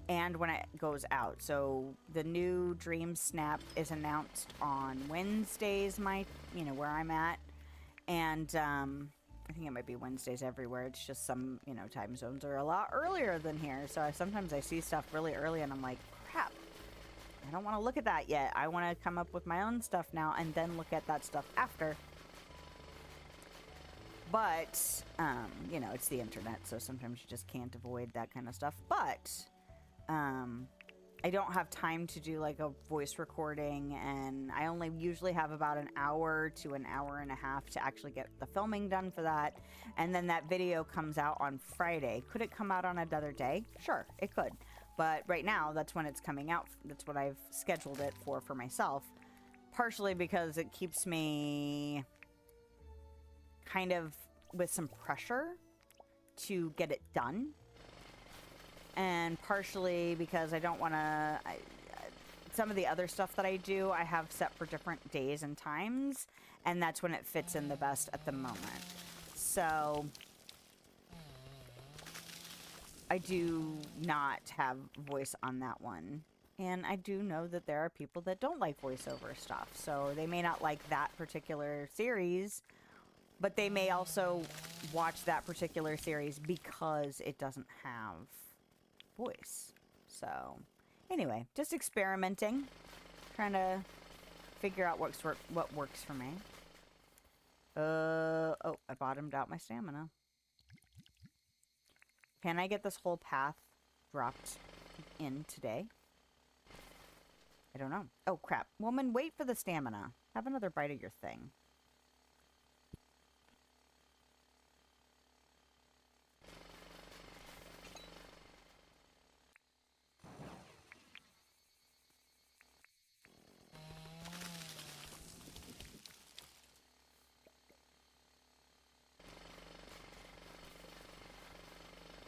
and when it goes out. So the new Dream Snap is announced on Wednesdays, where I'm at, and I think it might be Wednesdays everywhere. It's just some, time zones are a lot earlier than here. So sometimes I see stuff really early and I'm like, crap, I don't want to look at that yet. I want to come up with my own stuff now and then look at that stuff after. But, it's the internet, so sometimes you just can't avoid that kind of stuff. But, I don't have time to do like a voice recording, and I only usually have about an hour to an hour and a half to actually get the filming done for that. And then that video comes out on Friday. Could it come out on another day? Sure, it could. But right now, that's when it's coming out. That's what I've scheduled it for myself. Partially because it keeps me kind of with some pressure to get it done. And partially because I don't want to... some of the other stuff that I do, I have set for different days and times. And that's when it fits in the best at the moment. So... I do not have voice on that one. And I do know that there are people that don't like voiceover stuff. So they may not like that particular series, but they may also watch that particular series because it doesn't have voice. So anyway, just experimenting, trying to figure out what works for me. Oh, I bottomed out my stamina. Can I get this whole path dropped in today? I don't know. Oh, crap. Woman, wait for the stamina. Have another bite of your thing.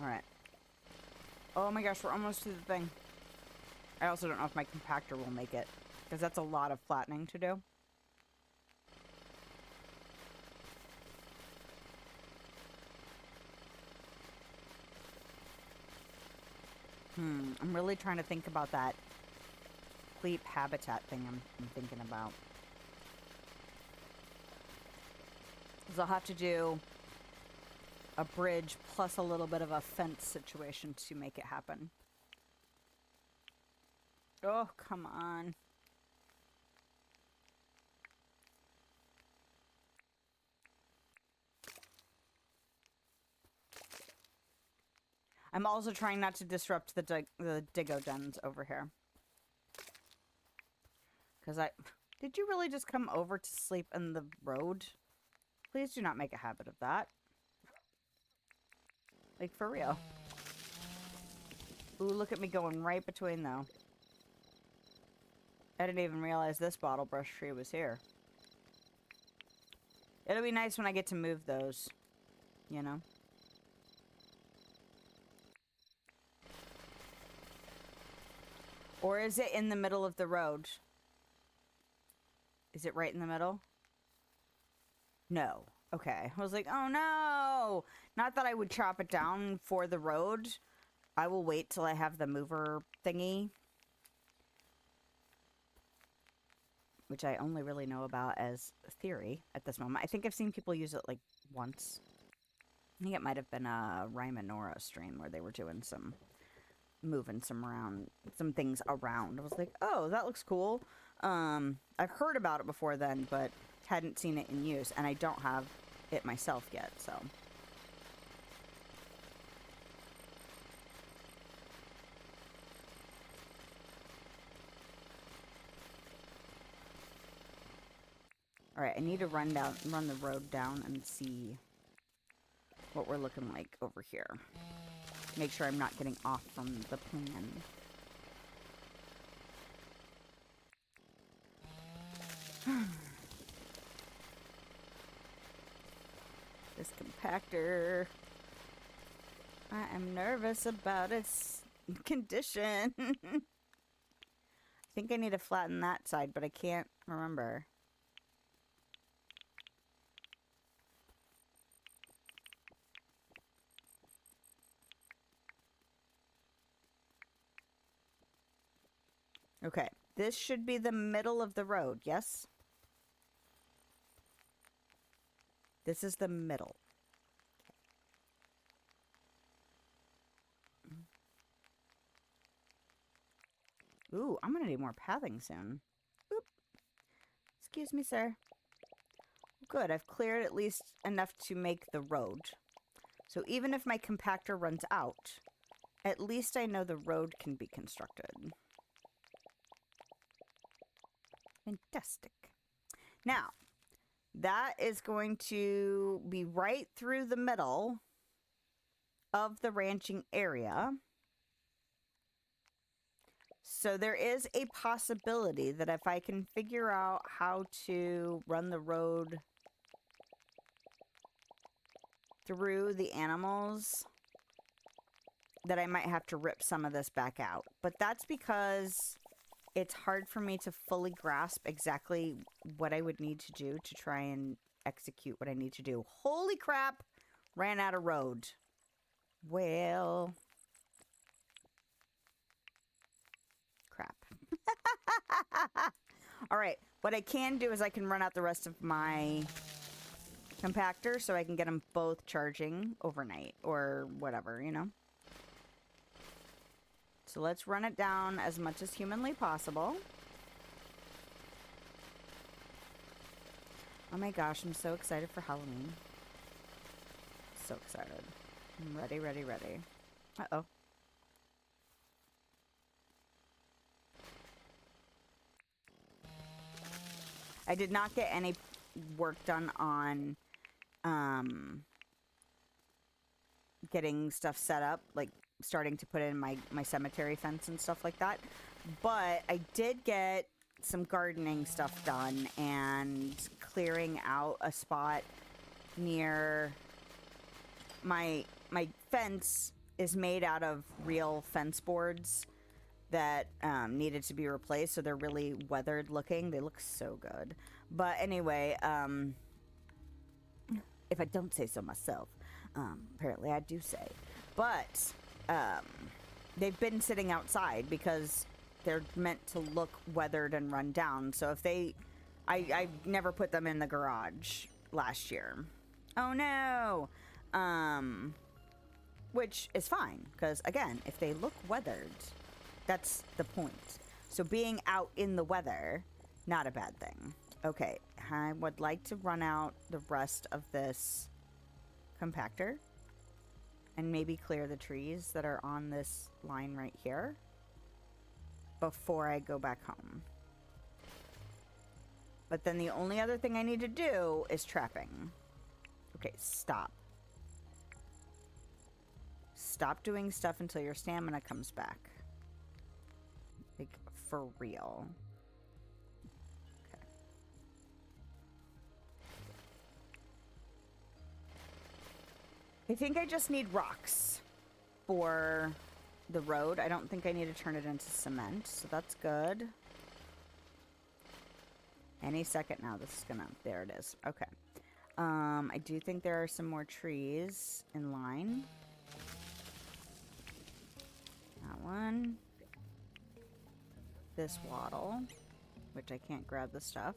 Alright. Oh my gosh, we're almost to the thing. I also don't know if my compactor will make it, because that's a lot of flattening to do. I'm really trying to think about that cleat habitat thing I'm thinking about. Because I'll have to do a bridge plus a little bit of a fence situation to make it happen. Oh, come on. I'm also trying not to disrupt the Diggo dens over here. Because did you really just come over to sleep in the road? Please do not make a habit of that. Like, for real. Ooh, look at me going right between, though. I didn't even realize this bottle brush tree was here. It'll be nice when I get to move those, you know? Or is it in the middle of the road? Is it right in the middle? No. Okay. I was like, oh no! Not that I would chop it down for the road. I will wait till I have the mover thingy. Which I only really know about as theory at this moment. I think I've seen people use it like once. I think it might have been a Rhyme and Nora stream where they were doing some moving some things around. I was like, oh, that looks cool. I've heard about it before then, but hadn't seen it in use, and I don't have it myself yet, so. Alright, I need to run the road down and see what we're looking like over here. Make sure I'm not getting off from the plan. This compactor. I am nervous about its condition. I think I need to flatten that side, but I can't remember. Okay, this should be the middle of the road, yes? This is the middle. Ooh, I'm gonna need more pathing soon. Oop. Excuse me, sir. Good, I've cleared at least enough to make the road. So even if my compactor runs out, at least I know the road can be constructed. Fantastic. Now, that is going to be right through the middle of the ranching area. So there is a possibility that if I can figure out how to run the road through the animals, that I might have to rip some of this back out. But that's because it's hard for me to fully grasp exactly what I would need to do to try and execute what I need to do. Holy crap! Ran out of road. Well... crap. Alright, what I can do is I can run out the rest of my compactor so I can get them both charging overnight or whatever, you know? So let's run it down as much as humanly possible. Oh my gosh, I'm so excited for Halloween. So excited. I'm ready, ready, ready. Uh-oh. I did not get any work done on getting stuff set up, like starting to put in my cemetery fence and stuff like that. But I did get some gardening stuff done and clearing out a spot near my fence is made out of real fence boards that needed to be replaced, so they're really weathered looking. They look so good. But anyway, if I don't say so myself, apparently I do say. But they've been sitting outside because they're meant to look weathered and run down. So if they... I never put them in the garage last year. Oh no! Which is fine, because again, if they look weathered, that's the point. So being out in the weather, not a bad thing. Okay, I would like to run out the rest of this compactor. and maybe clear the trees that are on this line right here before I go back home. But then the only other thing I need to do is trapping. Okay, stop. Stop doing stuff until your stamina comes back. Like, for real. Okay. I think I just need rocks for the road. I don't think I need to turn it into cement, so that's good. Any second now, this is gonna... There it is. Okay. I do think there are some more trees in line. That one. This wattle, which I can't grab the stuff.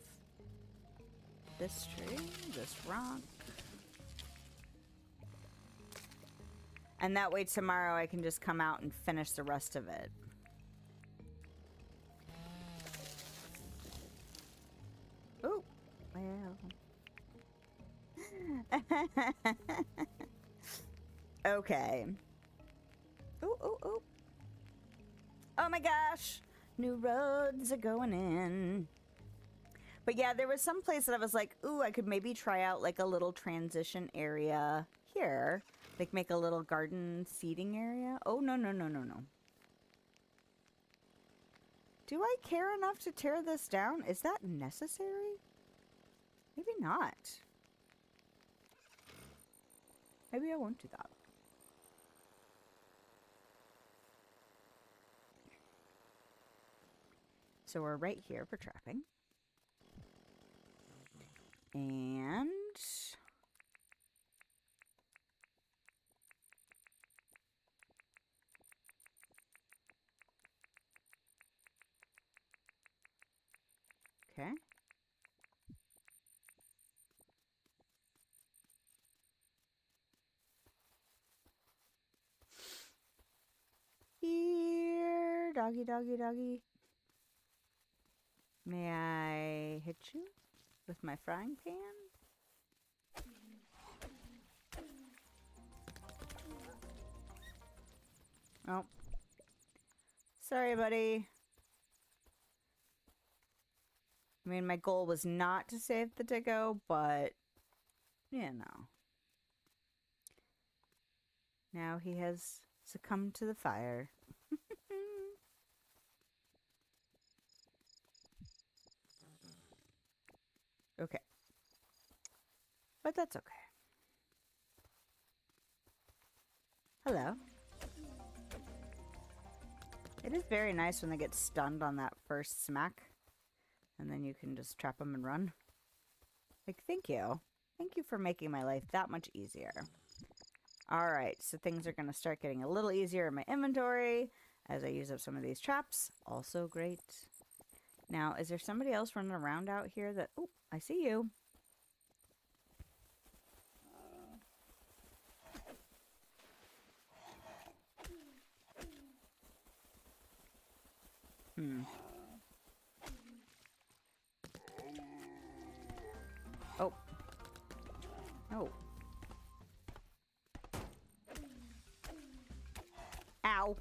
This tree, this rock. And that way tomorrow I can just come out and finish the rest of it. Ooh, well. Okay. Ooh, ooh, ooh. Oh my gosh. New roads are going in. But yeah, there was some place that I was like, ooh, I could maybe try out like a little transition area here. Like make a little garden seating area. Oh, no, no, no, no, no. Do I care enough to tear this down? Is that necessary? Maybe not. Maybe I won't do that. So we're right here for trapping. And... okay. Here, doggy, doggy, doggy. May I hit you with my frying pan? Oh. Sorry, buddy. I mean, my goal was not to save the Diggo, but, you know. Now he has succumbed to the fire. Okay. But that's okay. Hello. It is very nice when they get stunned on that first smack. And then you can just trap them and run. Like, thank you. Thank you for making my life that much easier. Alright, so things are going to start getting a little easier in my inventory as I use up some of these traps. Also great. Now, is there somebody else running around out here that... Oh, I see you. Oh. Oh. Ow.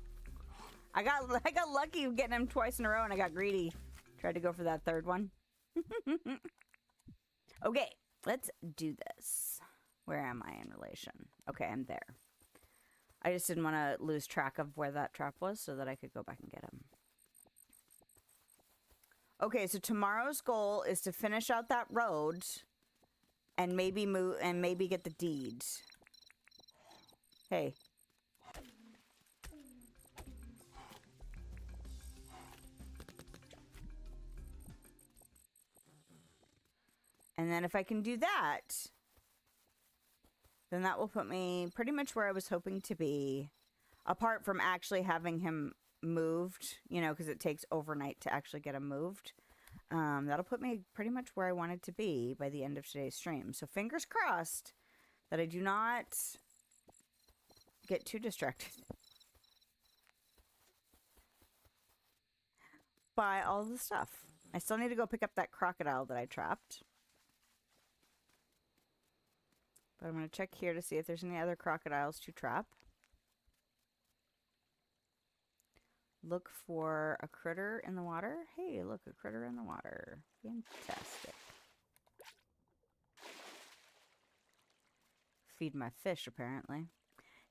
I got lucky getting him twice in a row and I got greedy. Tried to go for that third one. Okay, let's do this. Where am I in relation? Okay, I'm there. I just didn't want to lose track of where that trap was so that I could go back and get him. Okay, so tomorrow's goal is to finish out that road and maybe move and maybe get the deed. Hey. And then if I can do that, then that will put me pretty much where I was hoping to be, apart from actually having him moved, you know, because it takes overnight to actually get him moved. That'll put me pretty much where I wanted to be by the end of today's stream. So fingers crossed that I do not get too distracted by all the stuff. I still need to go pick up that crocodile that I trapped. But I'm going to check here to see if there's any other crocodiles to trap. Look for a critter in the water. Hey, look, a critter in the water. Fantastic. Feed my fish, apparently.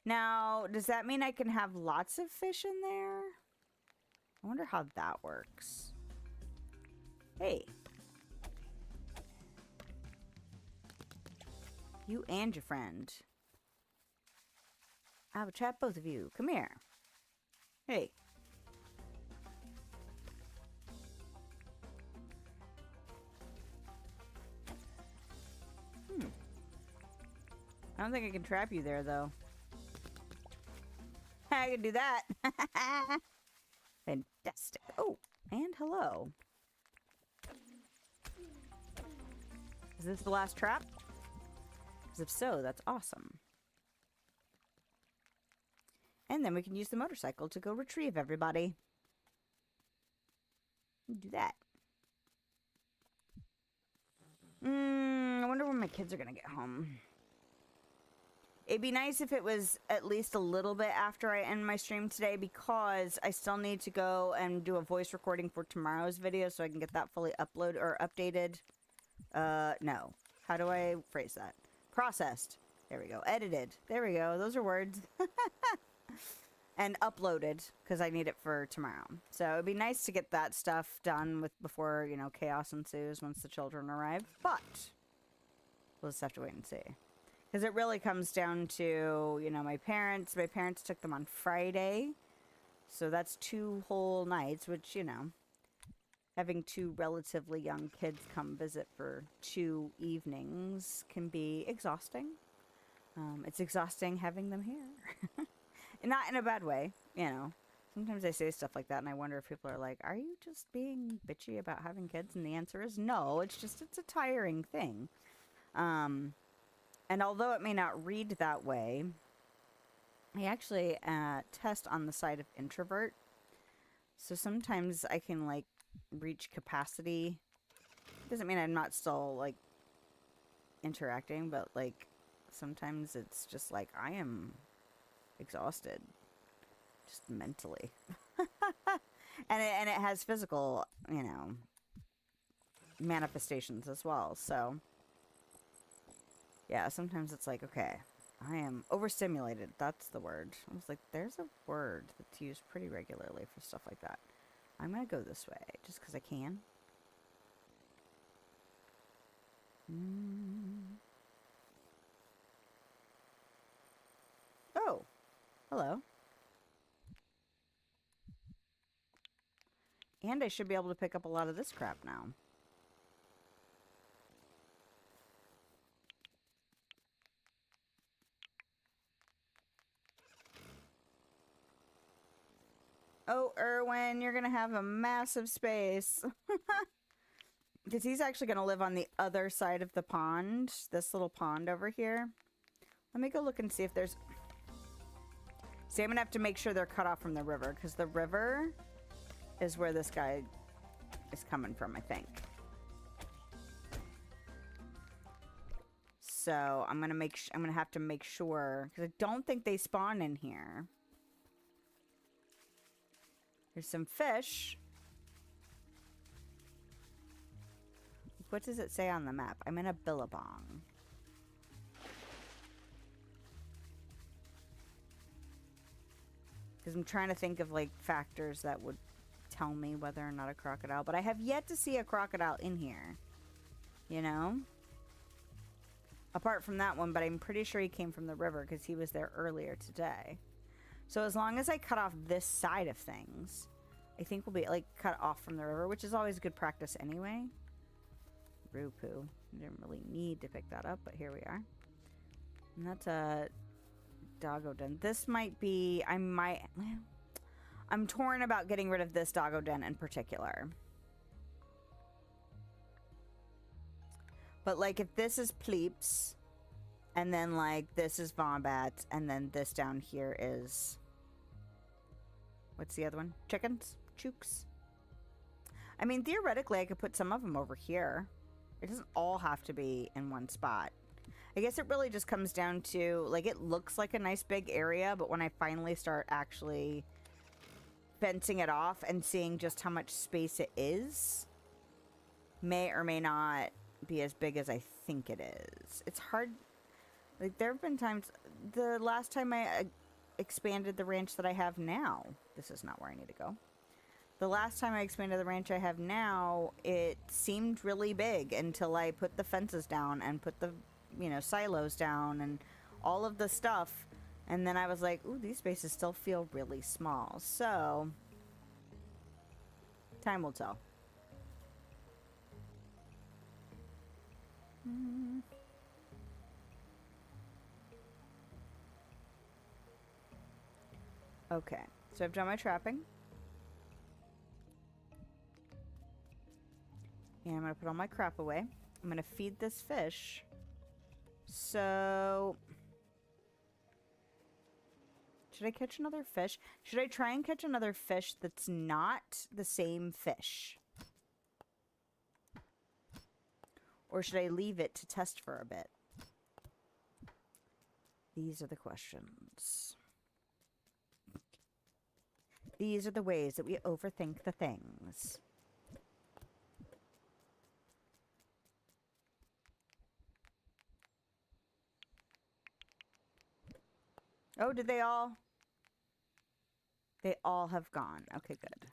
Now, does that mean I can have lots of fish in there? I wonder how that works. Hey. You and your friend. I will trap both of you. Come here. Hey. I don't think I can trap you there, though. I can do that. Fantastic. Oh, and hello. Is this the last trap? Because if so, that's awesome. And then we can use the motorcycle to go retrieve everybody. Do that. I wonder when my kids are going to get home. It'd be nice if it was at least a little bit after I end my stream today, because I still need to go and do a voice recording for tomorrow's video so I can get that fully uploaded or updated. No. How do I phrase that? Processed. There we go. Edited. There we go. Those are words. And uploaded, because I need it for tomorrow. So it'd be nice to get that stuff done before, you know, chaos ensues once the children arrive. But we'll just have to wait and see. Because it really comes down to, you know, my parents. My parents took them on Friday. So that's 2 whole nights, which, you know, having 2 relatively young kids come visit for 2 evenings can be exhausting. It's exhausting having them here. And not in a bad way, you know. Sometimes I say stuff like that and I wonder if people are like, are you just being bitchy about having kids? And the answer is no. It's just, it's a tiring thing. And although it may not read that way, I actually test on the side of introvert. So sometimes I can, like, reach capacity. Doesn't mean I'm not still, like, interacting, but, like, sometimes it's just like I am exhausted. Just mentally. and it has physical, you know, manifestations as well, so... Yeah, sometimes it's like, okay, I am overstimulated. That's the word. I was like, there's a word that's used pretty regularly for stuff like that. I'm going to go this way, just because I can. Oh, hello. And I should be able to pick up a lot of this crap now. Oh, Irwin, you're going to have a massive space. Because he's actually going to live on the other side of the pond. This little pond over here. Let me go look and see if there's... See, I'm going to have to make sure they're cut off from the river. Because the river is where this guy is coming from, I think. So, I'm going to have to make sure. Because I don't think they spawn in here. There's some fish. What does it say on the map? I'm in a billabong. Because I'm trying to think of, like, factors that would tell me whether or not a crocodile. But I have yet to see a crocodile in here. You know? Apart from that one, but I'm pretty sure he came from the river because he was there earlier today. So as long as I cut off this side of things, I think we'll be, like, cut off from the river, which is always good practice anyway. Roo-poo. Didn't really need to pick that up, but here we are. And that's a doggo den. This might be... I'm torn about getting rid of this doggo den in particular. But, like, if this is Pleeps... And then, like, this is Vombats, and then this down here is... What's the other one? Chickens? Chooks? I mean, theoretically, I could put some of them over here. It doesn't all have to be in one spot. I guess it really just comes down to, like, it looks like a nice big area, but when I finally start actually fencing it off and seeing just how much space it is may or may not be as big as I think it is. It's hard. Like, there have been times, the last time I expanded the ranch that I have now, this is not where I need to go. The last time I expanded the ranch I have now, it seemed really big until I put the fences down and put the, you know, silos down and all of the stuff. And then I was like, ooh, these spaces still feel really small. So, time will tell. Okay, so I've done my trapping. And I'm going to put all my crap away. I'm going to feed this fish. So, should I catch another fish? Should I try and catch another fish that's not the same fish? Or should I leave it to test for a bit? These are the questions. These are the ways that we overthink the things. Oh, did they all? They all have gone. Okay, good.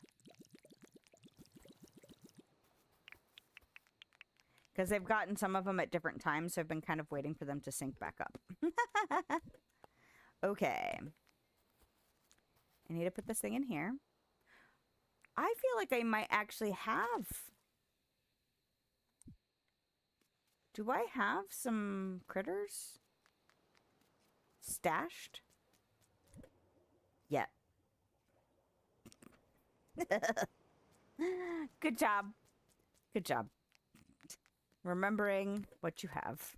Because they've gotten some of them at different times, so I've been kind of waiting for them to sync back up. Okay. I need to put this thing in here. I feel like I might actually have... Do I have some critters stashed? Yeah. Good job. Good job. Remembering what you have.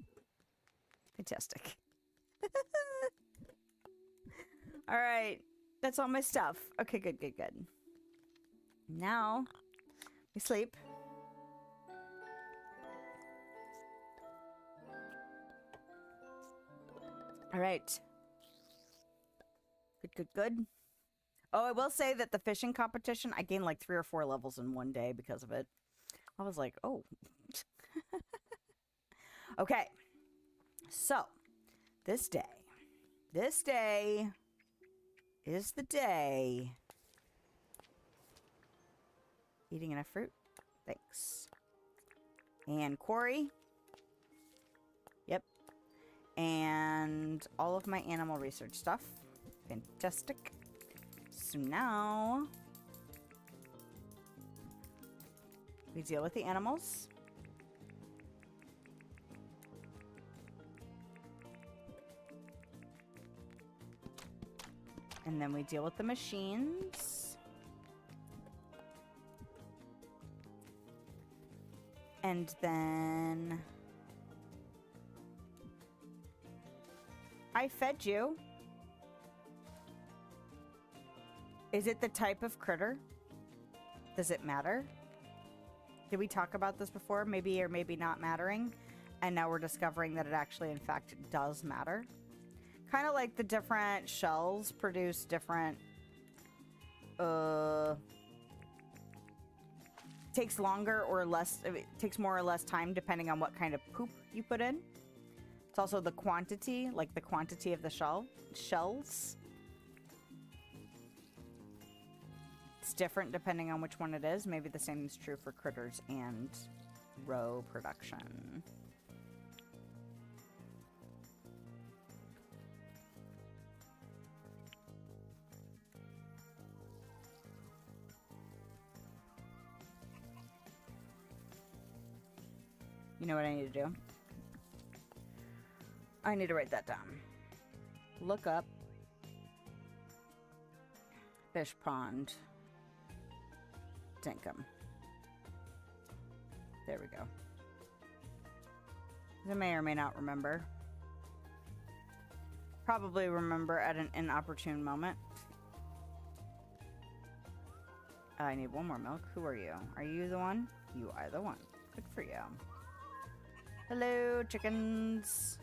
Fantastic. All right. That's all my stuff. Okay, good, good, good. Now, we sleep. All right. Good, good, good. Oh, I will say that the fishing competition, I gained like 3 or 4 levels in one day because of it. I was like, oh. Okay. So, this day is the day. Eating enough fruit? Thanks. And quarry? Yep. And all of my animal research stuff. Fantastic. So now we deal with the animals. And then we deal with the machines. And then I fed you. Is it the type of critter? Does it matter? Did we talk about this before? Maybe or maybe not mattering. And now we're discovering that it actually, in fact, does matter. Kind of like the different shells produce different, takes longer or less, it takes more or less time depending on what kind of poop you put in. It's also the quantity, like the quantity of the shells. It's different depending on which one it is. Maybe the same is true for critters and roe production. You know what I need to do? I need to write that down. Look up fish pond Dinkum. There we go. I may or may not remember. Probably remember at an inopportune moment. I need one more milk. Who are you? Are you the one? You are the one. Good for you. Hello, chickens.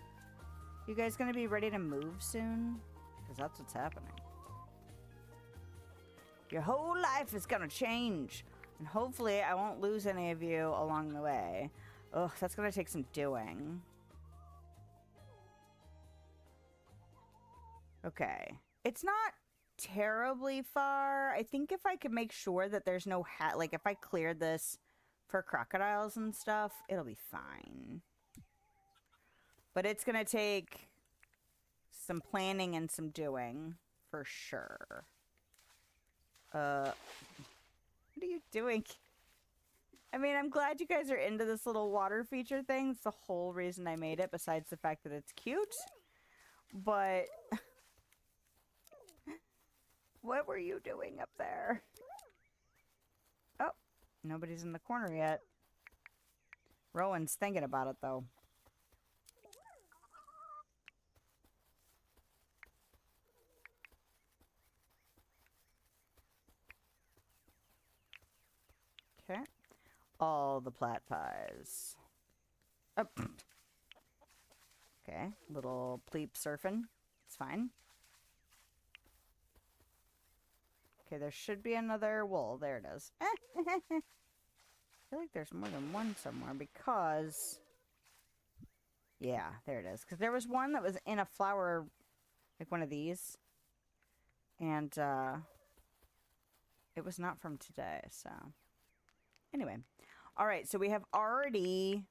You guys gonna be ready to move soon? Because that's what's happening. Your whole life is gonna change. And hopefully I won't lose any of you along the way. Ugh, that's gonna take some doing. Okay. It's not terribly far. I think if I could make sure that there's no like if I cleared this for crocodiles and stuff, it'll be fine. But it's gonna take some planning and some doing for sure. What are you doing? I mean, I'm glad you guys are into this little water feature thing. It's the whole reason I made it, besides the fact that it's cute. But what were you doing up there? Oh, nobody's in the corner yet. Rowan's thinking about it, though. Okay. All the plat pies. Oh. Okay, little pleep surfing. It's fine. Okay, there should be another wool. There it is. I feel like there's more than one somewhere because... Yeah, there it is. Because there was one that was in a flower, like one of these. And, it was not from today, so... Anyway. Alright, so we have already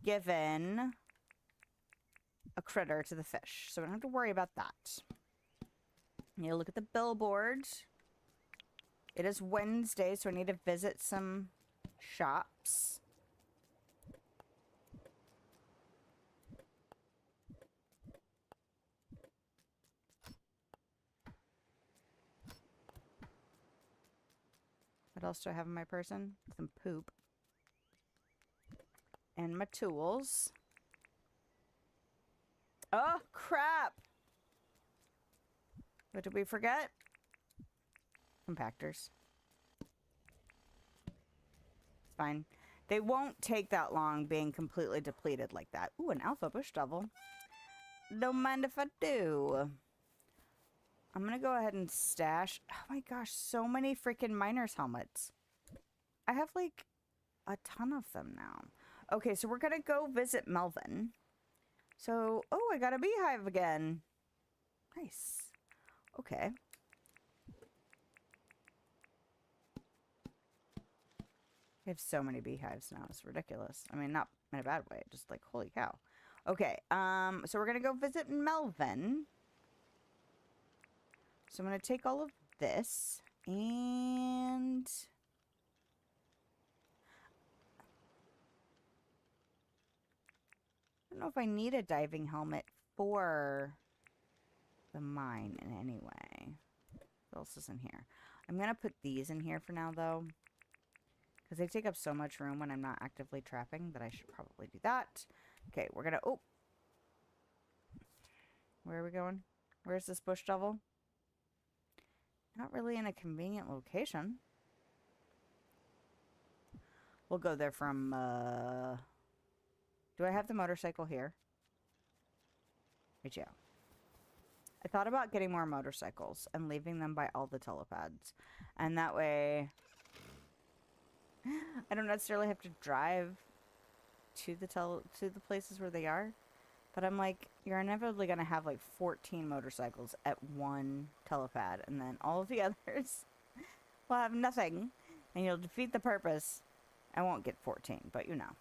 given a critter to the fish. So we don't have to worry about that. You look at the billboard. It is Wednesday, so I need to visit some shops. What else do I have in my person? Some poop. And my tools. Oh, crap! What did we forget? Compactors. It's fine. They won't take that long being completely depleted like that. Ooh, an alpha bush devil. Don't mind if I do. I'm gonna go ahead and stash... Oh my gosh, so many freaking miner's helmets. I have, like, a ton of them now. Okay, so we're gonna go visit Melvin. So... Oh, I got a beehive again. Nice. Okay. I have so many beehives now. It's ridiculous. I mean, not in a bad way. Just like, holy cow. Okay, so we're gonna go visit Melvin. So I'm going to take all of this and... I don't know if I need a diving helmet for the mine in any way. What else is in here? I'm going to put these in here for now, though. Because they take up so much room when I'm not actively trapping that I should probably do that. Okay, we're going to... Oh! Where are we going? Where's this bush devil? Not really in a convenient location. We'll go there from, Do I have the motorcycle here? Right, yeah. I thought about getting more motorcycles and leaving them by all the telepads. And that way... I don't necessarily have to drive to the places where they are. But I'm like, you're inevitably going to have like 14 motorcycles at one telepad. And then all of the others will have nothing. And you'll defeat the purpose. I won't get 14, but you know.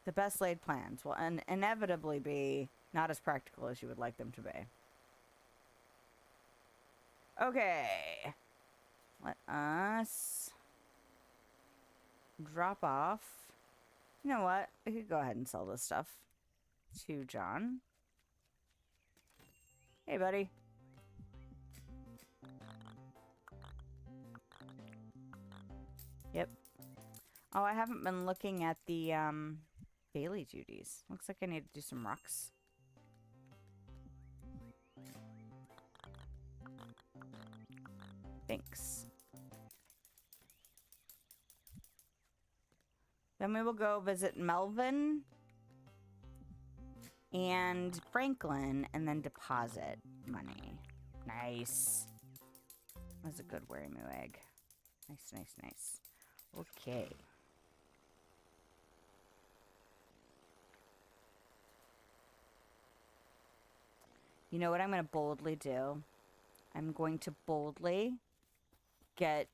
The best laid plans will inevitably be not as practical as you would like them to be. Okay. Let us drop off. You know what? We could go ahead and sell this stuff to John. Hey, buddy. Yep. Oh, I haven't been looking at the daily duties. Looks like I need to do some rocks. Thanks. Then we will go visit Melvin and Franklin and then deposit money. Nice. That's a good Warimu egg. Nice, nice, nice. Okay. You know what I'm going to boldly do? I'm going to boldly get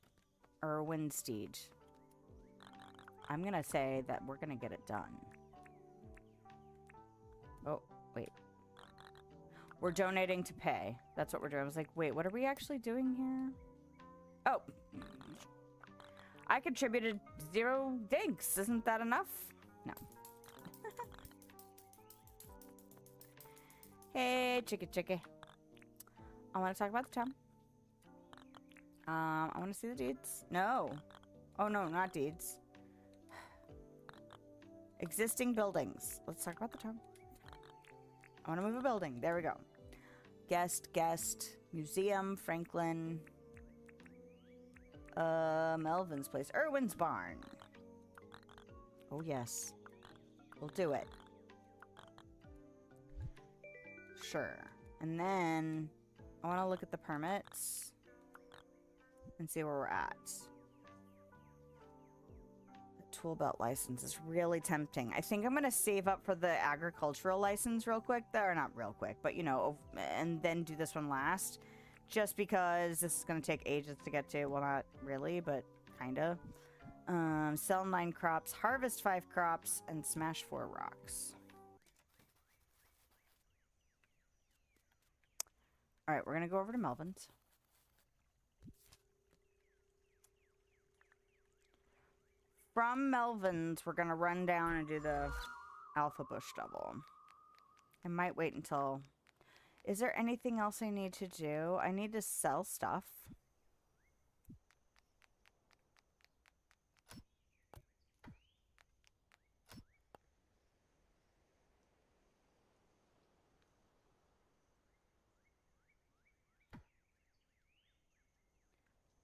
Irwin Steed. I'm going to say that we're going to get it done. Oh, wait. We're donating to pay. That's what we're doing. I was like, wait, what are we actually doing here? Oh. I contributed 0 dinks. Isn't that enough? No. Hey, chicka. I want to talk about the town. I want to see the deeds. No. Oh, no, not deeds. Existing buildings. Let's talk about the town. I want to move a building. There we go. Guest. Museum, Franklin. Melvin's place. Irwin's barn. Oh, yes. We'll do it. Sure. And then I want to look at the permits and see where we're at. The tool belt license is really tempting. I think I'm going to save up for the agricultural license real quick. Or not real quick, but you know, and then do this one last. Just because this is going to take ages to get to. Well, not really, but kind of. Sell 9 crops, harvest 5 crops, and smash 4 rocks. All right, we're going to go over to Melvin's. From Melvin's, we're going to run down and do the Alpha Bush double. I might wait until... Is there anything else I need to do? I need to sell stuff.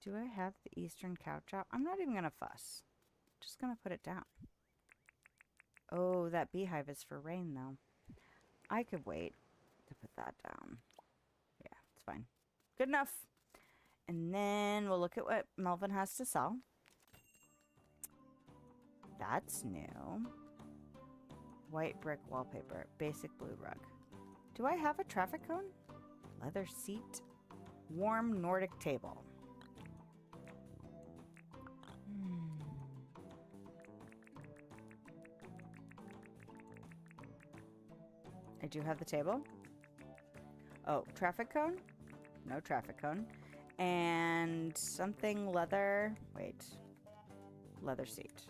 Do I have the Eastern cow chop? I'm not even going to fuss. Just going to put it down. Oh, that beehive is for rain, though. I could wait to put that down. Yeah, it's fine. Good enough. And then we'll look at what Melvin has to sell. That's new. White brick wallpaper. Basic blue rug. Do I have a traffic cone? Leather seat. Warm Nordic table. I do have the table. Oh, traffic cone? No traffic cone. And something leather. Wait. Leather seat.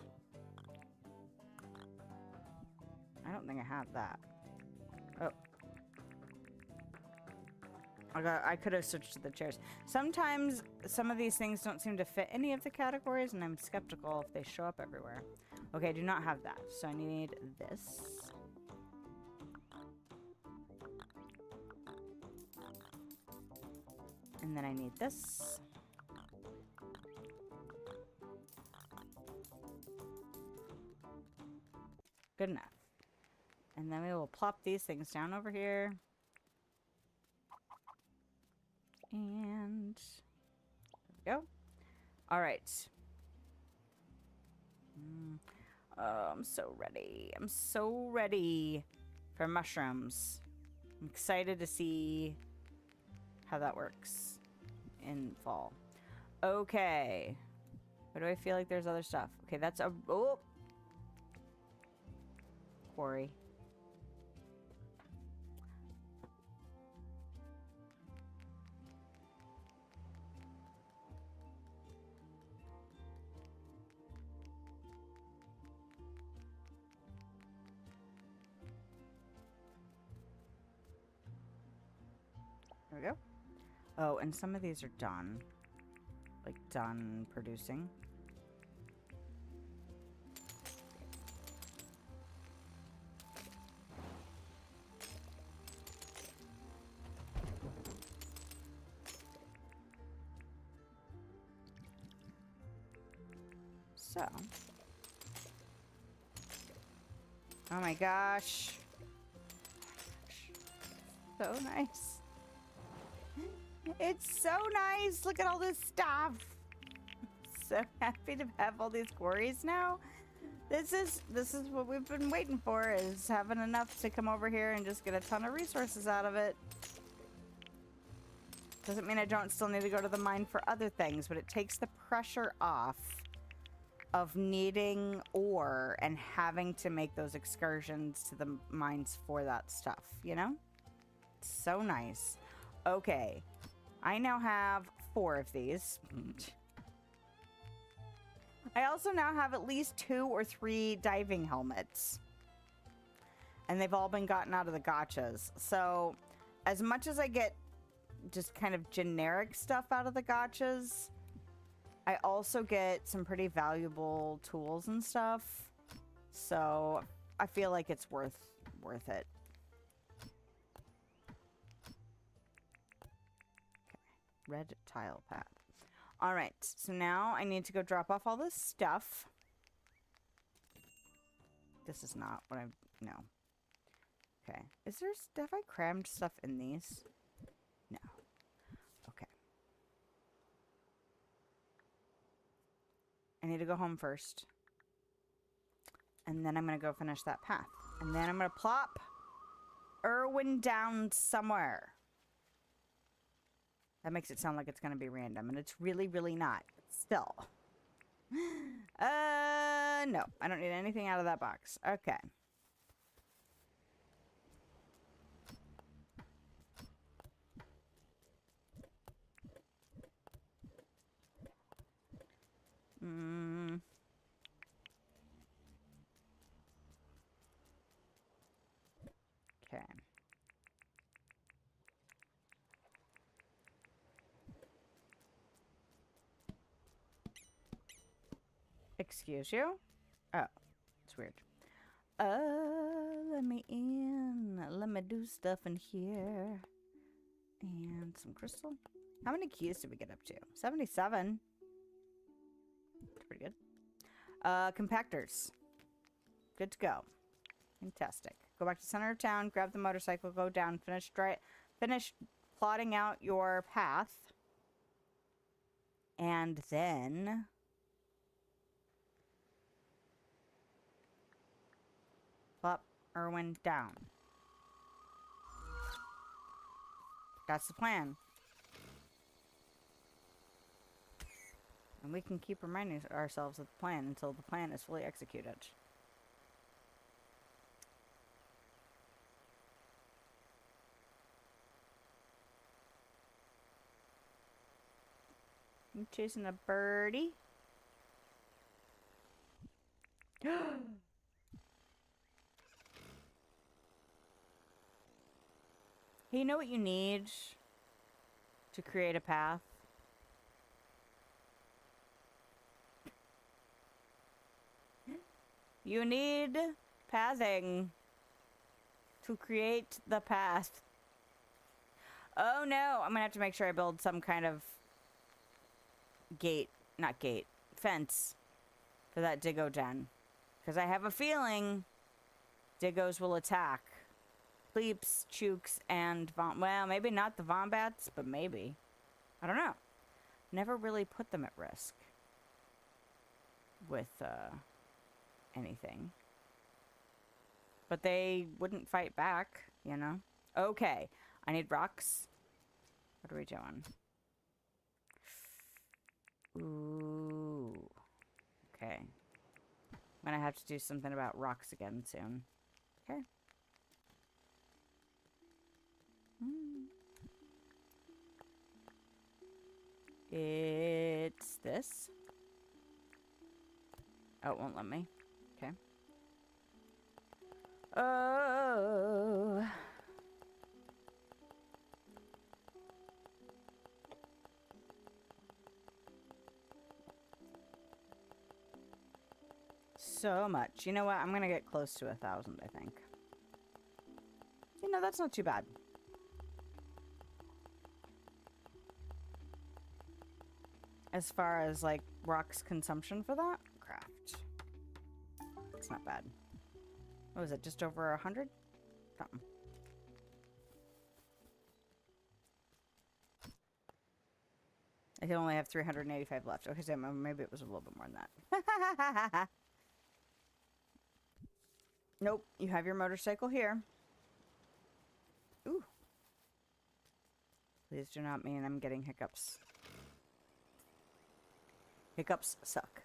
I don't think I have that. Oh. I could have switched to the chairs. Sometimes some of these things don't seem to fit any of the categories, and I'm skeptical if they show up everywhere. Okay, I do not have that. So I need this. And then I need this. Good enough. And then we will plop these things down over here. And there we go. All right. Oh, I'm so ready. I'm so ready for mushrooms. I'm excited to see how that works in fall. Okay. Why do I feel like there's other stuff? Okay, that's a... Oh! Quarry. There we go. Oh, and some of these are done. Like, done producing. So. Oh my gosh. So nice. It's so nice. Look at all this stuff. So happy to have all these quarries now. This is what we've been waiting for, is having enough to come over here and just get a ton of resources out of it. Doesn't mean I don't still need to go to the mine for other things, but it takes the pressure off of needing ore and having to make those excursions to the mines for that stuff, you know? So nice. Okay. I now have 4 of these. I also now have at least 2 or 3 diving helmets. And they've all been gotten out of the gotchas. So, as much as I get just kind of generic stuff out of the gotchas, I also get some pretty valuable tools and stuff. So, I feel like it's worth it. Red tile path. All right, so now I need to go drop off all this stuff. This is not what no. Okay, have I crammed stuff in these? No. Okay. I need to go home first. And then I'm gonna go finish that path. And then I'm gonna plop Irwin down somewhere. That makes it sound like it's going to be random, and it's really, really not. Still. No. I don't need anything out of that box. Okay. Okay. Excuse you? Oh, it's weird. Let me in. Let me do stuff in here. And some crystal. How many keys did we get up to? 77. That's pretty good. Compactors. Good to go. Fantastic. Go back to center of town, grab the motorcycle, go down, finish plotting out your path. And then plop Irwin down. That's the plan. And we can keep reminding ourselves of the plan until the plan is fully executed. I'm chasing a birdie. Hey, you know what you need to create a path? You need pathing to create the path. Oh no, I'm gonna have to make sure I build some kind of fence for that Diggo den. Because I have a feeling Diggos will attack. Pleeps, Chooks, and well, maybe not the Vombats, but maybe. I don't know. Never really put them at risk with anything. But they wouldn't fight back, you know? Okay, I need rocks. What are we doing? Ooh. Okay. I'm gonna have to do something about rocks again soon. Okay. It's this. Oh, it won't let me. Okay. Oh. So much. You know what? I'm gonna get close to 1,000, I think. You know, that's not too bad. As far as, like, rocks consumption for that? Craft. It's not bad. What was it? Just over 100? Something. I can only have 385 left. Okay, so maybe it was a little bit more than that. Nope, you have your motorcycle here. Ooh. Please do not mean I'm getting hiccups. Hiccups suck.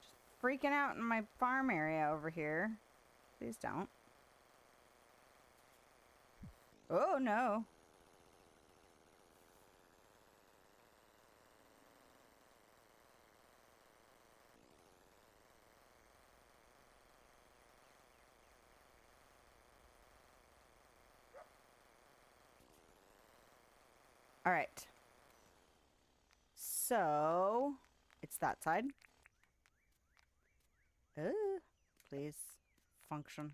Just freaking out in my farm area over here. Please don't. Oh no. All right. So, it's that side. Please function.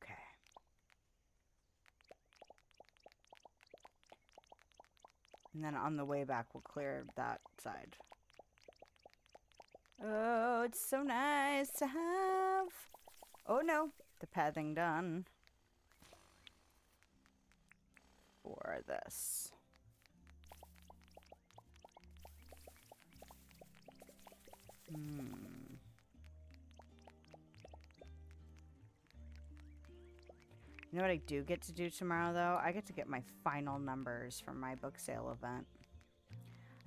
Okay. And then on the way back, we'll clear that side. Oh, it's so nice to have. Oh no, the pathing done for this. You know what I do get to do tomorrow, though? I get to get my final numbers from my book sale event.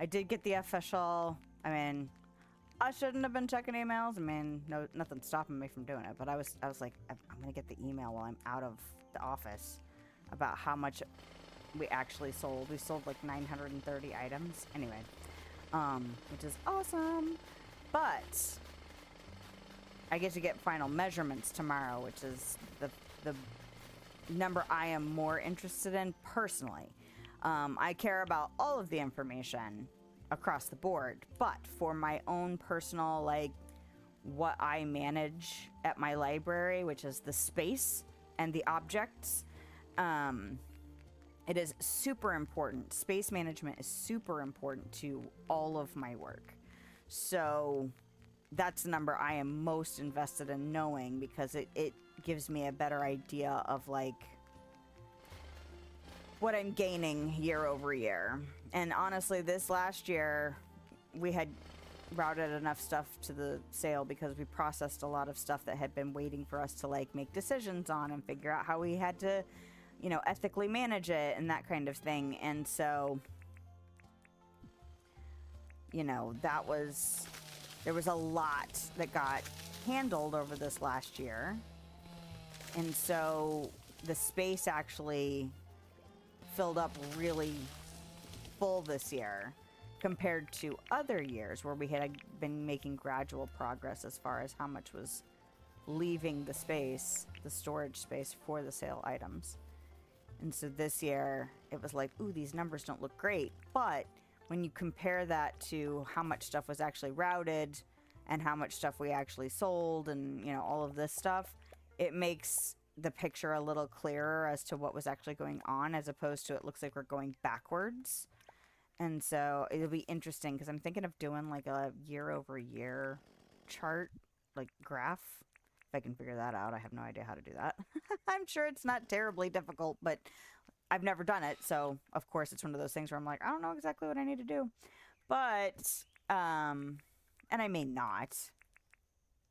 I did get the official... I mean, I shouldn't have been checking emails. I mean, no, nothing's stopping me from doing it. But I was like, I'm going to get the email while I'm out of the office about how much we actually sold. We sold like 930 items. Anyway, which is awesome. But I get to get final measurements tomorrow, which is the number I am more interested in personally. I care about all of the information across the board, but for my own personal, like, what I manage at my library, which is the space and the objects, it is super important. Space management is super important to all of my work. So that's the number I am most invested in knowing, because it gives me a better idea of, like, what I'm gaining year over year. And honestly, this last year, we had routed enough stuff to the sale because we processed a lot of stuff that had been waiting for us to, like, make decisions on and figure out how we had to, you know, ethically manage it and that kind of thing. And so, you know, there was a lot that got handled over this last year. And so the space actually filled up really full this year compared to other years where we had been making gradual progress as far as how much was leaving the space, the storage space for the sale items. And so this year it was like, ooh, these numbers don't look great. But when you compare that to how much stuff was actually routed and how much stuff we actually sold and, you know, all of this stuff, it makes the picture a little clearer as to what was actually going on, as opposed to it looks like we're going backwards. And so it'll be interesting because I'm thinking of doing like a year over year chart, like graph. If I can figure that out. I have no idea how to do that. I'm sure it's not terribly difficult, but I've never done it. So of course it's one of those things where I'm like, I don't know exactly what I need to do. But, and I may not.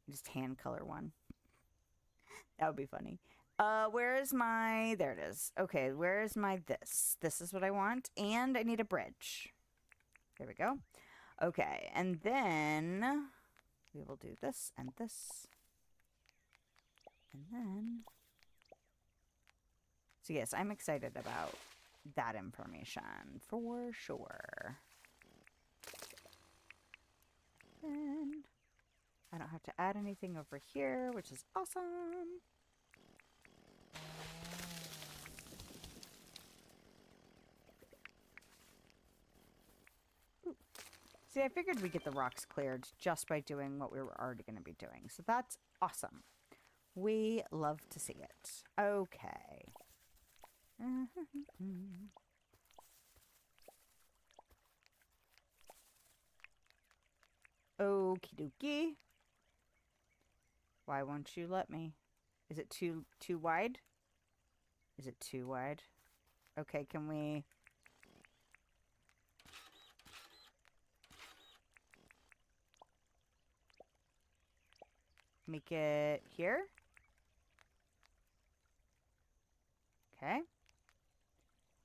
Just hand color one. That would be funny. Where is my... There it is. Okay, where is my this? This is what I want. And I need a bridge. There we go. Okay, and then we will do this and this. And then... So yes, I'm excited about that information for sure. And I don't have to add anything over here, which is awesome. Ooh. See, I figured we'd get the rocks cleared just by doing what we were already going to be doing. So that's awesome. We love to see it. Okay. Okie dokie. Why won't you let me? Is it too wide? Is it too wide? Okay, can we... make it here? Okay.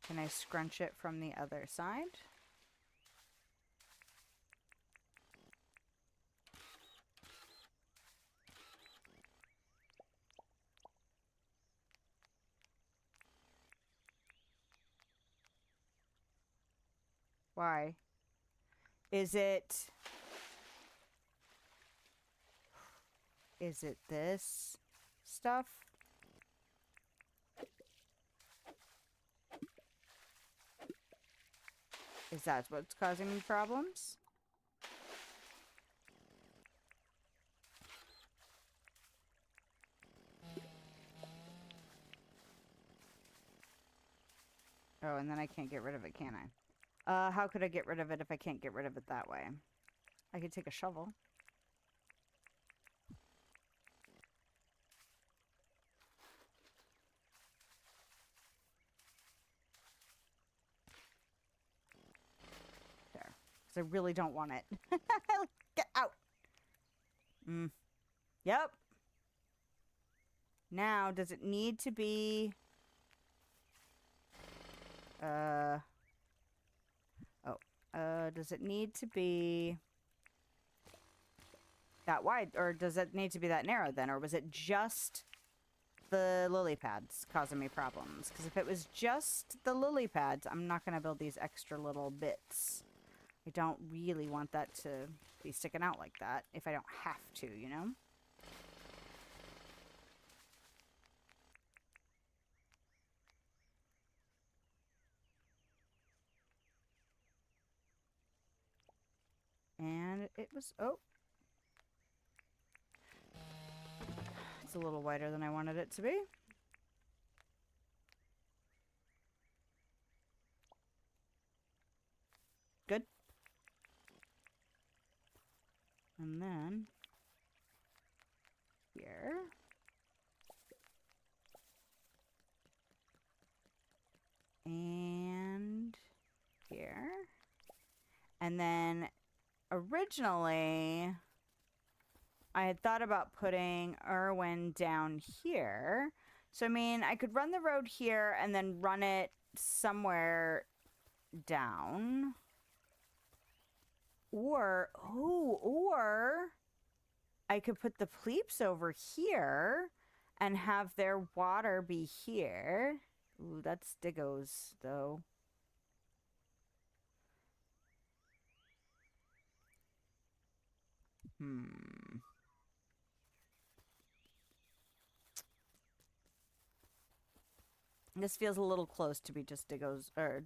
Can I scrunch it from the other side? Why? Is it this stuff? Is that what's causing me problems? Oh, and then I can't get rid of it, can I? How could I get rid of it if I can't get rid of it that way? I could take a shovel. There. Because I really don't want it. Get out! Yep. Now, does it need to be... does it need to be that wide, or does it need to be that narrow then, or was it just the lily pads causing me problems? Because if it was just the lily pads, I'm not going to build these extra little bits. I don't really want that to be sticking out like that if I don't have to, you know? And it was... oh. It's a little wider than I wanted it to be. Good. And then... here. And... here. And then... originally, I had thought about putting Irwin down here. So, I mean, I could run the road here and then run it somewhere down. Or I could put the Pleeps over here and have their water be here. Ooh, that's Diggos, though. This feels a little close to be just Diggos, or...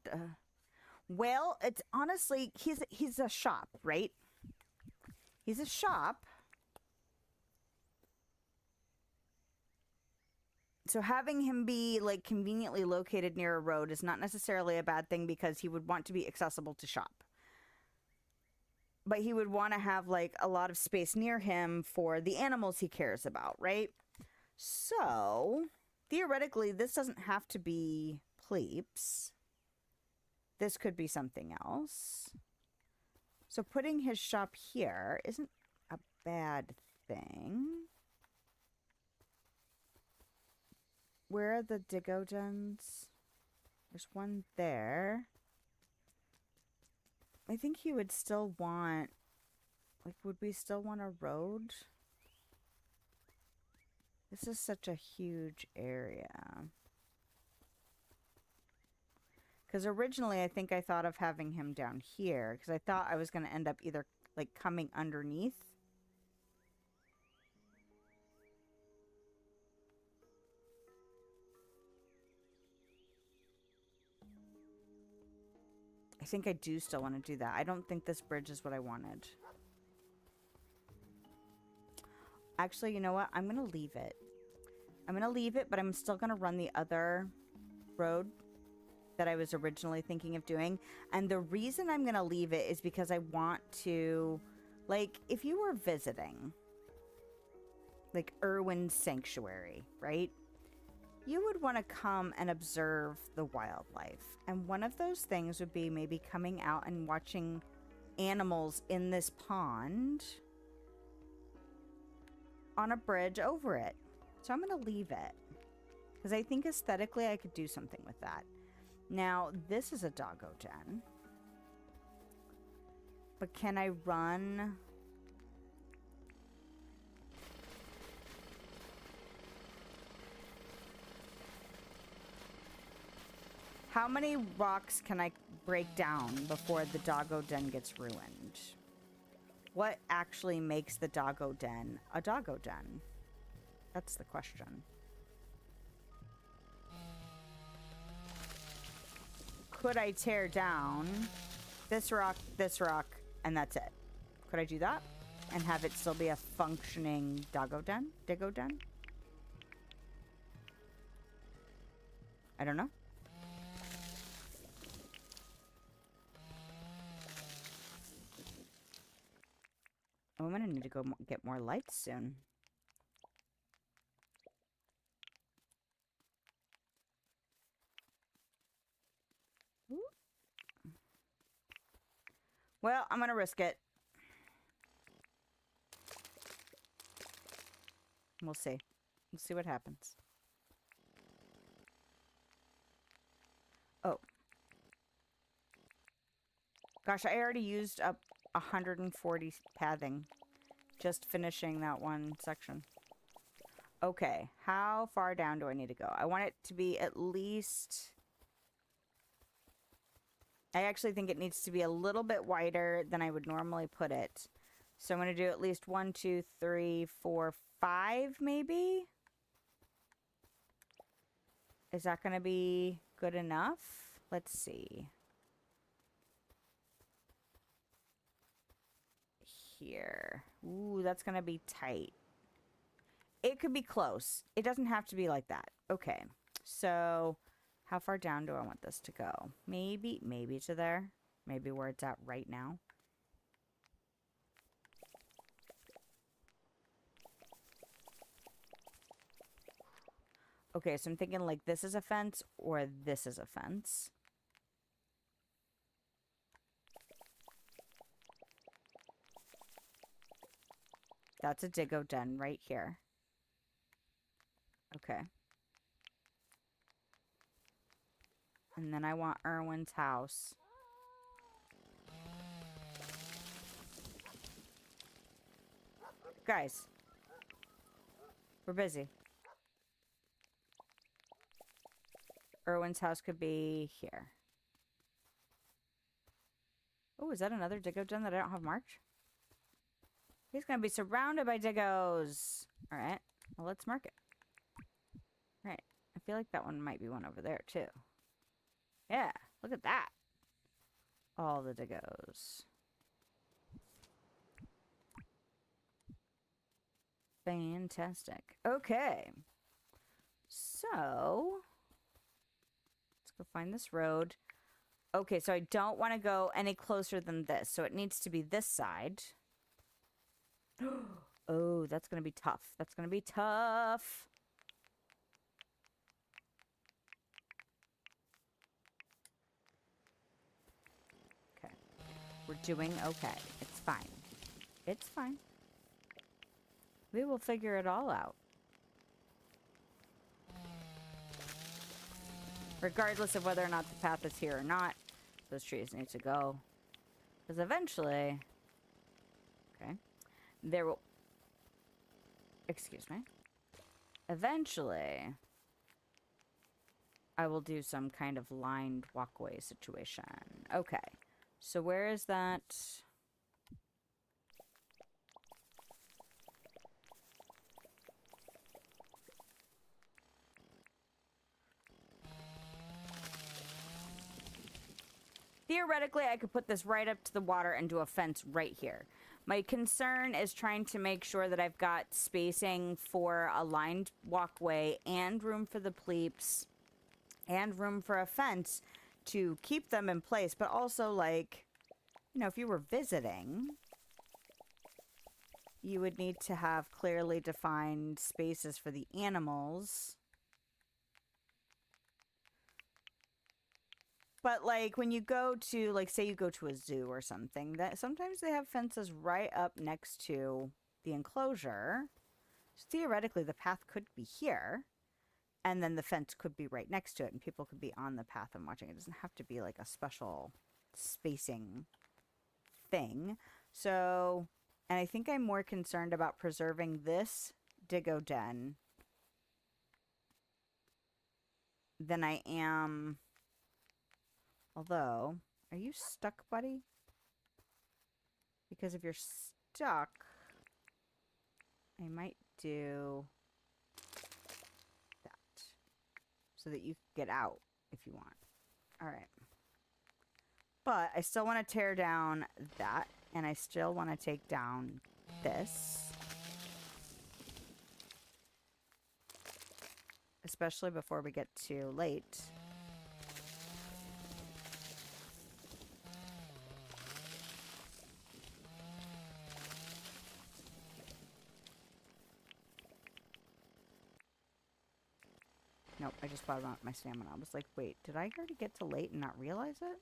well, it's honestly, he's a shop, right? He's a shop. So having him be, like, conveniently located near a road is not necessarily a bad thing, because he would want to be accessible to shop. But he would want to have, like, a lot of space near him for the animals he cares about, right? So, theoretically, this doesn't have to be Pleeps. This could be something else. So putting his shop here isn't a bad thing. Where are the Digogens? There's one there. I think he would still want... like, would we still want a road? This is such a huge area. Because originally I think I thought of having him down here. Because I thought I was going to end up either, like, coming underneath. I think I do still want to do that. I don't think this bridge is what I wanted. Actually, you know what? I'm going to leave it. I'm going to leave it, but I'm still going to run the other road that I was originally thinking of doing. And the reason I'm going to leave it is because I want to, Like, if you were visiting, like, Irwin's sanctuary, right? You would want to come and observe the wildlife. And one of those things would be maybe coming out and watching animals in this pond on a bridge over it. So I'm going to leave it because I think aesthetically I could do something with that. Now, this is a doggo den. But can I run... How many rocks can I break down before the doggo den gets ruined? What actually makes the doggo den a doggo den? That's the question. Could I tear down this rock, and that's it? Could I do that? And have it still be a functioning doggo den? Diggo den? I don't know. Oh, I'm gonna need to go get more lights soon. Ooh. Well, I'm gonna risk it. We'll see. We'll see what happens. Oh. Gosh, I already used up 140 pathing just finishing that one section. Okay, how far down do I need to go? I want it to be at least... I actually think it needs to be a little bit wider than I would normally put it. So I'm going to do at least 1, 2, 3, 4, 5 maybe? Is that going to be good enough? Let's see. Here. Ooh, that's going to be tight. It could be close. It doesn't have to be like that. Okay. So, how far down do I want this to go? Maybe to there. Maybe where it's at right now. Okay, so I'm thinking like this is a fence or this is a fence. That's a diggo den right here. Okay. And then I want Irwin's house. Guys. We're busy. Irwin's house could be here. Oh, is that another diggo den that I don't have marked? He's going to be surrounded by diggos. All right. Well, let's mark it. All right. I feel like that one might be one over there, too. Yeah. Look at that. All the diggos. Fantastic. Okay. So, let's go find this road. Okay, so I don't want to go any closer than this. So it needs to be this side. Oh, that's going to be tough. That's going to be tough. Okay. We're doing okay. It's fine. It's fine. We will figure it all out. Regardless of whether or not the path is here or not, those trees need to go. Because eventually... Okay. There will... Excuse me. Eventually, I will do some kind of lined walkway situation. Okay. So where is that? Theoretically, I could put this right up to the water and do a fence right here. My concern is trying to make sure that I've got spacing for a lined walkway and room for the pleeps and room for a fence to keep them in place. But also, like, you know, if you were visiting, you would need to have clearly defined spaces for the animals. But like when you go to, like, say you go to a zoo or something, that sometimes they have fences right up next to the enclosure. So theoretically, the path could be here, and then the fence could be right next to it, and people could be on the path and watching. It doesn't have to be like a special spacing thing. So, and I think I'm more concerned about preserving this Digo Den than I am... Although, are you stuck, buddy? Because if you're stuck, I might do that so that you can get out if you want. All right. But I still want to tear down that, and I still want to take down this. Especially before we get too late. Nope, I just bought my stamina. I was like, wait, did I already get to late and not realize it?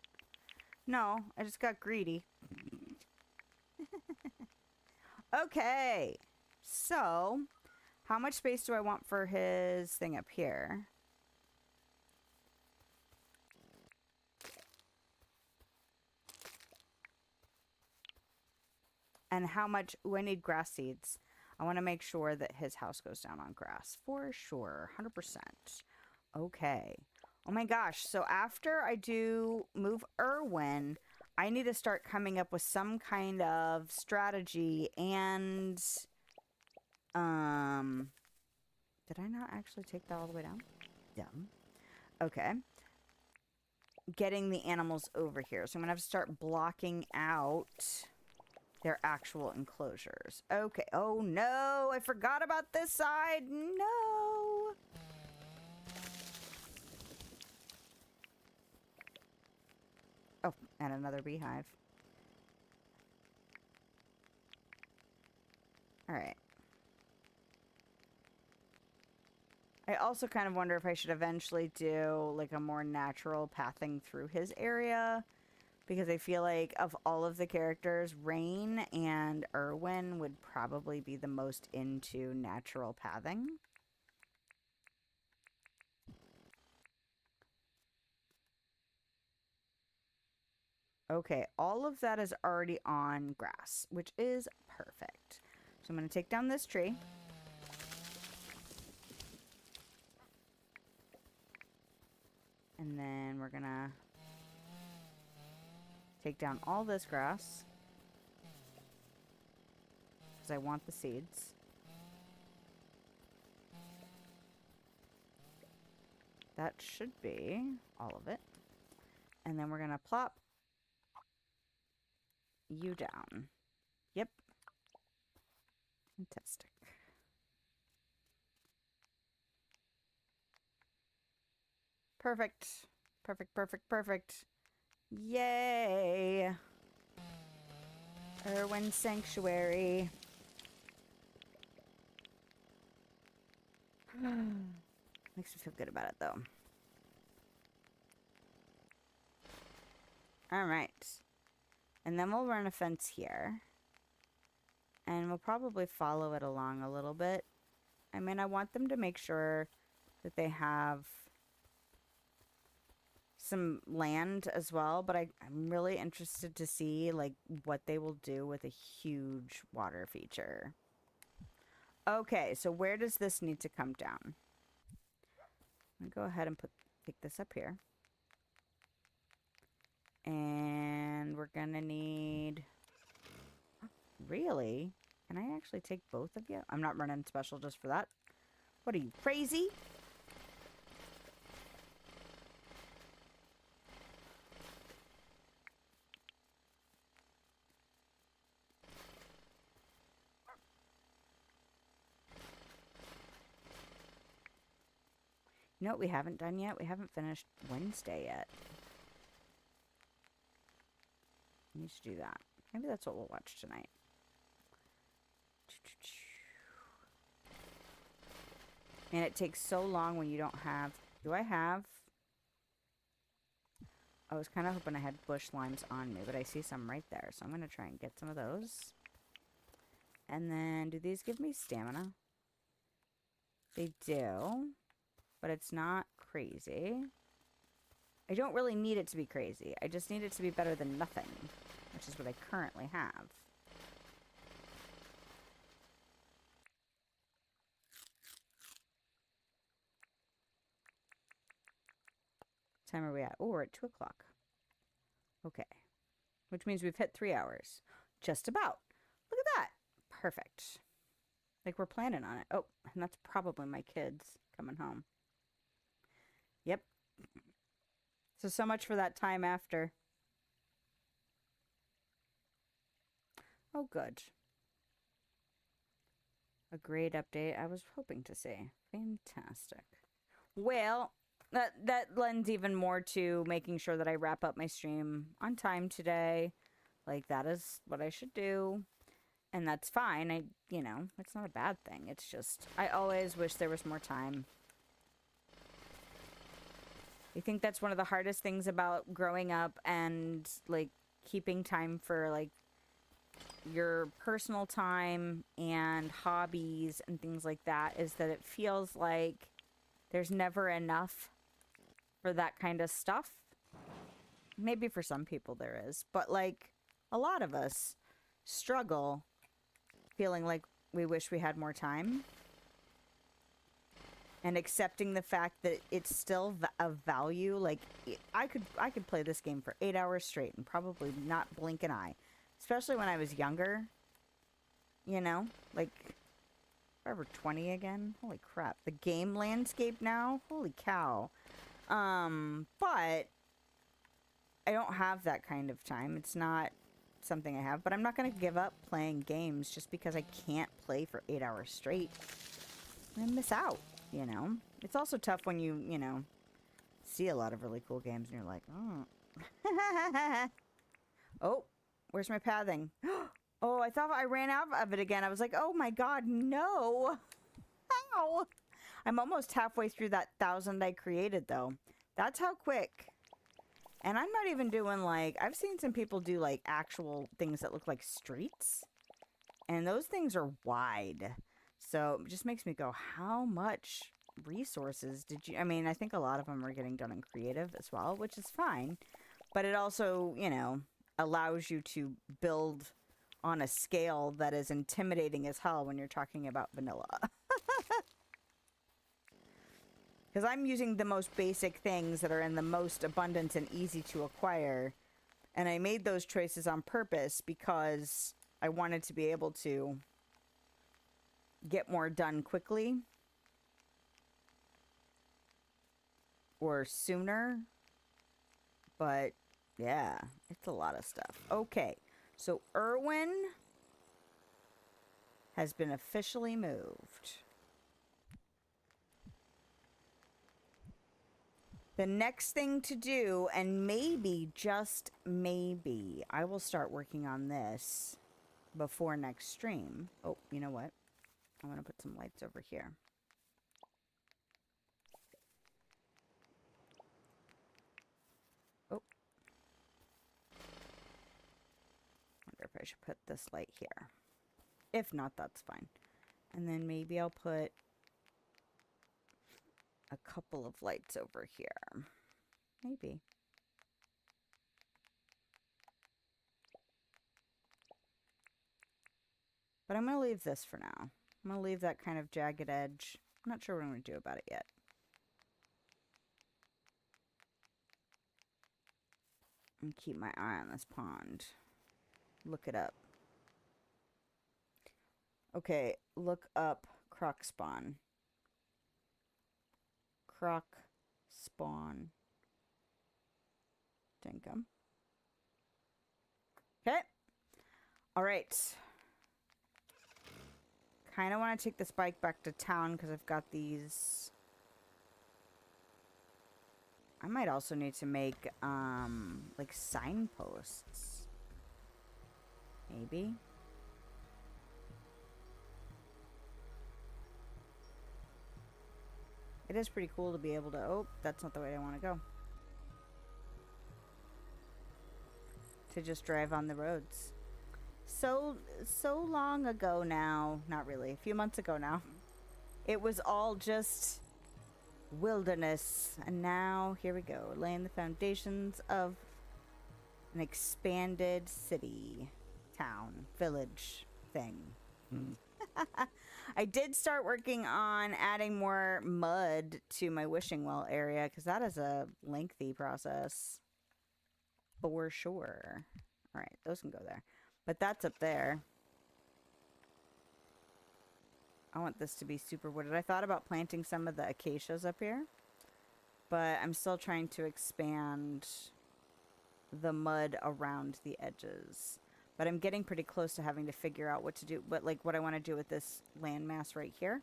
No, I just got greedy. Okay, so how much space do I want for his thing up here? And how much... Ooh, I need grass seeds. I want to make sure that his house goes down on grass. For sure. 100%. Okay. Oh my gosh. So after I do move Irwin, I need to start coming up with some kind of strategy and... Did I not actually take that all the way down? Dumb. Okay. Getting the animals over here. So I'm going to have to start blocking out their actual enclosures. Okay. Oh no, I forgot about this side. No. Oh, and another beehive. All right. I also kind of wonder if I should eventually do like a more natural pathing through his area, because I feel like of all of the characters, Rain and Irwin would probably be the most into natural pathing. Okay, all of that is already on grass, which is perfect. So I'm going to take down this tree. And then we're going to take down all this grass, because I want the seeds. That should be all of it. And then we're going to plop you down. Yep. Fantastic. Perfect. Perfect, perfect, perfect. Yay! Irwin Sanctuary. Makes me feel good about it, though. Alright. And then we'll run a fence here. And we'll probably follow it along a little bit. I mean, I want them to make sure that they have some land as well, but I'm really interested to see like what they will do with a huge water feature. Okay, so where does this need to come down? I'm gonna go ahead and pick this up here. And we're gonna need... Really? Can I actually take both of you? I'm not running special just for that. What are you, crazy? You know what we haven't done yet? We haven't finished Wednesday yet. We need to do that. Maybe that's what we'll watch tonight. And it takes so long when you don't have... Do I have... I was kind of hoping I had bush limes on me, but I see some right there. So I'm going to try and get some of those. And then, do these give me stamina? They do. But it's not crazy. I don't really need it to be crazy. I just need it to be better than nothing, which is what I currently have. What time are we at? Oh, we're at 2 o'clock. Okay. Which means we've hit 3 hours. Just about. Look at that. Perfect. Like we're planning on it. Oh, and that's probably my kids coming home. Yep. So much for that time after. Oh, good. A great update I was hoping to see. Fantastic. Well, that lends even more to making sure that I wrap up my stream on time today. Like, that is what I should do. And that's fine. You know, it's not a bad thing. It's just, I always wish there was more time. I think that's one of the hardest things about growing up and, like, keeping time for, like, your personal time and hobbies and things like that is that it feels like there's never enough for that kind of stuff. Maybe for some people there is, but, like, a lot of us struggle feeling like we wish we had more time. And accepting the fact that it's still of value. Like, I could play this game for 8 hours straight and probably not blink an eye. Especially when I was younger. You know? Like, forever 20 again. Holy crap. The game landscape now? Holy cow. But I don't have that kind of time. It's not something I have. But I'm not going to give up playing games just because I can't play for 8 hours straight. I'm going to miss out. You know, it's also tough when you know, see a lot of really cool games and you're like, oh. Oh, where's my pathing? Oh, I thought I ran out of it again. I was like, oh my God, no. Ow. I'm almost halfway through that 1,000 I created though. That's how quick. And I'm not even doing like, I've seen some people do like actual things that look like streets. And those things are wide. So it just makes me go, how much resources did you... I mean, I think a lot of them are getting done in creative as well, which is fine. But it also, you know, allows you to build on a scale that is intimidating as hell when you're talking about vanilla. Because I'm using the most basic things that are in the most abundance and easy to acquire. And I made those choices on purpose because I wanted to be able to get more done quickly or sooner. But yeah, it's a lot of stuff. Okay, so Irwin has been officially moved. The next thing to do, and maybe, just maybe, I will start working on this before next stream. Oh, you know what? I'm going to put some lights over here. Oh. Wonder if I should put this light here. If not, that's fine. And then maybe I'll put a couple of lights over here. Maybe. But I'm going to leave this for now. I'm going to leave that kind of jagged edge. I'm not sure what I'm going to do about it yet. And keep my eye on this pond. Look it up. Okay, look up croc spawn. Croc spawn. Dinkum. Okay. All right. Kind of want to take this bike back to town because I've got these. I might also need to make, like signposts. Maybe. It is pretty cool to be able to... Oh, that's not the way I want to go. To just drive on the roads. So long ago now, not really, a few months ago now, it was all just wilderness. And now, here we go, laying the foundations of an expanded city, town, village thing. I did start working on adding more mud to my wishing well area, because that is a lengthy process. For sure. Alright, those can go there. But that's up there. I want this to be super wooded. I thought about planting some of the acacias up here, but I'm still trying to expand the mud around the edges. But I'm getting pretty close to having to figure out what to do, what I want to do with this landmass right here.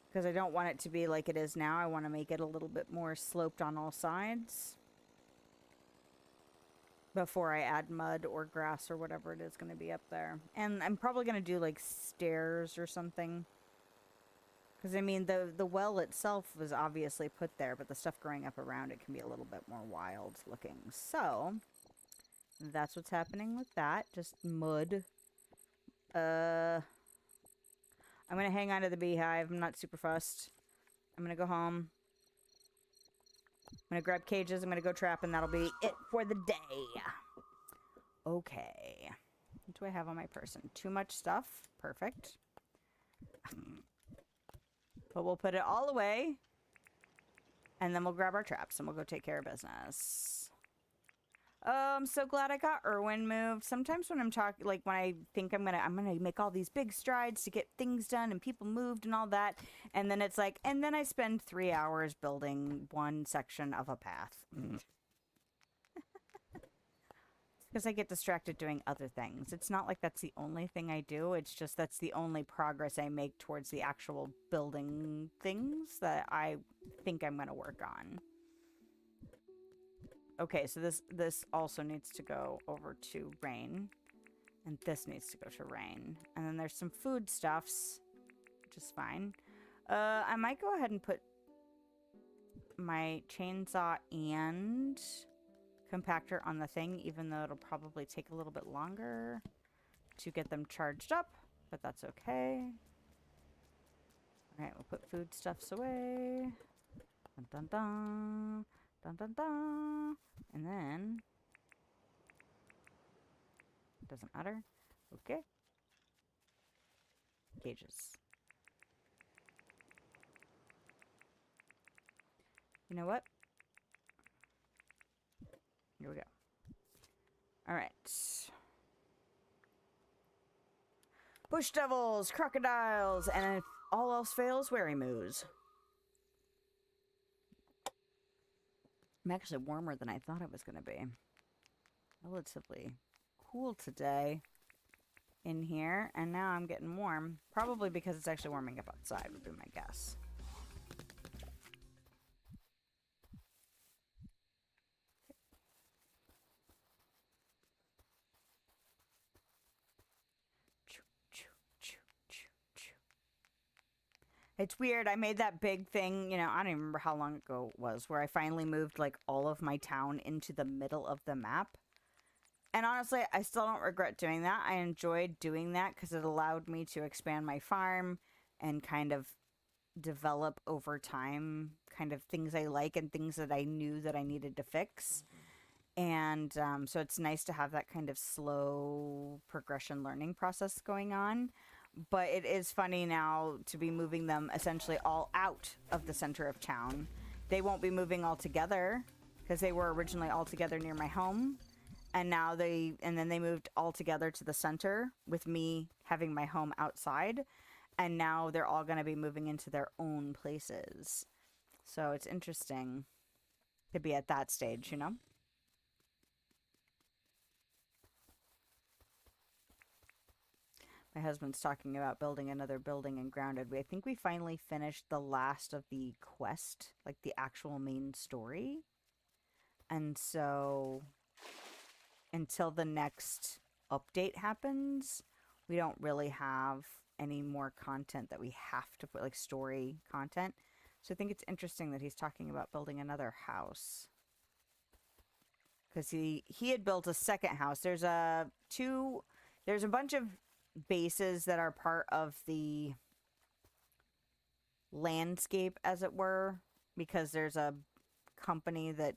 Because I don't want it to be like it is now. I want to make it a little bit more sloped on all sides before I add mud or grass or whatever it is going to be up there. And I'm probably going to do like stairs or something. Because, I mean, the well itself was obviously put there, but the stuff growing up around it can be a little bit more wild looking. So, that's what's happening with that. Just mud. I'm going to hang on to the beehive. I'm not super fussed. I'm going to go home. I'm going to grab cages. I'm going to go trap, and that'll be it for the day. Okay. What do I have on my person? Too much stuff. Perfect. But we'll put it all away, and then we'll grab our traps, and we'll go take care of business. Oh, I'm so glad I got Irwin moved. Sometimes when I'm talking, like when I think I'm gonna make all these big strides to get things done and people moved and all that, and then it's like, and then I spend 3 hours building one section of a path. Because I get distracted doing other things. It's not like that's the only thing I do. It's just that's the only progress I make towards the actual building things that I think I'm going to work on. Okay, so this also needs to go over to Rain. And this needs to go to Rain. And then there's some foodstuffs, which is fine. I might go ahead and put my chainsaw and compactor on the thing, even though it'll probably take a little bit longer to get them charged up, but that's okay. Alright, we'll put foodstuffs away. Dun dun dun. Dun dun dun. And then doesn't matter. Okay. Cages. You know what? Here we go. Alright. Bush devils, crocodiles, and if all else fails, wary-moos. I'm actually warmer than I thought it was going to be. Relatively cool today in here, and now I'm getting warm. Probably because it's actually warming up outside, would be my guess. It's weird. I made that big thing, you know, I don't even remember how long ago it was, where I finally moved, like, all of my town into the middle of the map. And honestly, I still don't regret doing that. I enjoyed doing that because it allowed me to expand my farm and kind of develop over time kind of things I like and things that I knew that I needed to fix. And so it's nice to have that kind of slow progression learning process going on. But it is funny now to be moving them essentially all out of the center of town. They won't be moving all together because they were originally all together near my home. And now then they moved all together to the center with me having my home outside. And now they're all going to be moving into their own places. So it's interesting to be at that stage, you know? My husband's talking about building another building in Grounded. I think we finally finished the last of the quest, like the actual main story. And so until the next update happens, we don't really have any more content that we have to put, like story content. So I think it's interesting that he's talking about building another house. Because he had built a second house. There's a bunch of bases that are part of the landscape, as it were, because there's a company that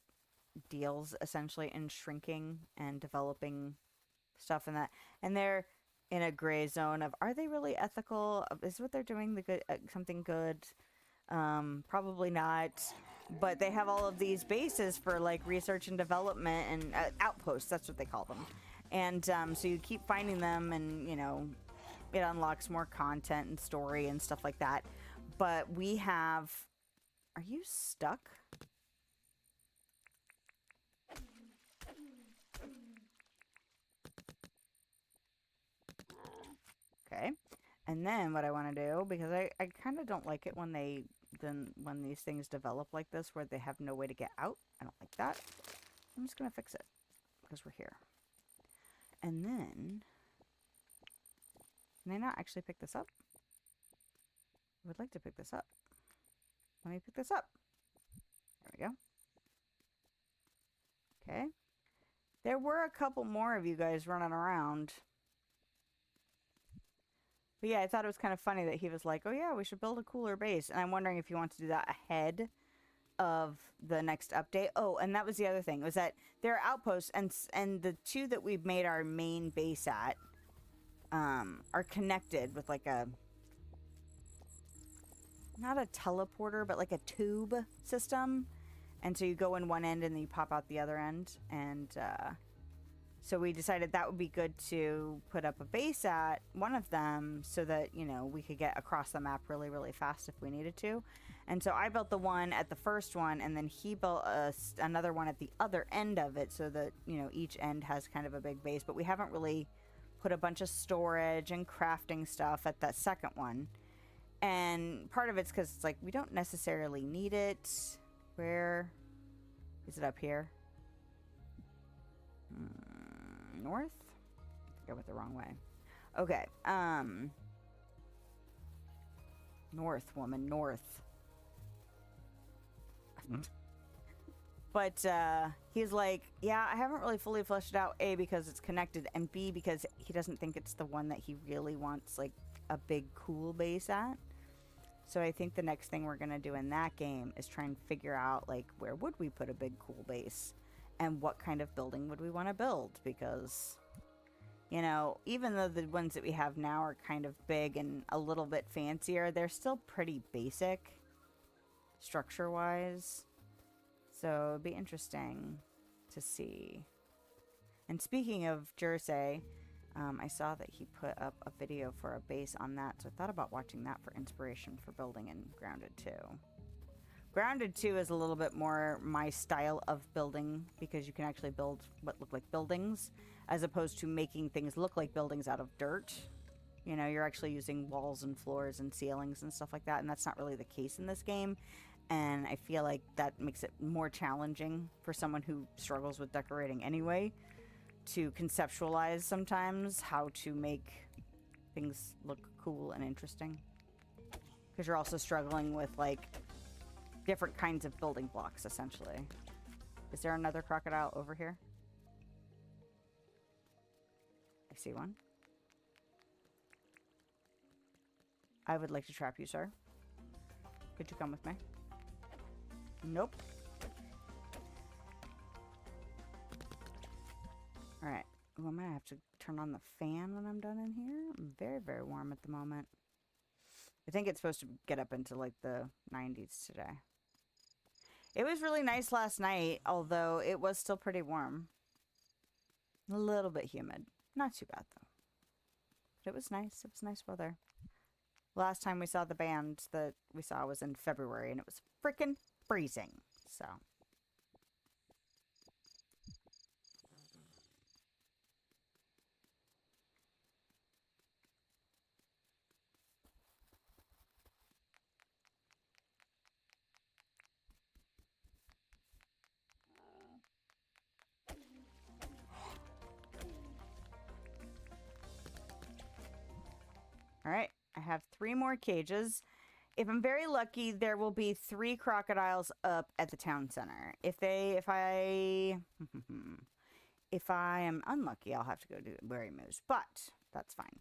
deals essentially in shrinking and developing stuff in that, and they're in a gray zone of, are they really ethical? Is what they're doing the good something good? Probably not. But they have all of these bases for like research and development and outposts. That's what they call them. And so you keep finding them, and you know, it unlocks more content and story and stuff like that. But we have... Are you stuck? Okay. And then what I want to do, because I kind of don't like it when when these things develop like this, where they have no way to get out. I don't like that. I'm just going to fix it, because we're here. And then... Can I not actually pick this up? I would like to pick this up. Let me pick this up. There we go. Okay. There were a couple more of you guys running around. But yeah, I thought it was kind of funny that he was like, oh yeah, we should build a cooler base. And I'm wondering if you want to do that ahead of the next update. Oh, and that was the other thing, was that there are outposts, and the two that we've made our main base at are connected with like a... Not a teleporter, but like a tube system. And so you go in one end and then you pop out the other end. And so we decided that would be good to put up a base at one of them, so that, you know, we could get across the map really, really fast if we needed to. And so I built the one at the first one, and then he built another one at the other end of it, so that, you know, each end has kind of a big base. But we haven't really put a bunch of storage and crafting stuff at that second one. And part of it's because it's like, we don't necessarily need it. Where is it? Up here? North? I went the wrong way. Okay. North, woman, north. But he's like, yeah, I haven't really fully fleshed it out, A, because it's connected, and B, because he doesn't think it's the one that he really wants, like, a big cool base at. So I think the next thing we're going to do in that game is try and figure out, like, where would we put a big cool base? And what kind of building would we want to build? Because, you know, even though the ones that we have now are kind of big and a little bit fancier, they're still pretty basic structure-wise. So it'd be interesting to see. And speaking of Jersey, I saw that he put up a video for a base on that, so I thought about watching that for inspiration for building in Grounded 2. Grounded 2 is a little bit more my style of building, because you can actually build what look like buildings, as opposed to making things look like buildings out of dirt. You know, you're actually using walls and floors and ceilings and stuff like that, and that's not really the case in this game. And I feel like that makes it more challenging for someone who struggles with decorating anyway, to conceptualize sometimes how to make things look cool and interesting. Because you're also struggling with, like, different kinds of building blocks, essentially. Is there another crocodile over here? I see one. I would like to trap you, sir. Could you come with me? Nope. Alright. Well, I'm gonna have to turn on the fan when I'm done in here. I'm very, very warm at the moment. I think it's supposed to get up into, like, the 90s today. It was really nice last night, although it was still pretty warm. A little bit humid. Not too bad, though. But it was nice. It was nice weather. Last time we saw the band that we saw was in February, and it was freaking freezing. So... Alright, I have 3 more cages. If I'm very lucky, there will be 3 crocodiles up at the town center. If I am unlucky, I'll have to go do wary moves, but that's fine.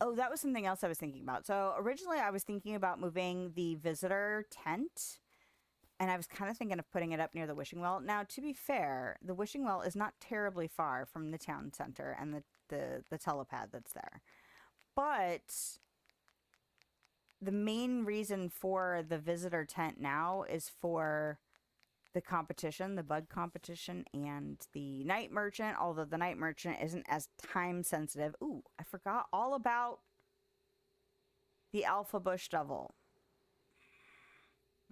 Oh, that was something else I was thinking about. So originally I was thinking about moving the visitor tent, and I was kind of thinking of putting it up near the wishing well. Now, to be fair, the wishing well is not terribly far from the town center and the telepad that's there. But the main reason for the visitor tent now is for the competition, the bug competition, and the night merchant, although the night merchant isn't as time sensitive. Ooh, I forgot all about the alpha bush devil.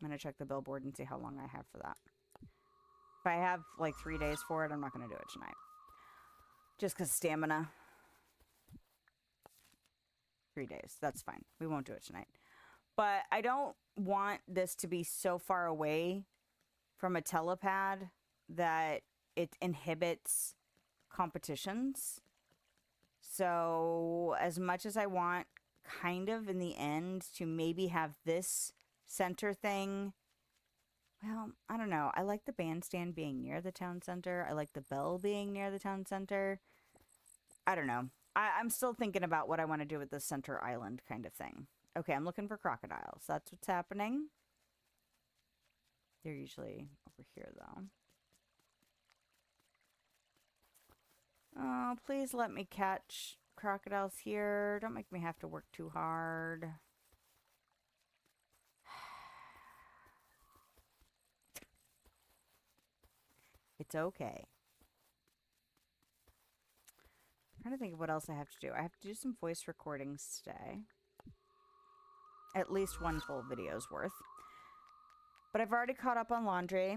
I'm going to check the billboard and see how long I have for that. If I have like 3 days for it, I'm not going to do it tonight. Just because stamina. 3 days. That's fine. We won't do it tonight. But I don't want this to be so far away from a telepad that it inhibits competitions. So as much as I want kind of in the end to maybe have this center thing, well, I don't know. I like the bandstand being near the town center. I like the bell being near the town center. I don't know. I'm still thinking about what I want to do with this center island kind of thing. Okay, I'm looking for crocodiles. That's what's happening. They're usually over here, though. Oh, please let me catch crocodiles here. Don't make me have to work too hard. It's okay. I'm trying to think of what else I have to do. I have to do some voice recordings today. At least 1 full video's worth. But I've already caught up on laundry.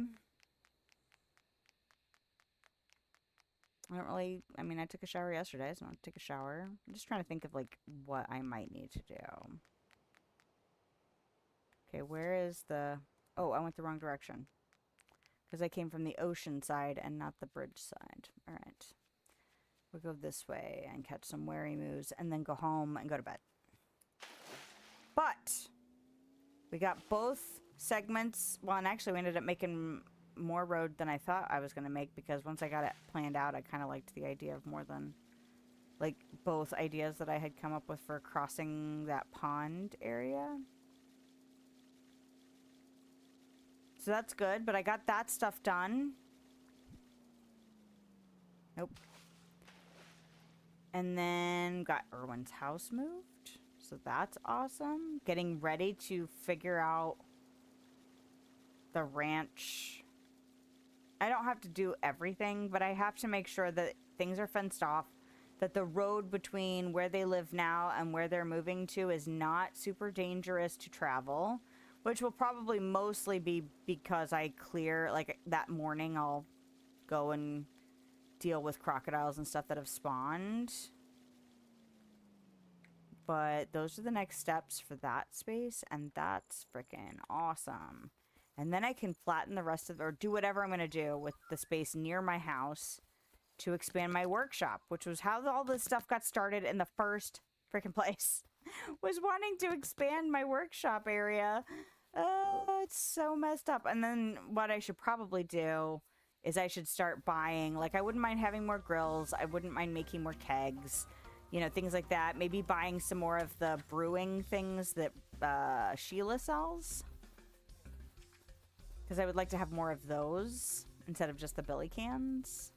I mean, I took a shower yesterday, so I'm going to take a shower. I'm just trying to think of, like, what I might need to do. Okay, where is the... Oh, I went the wrong direction. Because I came from the ocean side and not the bridge side. Alright. We'll go this way and catch some wary moves and then go home and go to bed. But we got both segments. Well, and actually we ended up making more road than I thought I was going to make, because once I got it planned out, I kind of liked the idea of more than, like, both ideas that I had come up with for crossing that pond area. So that's good, but I got that stuff done. Nope. And then got Irwin's house moved. So that's awesome. Getting ready to figure out the ranch. I don't have to do everything, but I have to make sure that things are fenced off, that the road between where they live now and where they're moving to is not super dangerous to travel, which will probably mostly be because I clear, like, that morning I'll go and deal with crocodiles and stuff that have spawned. But those are the next steps for that space, and that's freaking awesome. And then I can flatten the rest of, or do whatever I'm going to do with the space near my house to expand my workshop, which was how all this stuff got started in the first freaking place. Was wanting to expand my workshop area. It's so messed up. And then what I should probably do is I should start buying, like, I wouldn't mind having more grills. I wouldn't mind making more kegs. You know, things like that. Maybe buying some more of the brewing things that Sheila sells. Because I would like to have more of those instead of just the billy cans.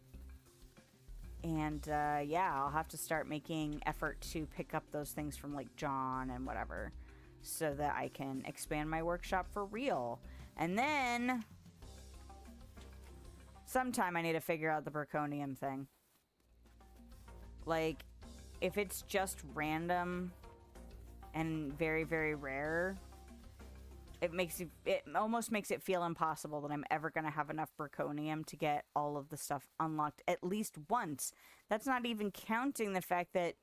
And, yeah, I'll have to start making effort to pick up those things from, like, John and whatever, so that I can expand my workshop for real. And then sometime I need to figure out the Braconium thing. Like, if it's just random and very, very rare, it almost makes it feel impossible that I'm ever going to have enough Braconium to get all of the stuff unlocked at least once. That's not even counting the fact that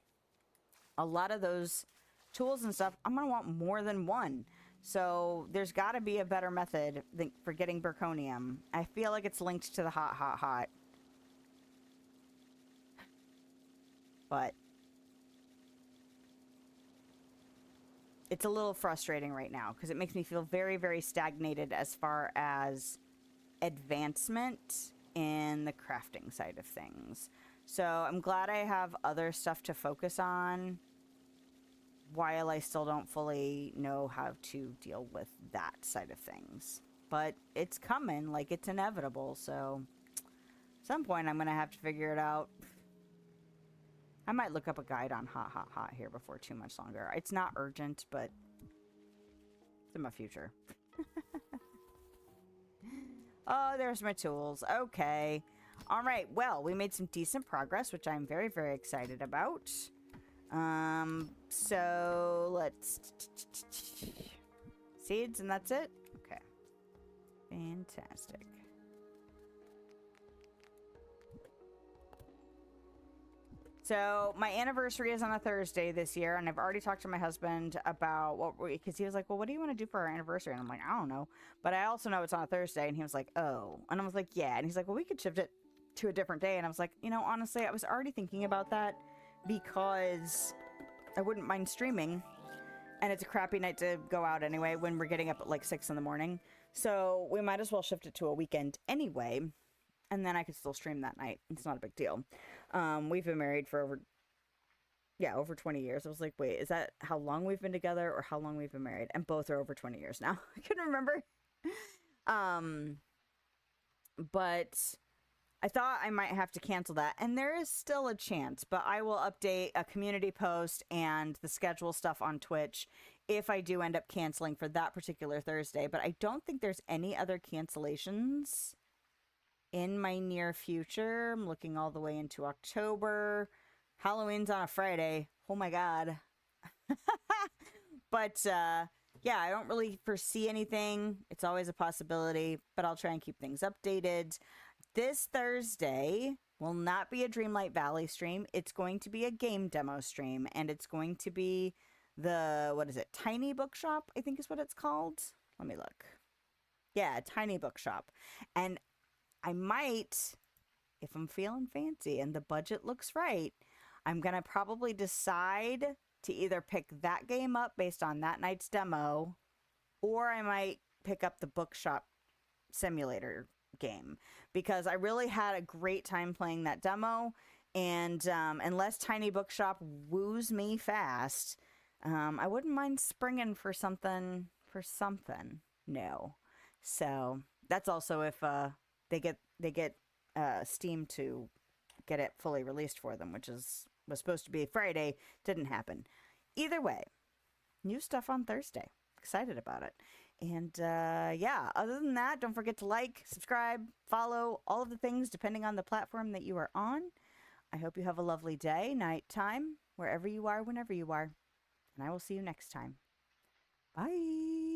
a lot of those tools and stuff, I'm going to want more than one. So there's got to be a better method for getting Braconium. I feel like it's linked to the hot. But it's a little frustrating right now because it makes me feel very, very stagnated as far as advancement in the crafting side of things. So I'm glad I have other stuff to focus on while I still don't fully know how to deal with that side of things. But it's coming, like it's inevitable, so at some point I'm gonna have to figure it out. I might look up a guide on hot here before too much longer. It's not urgent, but it's in my future. Oh, there's my tools. Okay. All right. Well, we made some decent progress, which I'm very, very excited about. So let's seeds and that's it. Okay. Fantastic. So my anniversary is on a Thursday this year, and I've already talked to my husband about what because he was like, well, what do you want to do for our anniversary? And I'm like, I don't know. But I also know it's on a Thursday, and he was like, oh. And I was like, yeah. And he's like, well, we could shift it to a different day. And I was like, you know, honestly, I was already thinking about that because I wouldn't mind streaming. And it's a crappy night to go out anyway when we're getting up at like 6 in the morning. So we might as well shift it to a weekend anyway. And then I could still stream that night. It's not a big deal. We've been married for over 20 years. I was like, wait, is that how long we've been together or how long we've been married? And both are over 20 years now. I couldn't remember. But I thought I might have to cancel that. And there is still a chance, but I will update a community post and the schedule stuff on Twitch if I do end up canceling for that particular Thursday. But I don't think there's any other cancellations in my near future. I'm looking all the way into October. Halloween's on a Friday. Oh my god. But yeah, I don't really foresee anything. It's always a possibility, but I'll try and keep things updated. This Thursday will not be a Dreamlight Valley stream. It's going to be a game demo stream, and it's going to be the, what is it, Tiny Bookshop, I think is what it's called. Let me look. Yeah, Tiny Bookshop. And I might, if I'm feeling fancy and the budget looks right, I'm going to probably decide to either pick that game up based on that night's demo, or I might pick up the Bookshop Simulator game, because I really had a great time playing that demo, and unless Tiny Bookshop woos me fast, I wouldn't mind springing for something new. So that's also if they get Steam to get it fully released for them, which was supposed to be Friday. Didn't happen. Either way, new stuff on Thursday. Excited about it. And yeah, other than that, don't forget to like, subscribe, follow, all of the things depending on the platform that you are on. I hope you have a lovely day, night time, wherever you are, whenever you are. And I will see you next time. Bye.